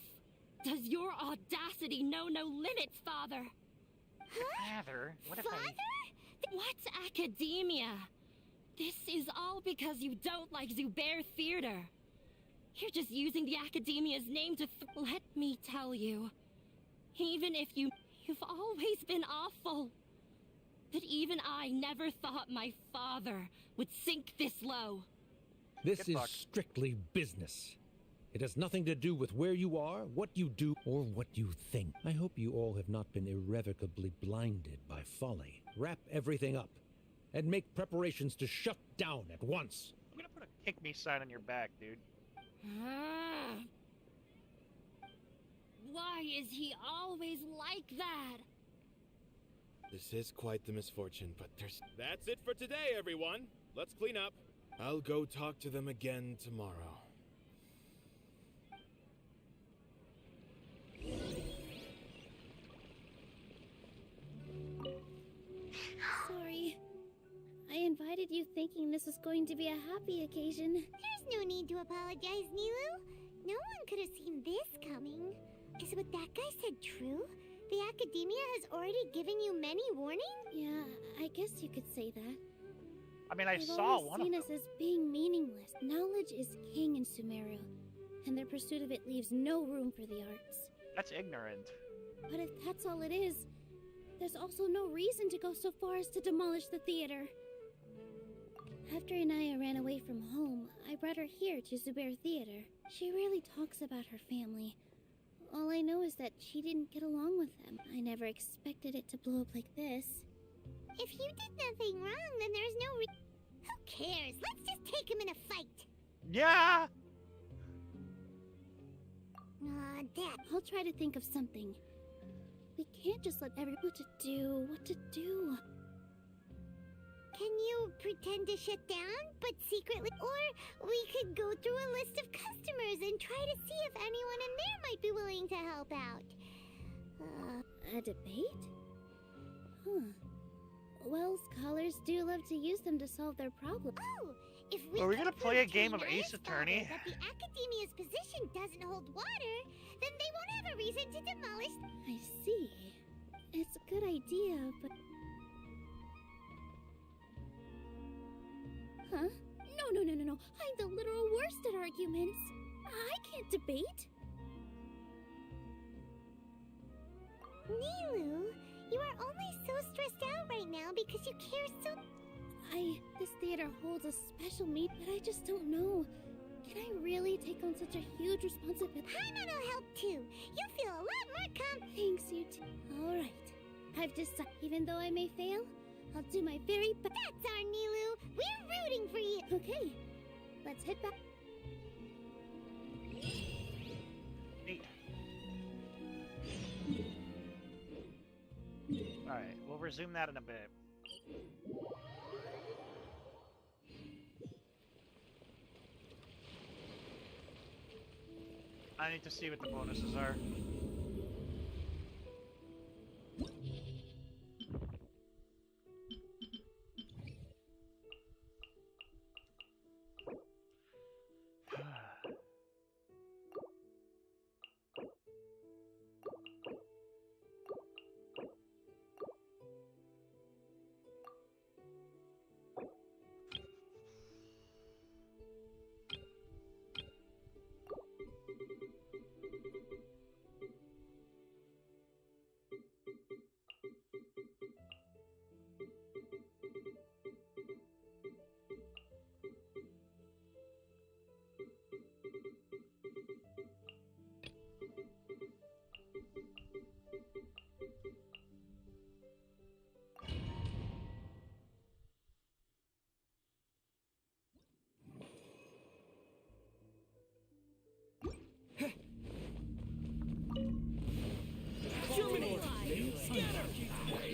Does your audacity know no limits, Father? Father? What if I... What's Academia? This is all because you don't like Zubair Theater. You're just using the Academia's name to let me tell you. Even if you've always been awful. But even I never thought my father would sink this low. This is strictly business. It has nothing to do with where you are, what you do, or what you think. I hope you all have not been irrevocably blinded by folly. Wrap everything up, and make preparations to shut down at once. I'm gonna put a kick me sign on your back, dude. Why is he always like that? This is quite the misfortune, but there's... That's it for today, everyone. Let's clean up. I'll go talk to them again tomorrow. Sorry. I invited you thinking this was going to be a happy occasion. There's no need to apologize, Nilu. No one could have seen this coming. Is what that guy said true? The Academia has already given you many warnings? Yeah, I guess you could say that. I mean, I They've saw always one of seen them. us as being meaningless. Knowledge is king in Sumeru, and their pursuit of it leaves no room for the arts. That's ignorant. But if that's all it is, there's also no reason to go so far as to demolish the theater. After Anaya ran away from home, I brought her here to Zubair Theater. She rarely talks about her family. All I know is that she didn't get along with them. I never expected it to blow up like this. If you did nothing wrong, then there's no Who cares? Let's just take him in a fight. Yeah! Aw, Dad. I'll try to think of something. We can't just let everyone know what to do. Can you pretend to shut down, but secretly? Or we could go through a list of customers and try to see if anyone in there might be willing to help out. A debate? Huh. Well, scholars do love to use them to solve their problems. Oh, if we Are we can gonna play a prove game of to Ace Anaya's Attorney? father that the Academia's position doesn't hold water, then they won't have a reason to demolish. I see. It's a good idea, but... Huh? No. I'm the literal worst at arguments. I can't debate. Nilu, you are only so stressed out right now because you care so... This theater holds a special meet, but I just don't know. Can I really take on such a huge responsibility? Paimon'll help too. You'll feel a lot more Thanks, you two. Alright. I've decided, even though I may fail, I'll do my very best. That's our Nilu. We're rooting for you. Okay, let's head back. Neat. Alright, we'll resume that in a bit. I need to see what the bonuses are.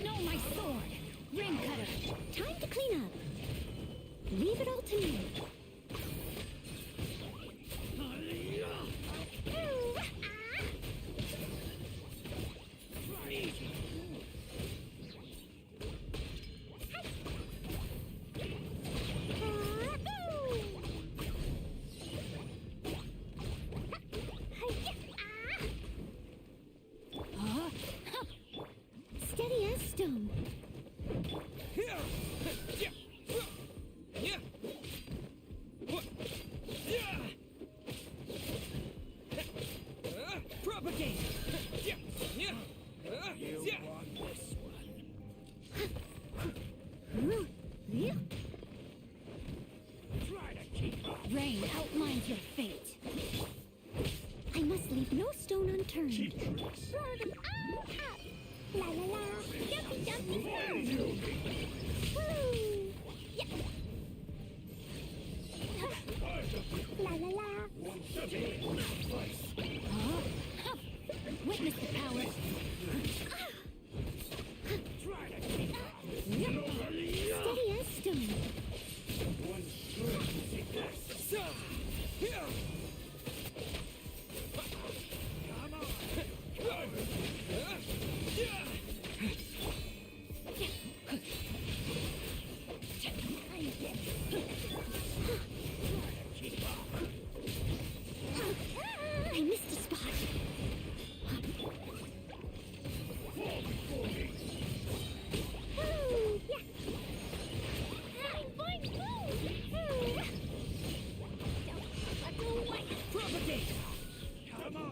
No, my sword! Ring cutter! Time to clean up! Leave it all to me! outlines your fate. I must leave no stone unturned. Roll them all up. La la la. Jumpy jumpy go. Woo. Yeah. La la la. Huh? Witness the power. Steady as stone. I missed a spot. Woo. Yeah. Boing, boing, boom. Woo. Don't go away. Propagate! Come on!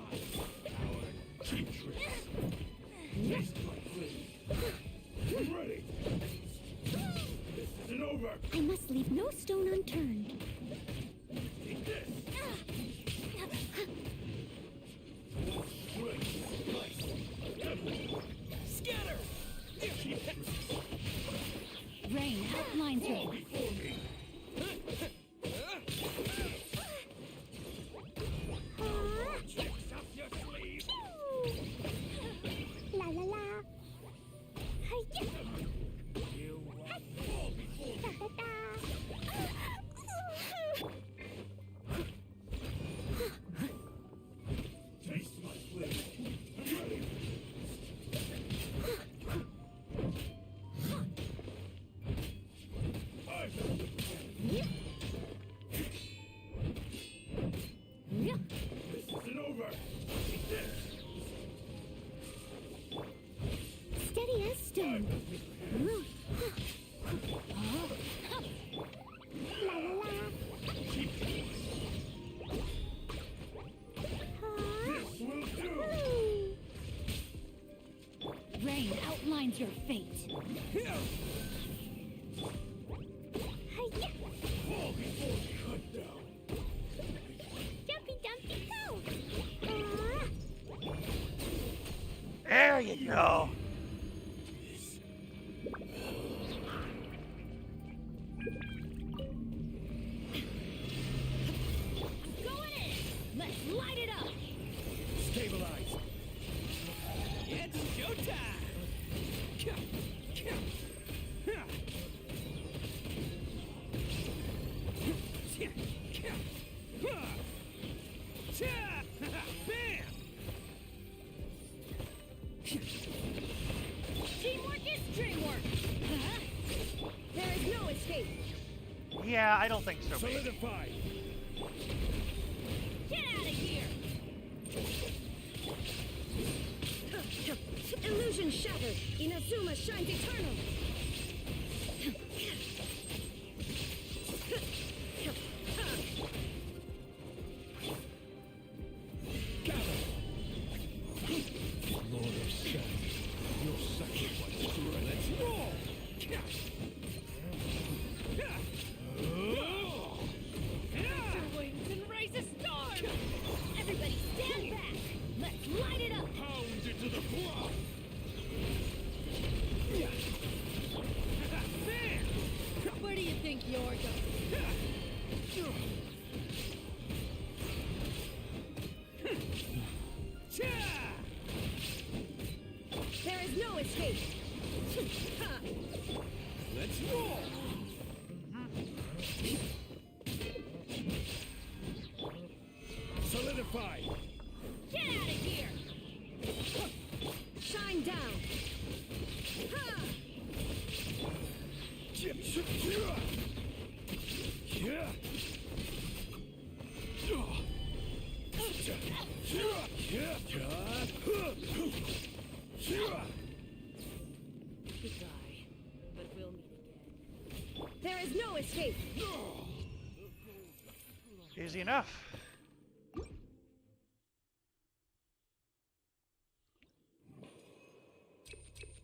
Cheap tricks. Taste my flame. I'm ready. This isn't over. I must leave no stone unturned. Take this. Scatter! Rain outlines your Tricks up your sleeve. La la la. Hi-ya. You won't fall before me. Da-da-da. Taste my flame. I'm ready. I've got the plan. This isn't over. Take this. steady as stone. La la la. This will do. Rain outlines your fate. Hi-ya. Fall before me, cut down. Jumpy dumpy go. There you go. Going in. Let's light it up. Stabilize. It's showtime. Bam! Teamwork is dreamwork. There is no escape. Yeah, I don't think so. baby. Solidify. Get out of here. Illusion shattered. Inazuma shines eternal. Lord of Shadows, your sacrifice is ready. Let's roll! Your wings and raise a storm. Everybody stand back. Let's light it up. Pound into the ground! Where do you think you're going? There is no escape. Let's roll! Solidify! Get out of here. Shine down. Goodbye, but we'll meet again. There is no escape. Easy enough.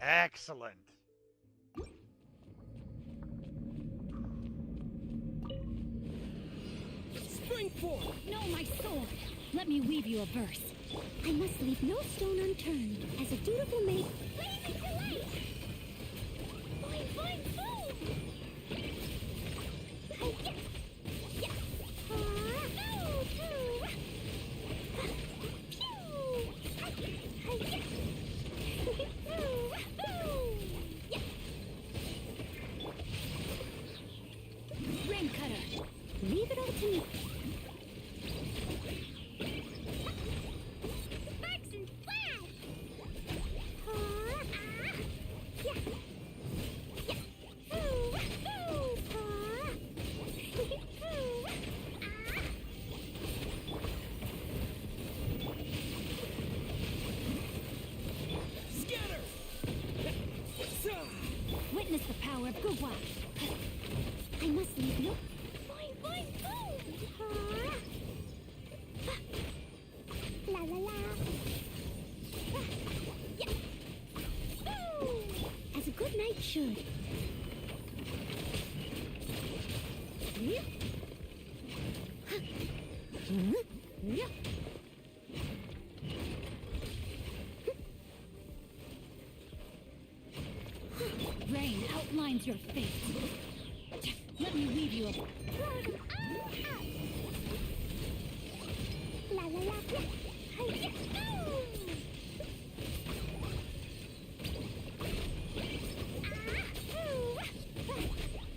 Excellent. Spring forth! No, my sword! Let me weave you a verse. I must leave no stone unturned. As a dutiful maid... Blazing delight! Boing, boing, boom! Hi-ya! Yeah! Ah! Ooh, ooh! Pew! Hi-ya! Ooh, ooh! Yeah! Rain cutter! Leave it all to me. Sparks and flash! Ah! Ah! Yeah! Yeah! Ooh! Ooh! Ah! Ooh! Ah! Scatter! Witness the power of Gugwa. I must leave no... Boing, boing, boom! Ah! La la la! Ah! Yeah! Ooh! As a good knight should. Yeah! Yeah. Rain outlines your fate. Let me weave you a... La la la! Yeah! Hi-ya! Ooh! Ah! Ooh!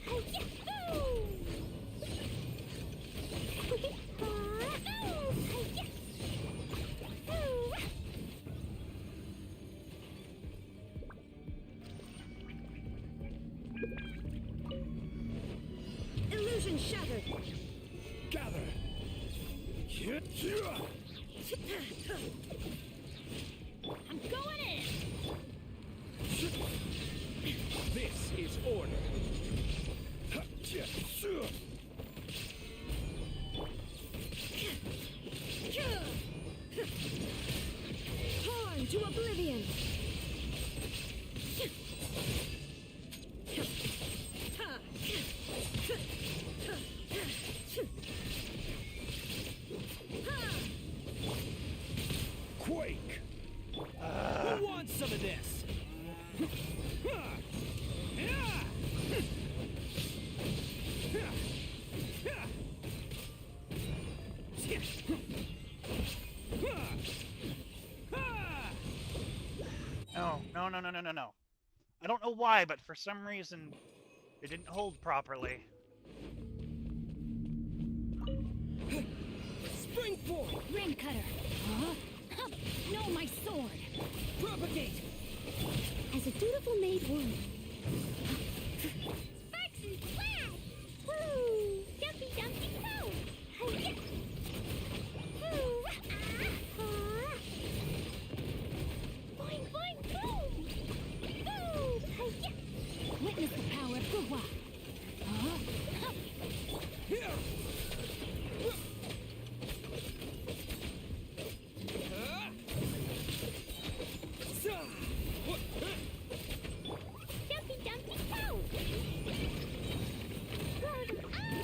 Hi-ya! Ooh! Ah! Ooh! Hi-ya! Ooh! Illusion shattered! Gather! I'm going in! This is order. Torn to oblivion! Quake! Who wants some of this? No. I don't know why, but for some reason, it didn't hold properly. Spring forth! Rain cutter! Huh? No, my sword! Propagate! As a dutiful maid would. Sparks and flash! Woo! Jumpy dumpy go! Hi-ya! Ooh! Ah! Ah! Boing boing boom! Ooh! Hi-ya! Witness the power of Gugwa. Huh? Jumpy dumpy go! Ah! Ah!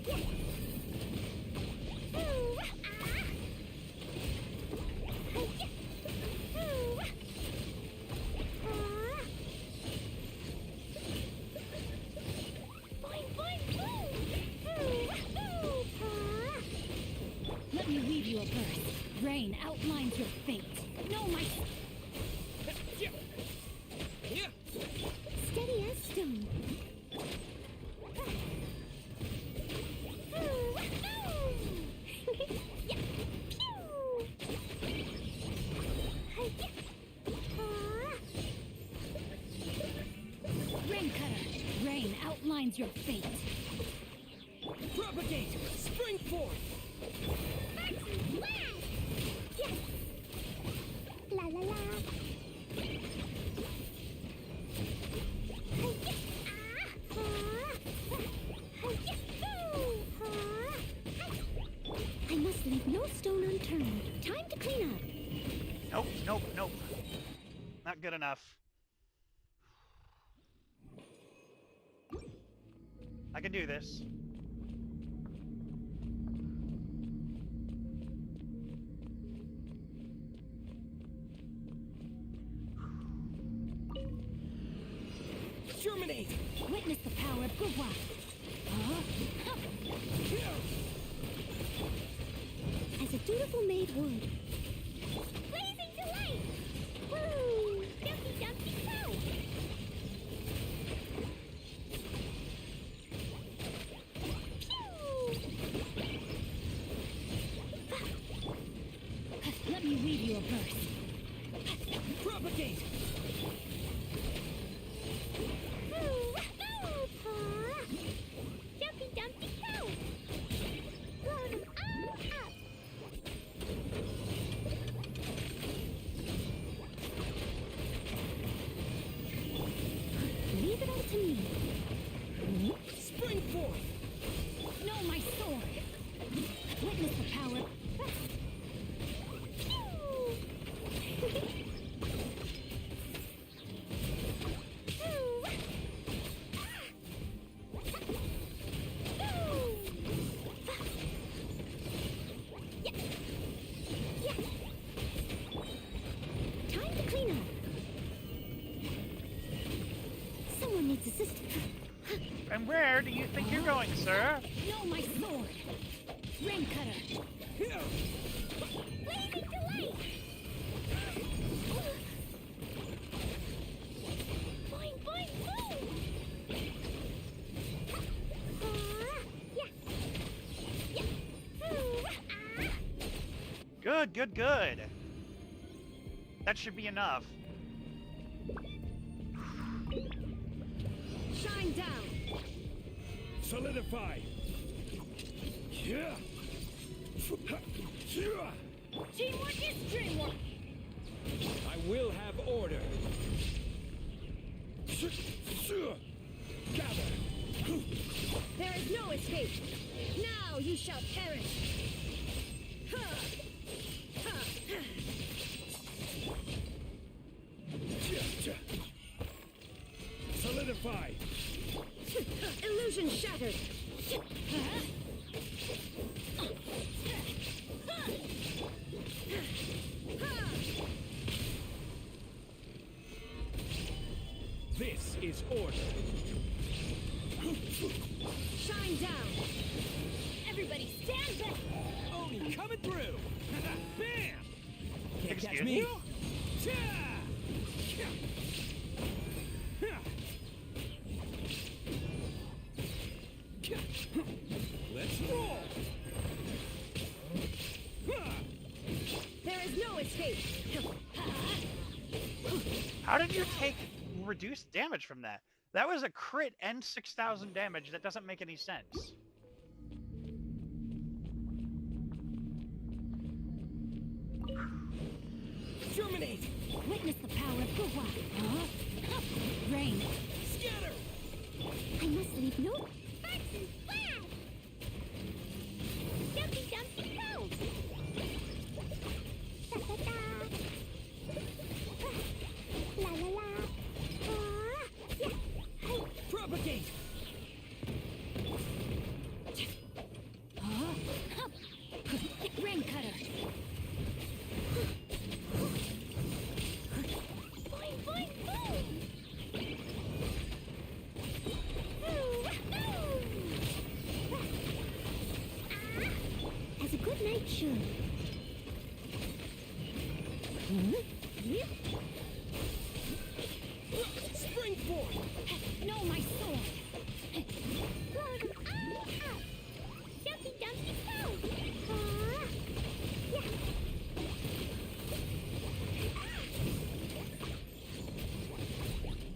Yeah! Ooh! Ah! Hi-ya! Ooh! Ah! Boing boing boom! Ooh! Ooh! Ah! Let me weave you a verse. Rain outlines your fate. No, my... Steady as stone. Ooh! Ooh! Yeah! Pew! Hi-ya! Ah! Rain cutter. Rain outlines your fate. Propagate! Spring forth! Sparks and flash! Yes! La la la! Hi-ya! Ah! Ah! Hi-ya! Ooh! Ah! I must leave no stone unturned. Time to clean up. Nope. Not good enough. I can do this. Terminate! Witness the power of Gugwa. As a dutiful maid would. Blazing delight! Woo! Dumpty dumpty go! Let me weave you a burst. Propagate! Dumpty dumpty go! Blow them all up! Leave it all to me. Spring forth! No, my sword. Witness the power. Time to clean up. Someone needs assistance. And where do you think you're going, sir? No, my sword. Rain cutter. Blazing delight! Boing boing boom! Good, good, good. That should be enough. Shine down! Solidify! Teamwork is dreamwork! I will have order. Gather! There is no escape! Now you shall perish! Solidify! Illusion shattered! This is order. Shine down! Everybody stand back! Oni coming through! Bam! Can't Excuse catch me? me! Let's roll! There is no escape! How did you take reduced damage from that? That was a crit and 6,000 damage. That doesn't make any sense. Terminate! Witness the power of Gugwa. Rain. Scatter! I must leave no. Sparks and flash! Dumpty dumpty go! Da da da! La la la! Yeah! Hey! Propagate! Rain cutter. Boing boing boom! As a good knight should. Spring forth! No, my sword. Blow them all up! Dumpty dumpty go! Yeah!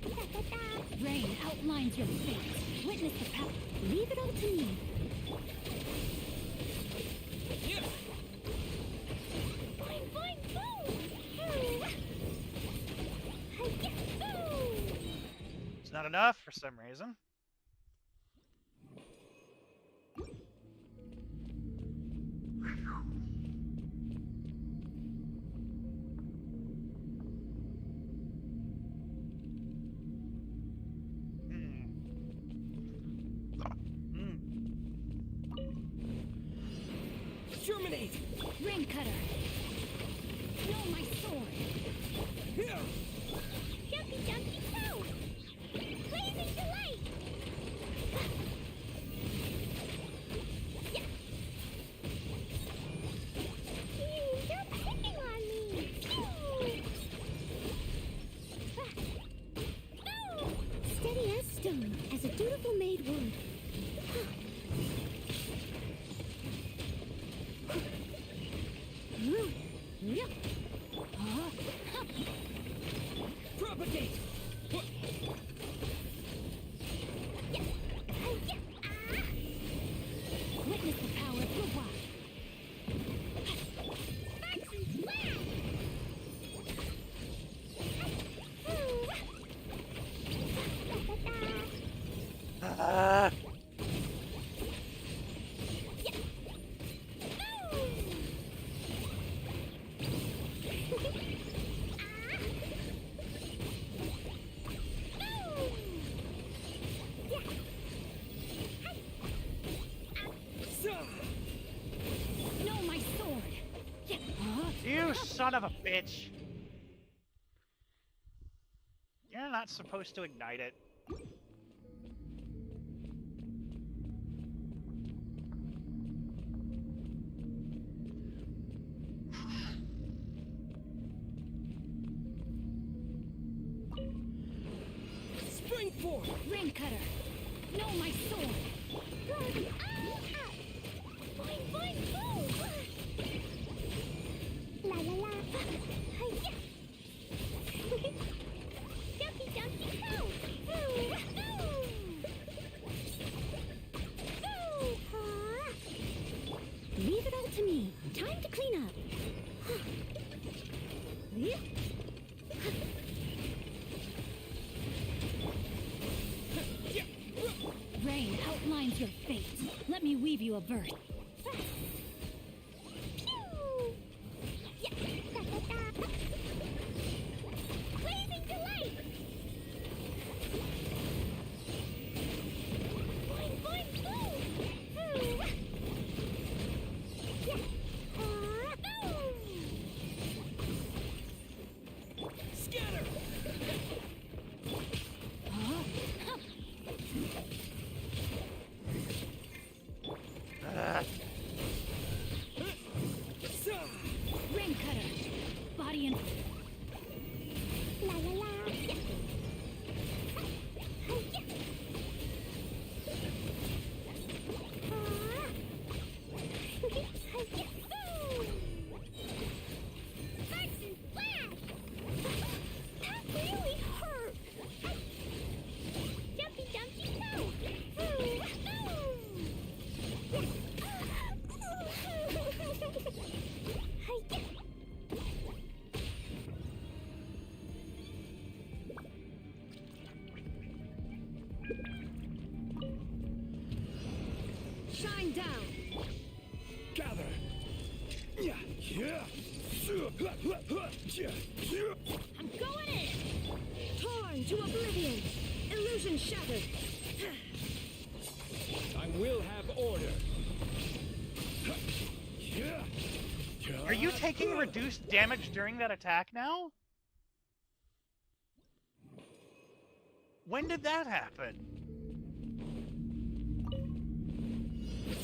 Da da da! Rain outlines your fate. Witness the power. Leave it all to me. Boing boing boom! Hey, yeah, boom! It's not enough for some reason. Terminate! Rain cutter. No, my sword. Dumpty dumpty go! Blazing Blazing delight! You're picking on me! Steady as stone, as a dutiful maid would. Propagate! Witness the power of Gua. No, my sword! You son of a bitch! You're not supposed to ignite it. Spring forth! Rain cutter! No, my sword! Boing, boing, boom! La la la! Hi-ya! Dumpy, dumpy, go! Leave it all to me. Time to clean up. Rain outlines your fate. Let me weave you a verse. Blazing delight! Boing, boing, boom! Scatter! Rain cutter! Body and... La la la! That really hurt! Jumpy, jumpy, go! Shine down! Gather! I'm going in! Torn to oblivion! Illusion shattered! I will have order! Are you taking reduced damage during that attack now? When did that happen?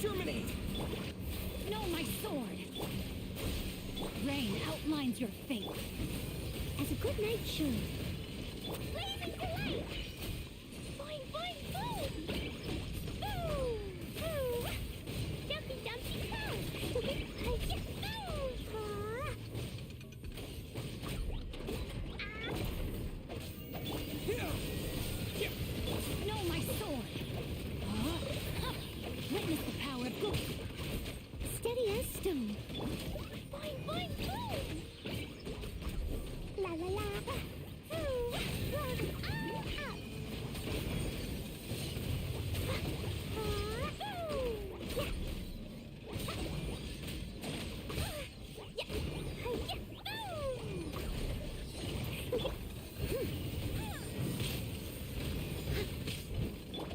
Terminate! No, my sword! Rain outlines your fate. As a good knight should. Blazing delight! Boing, boing, boom! Boom! Boom! Jumpy, jumpy, go! Hi-ya! No, my sword! Witness the power of good. Steady as stone. Boing, boing, boom! La la la! Boom! Boom! Up!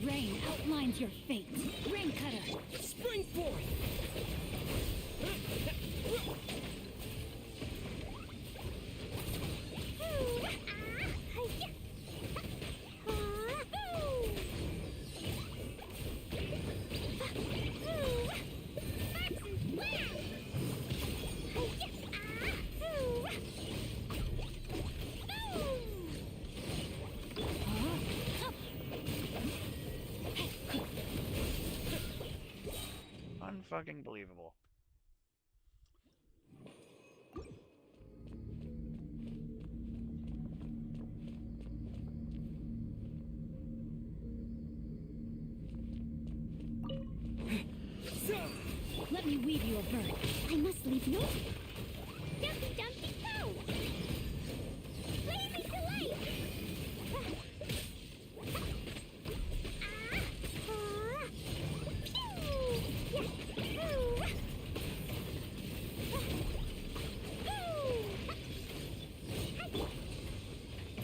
Rain outlines your fate. Rain cutter! Spring forth! fucking believable. Let me weave you a bird. I must leave no... Dumpty Dumpty Go! Blazing to life!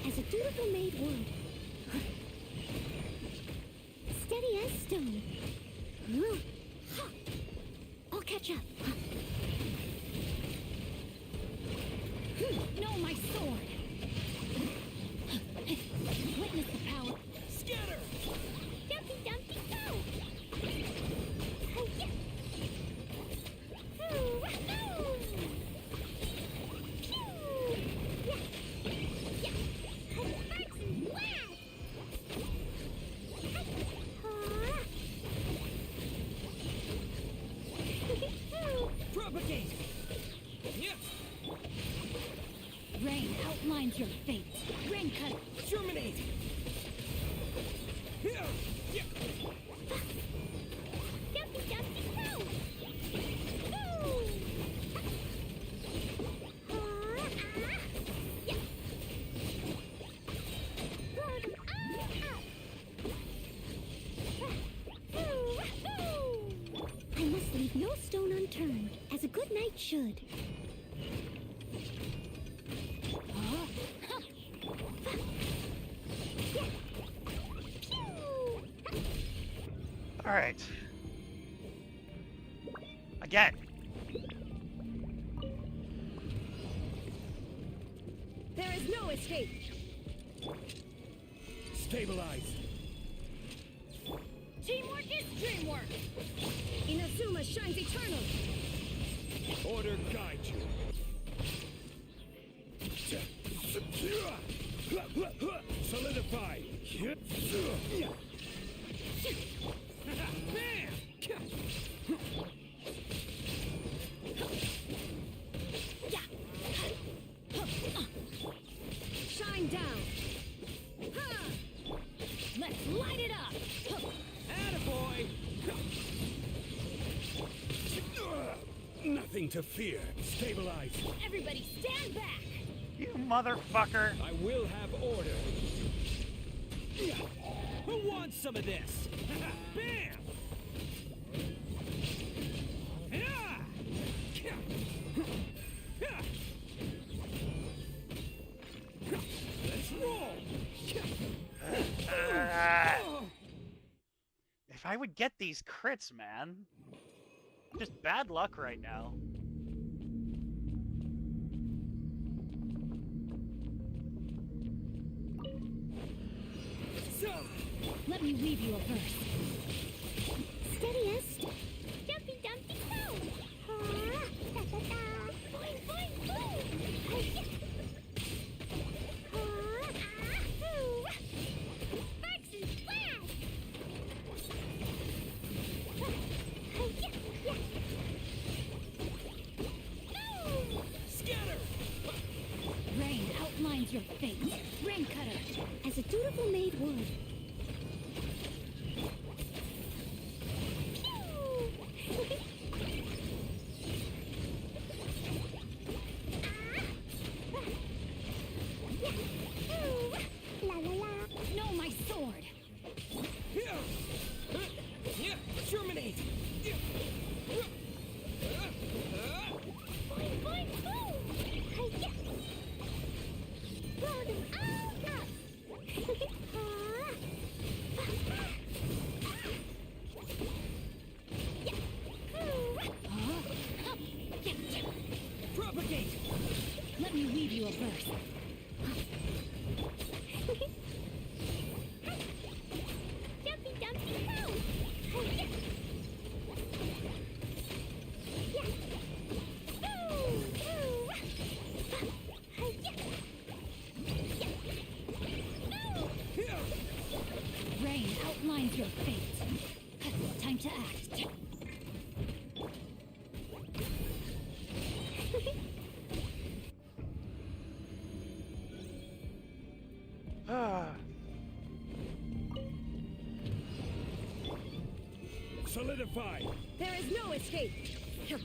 As a dutiful maid would. Steady as stone. I'll catch up. No, my sword. Witness the power. Scatter! Dumpty Dumpty Go! Propagate! Rain outlines your fate. Rain cutter. Germinate! Dumpty Dumpty Go! I must leave no stone unturned, as a good knight should. All right. Again. There is no escape. Stabilize. Teamwork is dreamwork. Inazuma shines eternal. Order guide you. Solidify. Shine down. Let's light it up. Attaboy! Nothing to fear. Stabilize. Everybody stand back. You motherfucker. I will have order. Who wants some of this? Bam! Let's roll! If I would get these crits, man. Just bad luck right now. Let me weave you a verse. Steadiest. Dumpty Dumpty Go! Da da da! Boing boing boom! Sparks and splash! Scatter! Rain outlines your fate. Rain cutter, as a dutiful maid would. La la la! No, my sword. Germinate! Boing boing boom! Blow them all up! Propagate! Let me weave you a verse. Dumpty Dumpty Go! Rain outlines your fate. Time to act. Solidify! There is no escape! I'm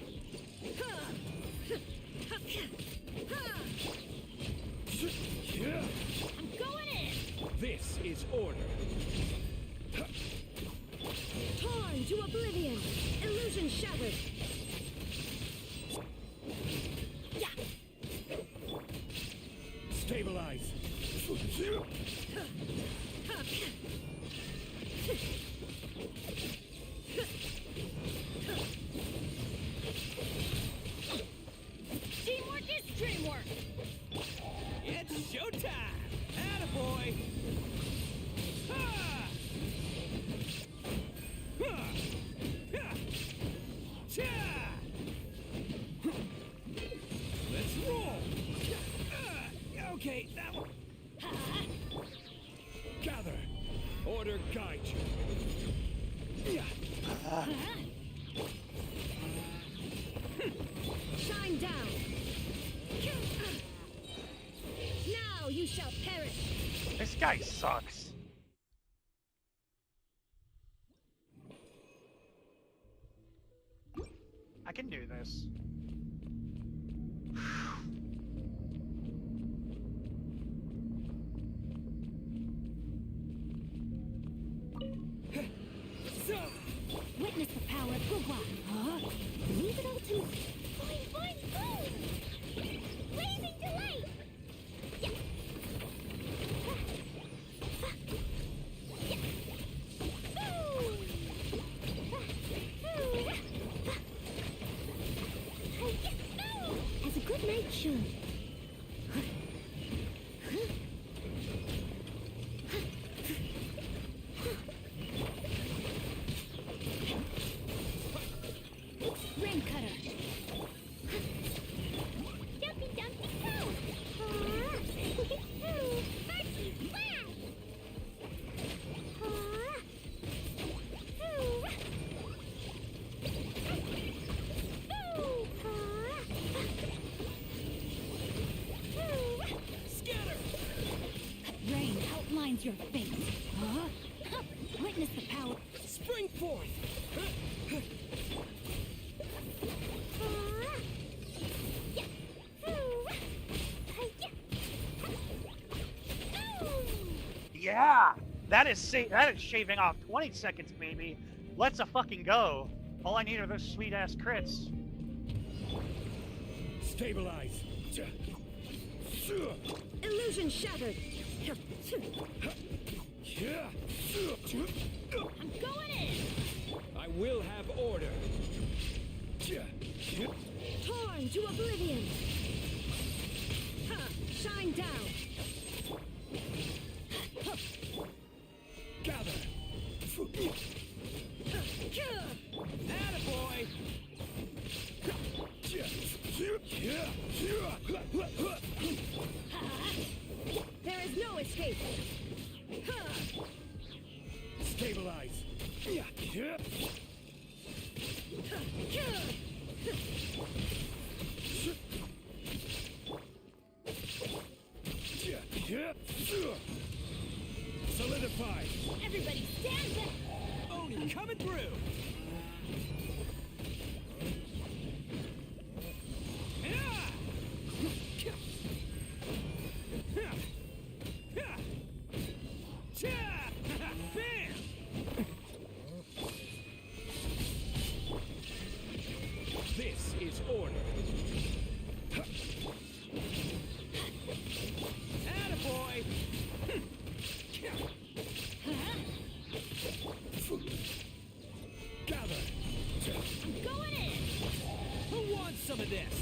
going in! This is order. Torn to oblivion! Illusion shattered! Stabilize. Teamwork is dreamwork! It's showtime! Attaboy! Ha! Ha! Ha! Cha! Let's roll! Okay, that one. Gather. Order guide you. Shine down! Now you shall perish! This guy sucks. I can do this. Witness the power of Gugwa. Huh? Leave it all to me. Fine, fine, fine! Blazing delight! Yeah. As a good knight should. Rain cutter. Dumpy dumpy go! Mercy flash! Scatter! Rain outlines your fate. Huh? Witness the power. Spring forth! Yeah! That is shaving off 20 seconds, baby. Let's a fucking go. All I need are those sweet ass crits. Stabilize! Illusion shattered! I'm going in! I will have order. Torn to oblivion! Shine down! Gather. Attaboy. There is no escape! Stabilize. Solidify. Everybody stand back! Oni coming through. This is order. Attaboy! Gather! I'm going in! Who wants some of this?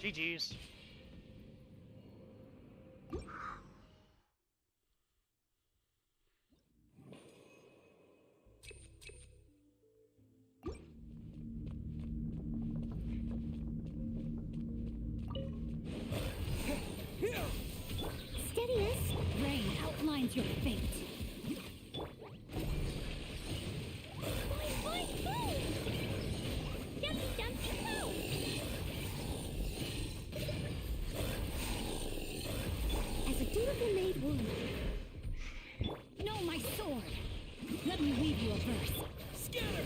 GG's. Steadiest. Rain outlines your fate. Fine, fine, fine! Dumpy dumpy go! As a dutiful Let me weave you a verse. Scatter!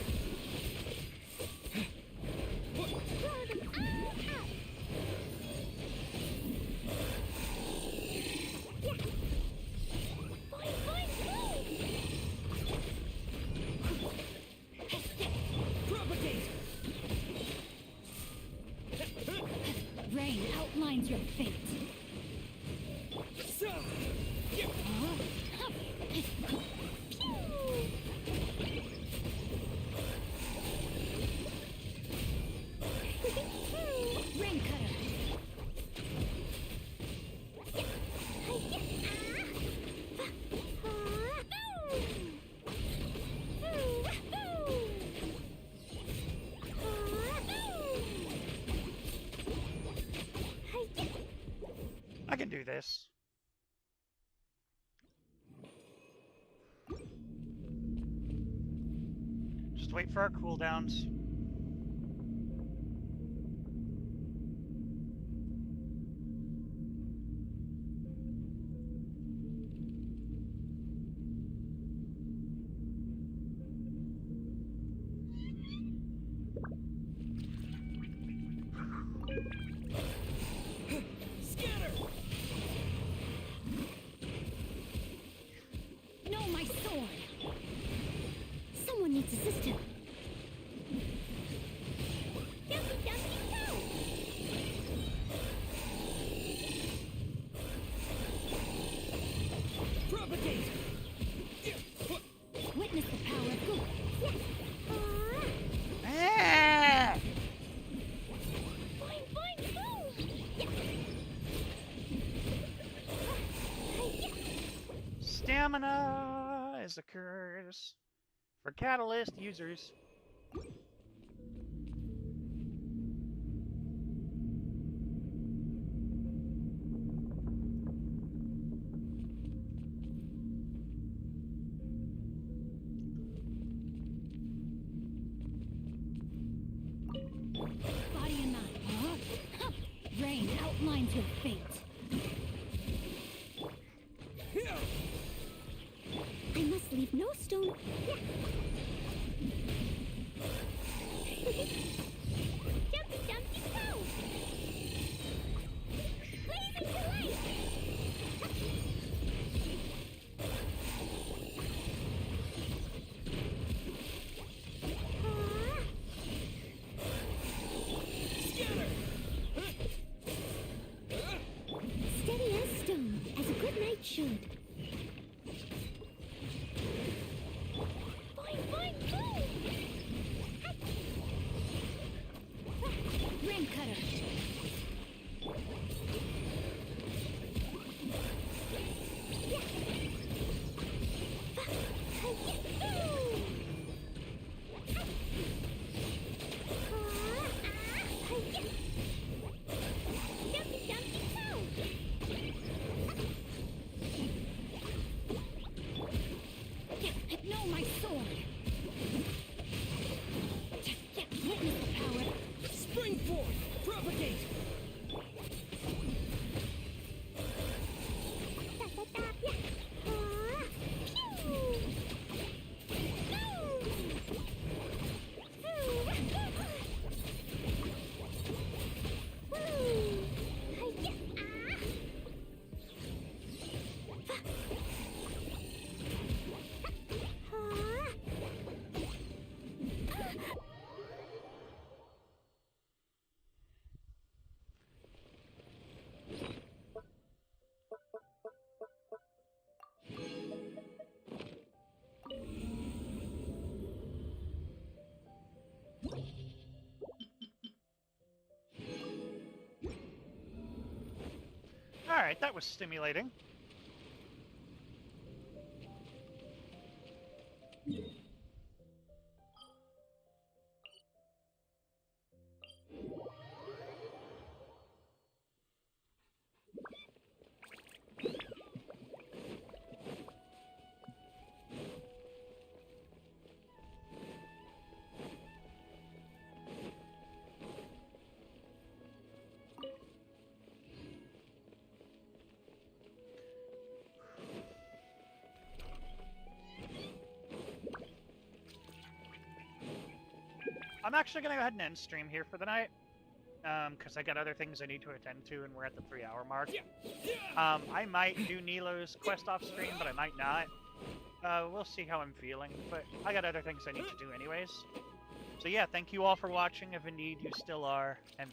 Propagate! Rain outlines your fate. Rain cutter. I can do this. Just wait for our cooldowns. No, my sword! Someone needs assistance. Propagate! Witness the power of good. Ah! Stamina is a curse for catalyst users. Body and mind. Huh? Rain outlines your fate. I must leave no stone. Jumpy, jumpy, go! Blazing to light! Steady as stone, as a good knight should. Rain cutter. Jumpy, jumpy, go! No, my sword. Witness the power. Spring forth! Propagate! Alright, that was stimulating. I'm actually gonna go ahead and end stream here for the night. Because I got other things I need to attend to, and we're at the 3-hour mark. I might do Nilo's quest off stream, but I might not. We'll see how I'm feeling, but I got other things I need to do anyways. So yeah, thank you all for watching, if indeed you still are, and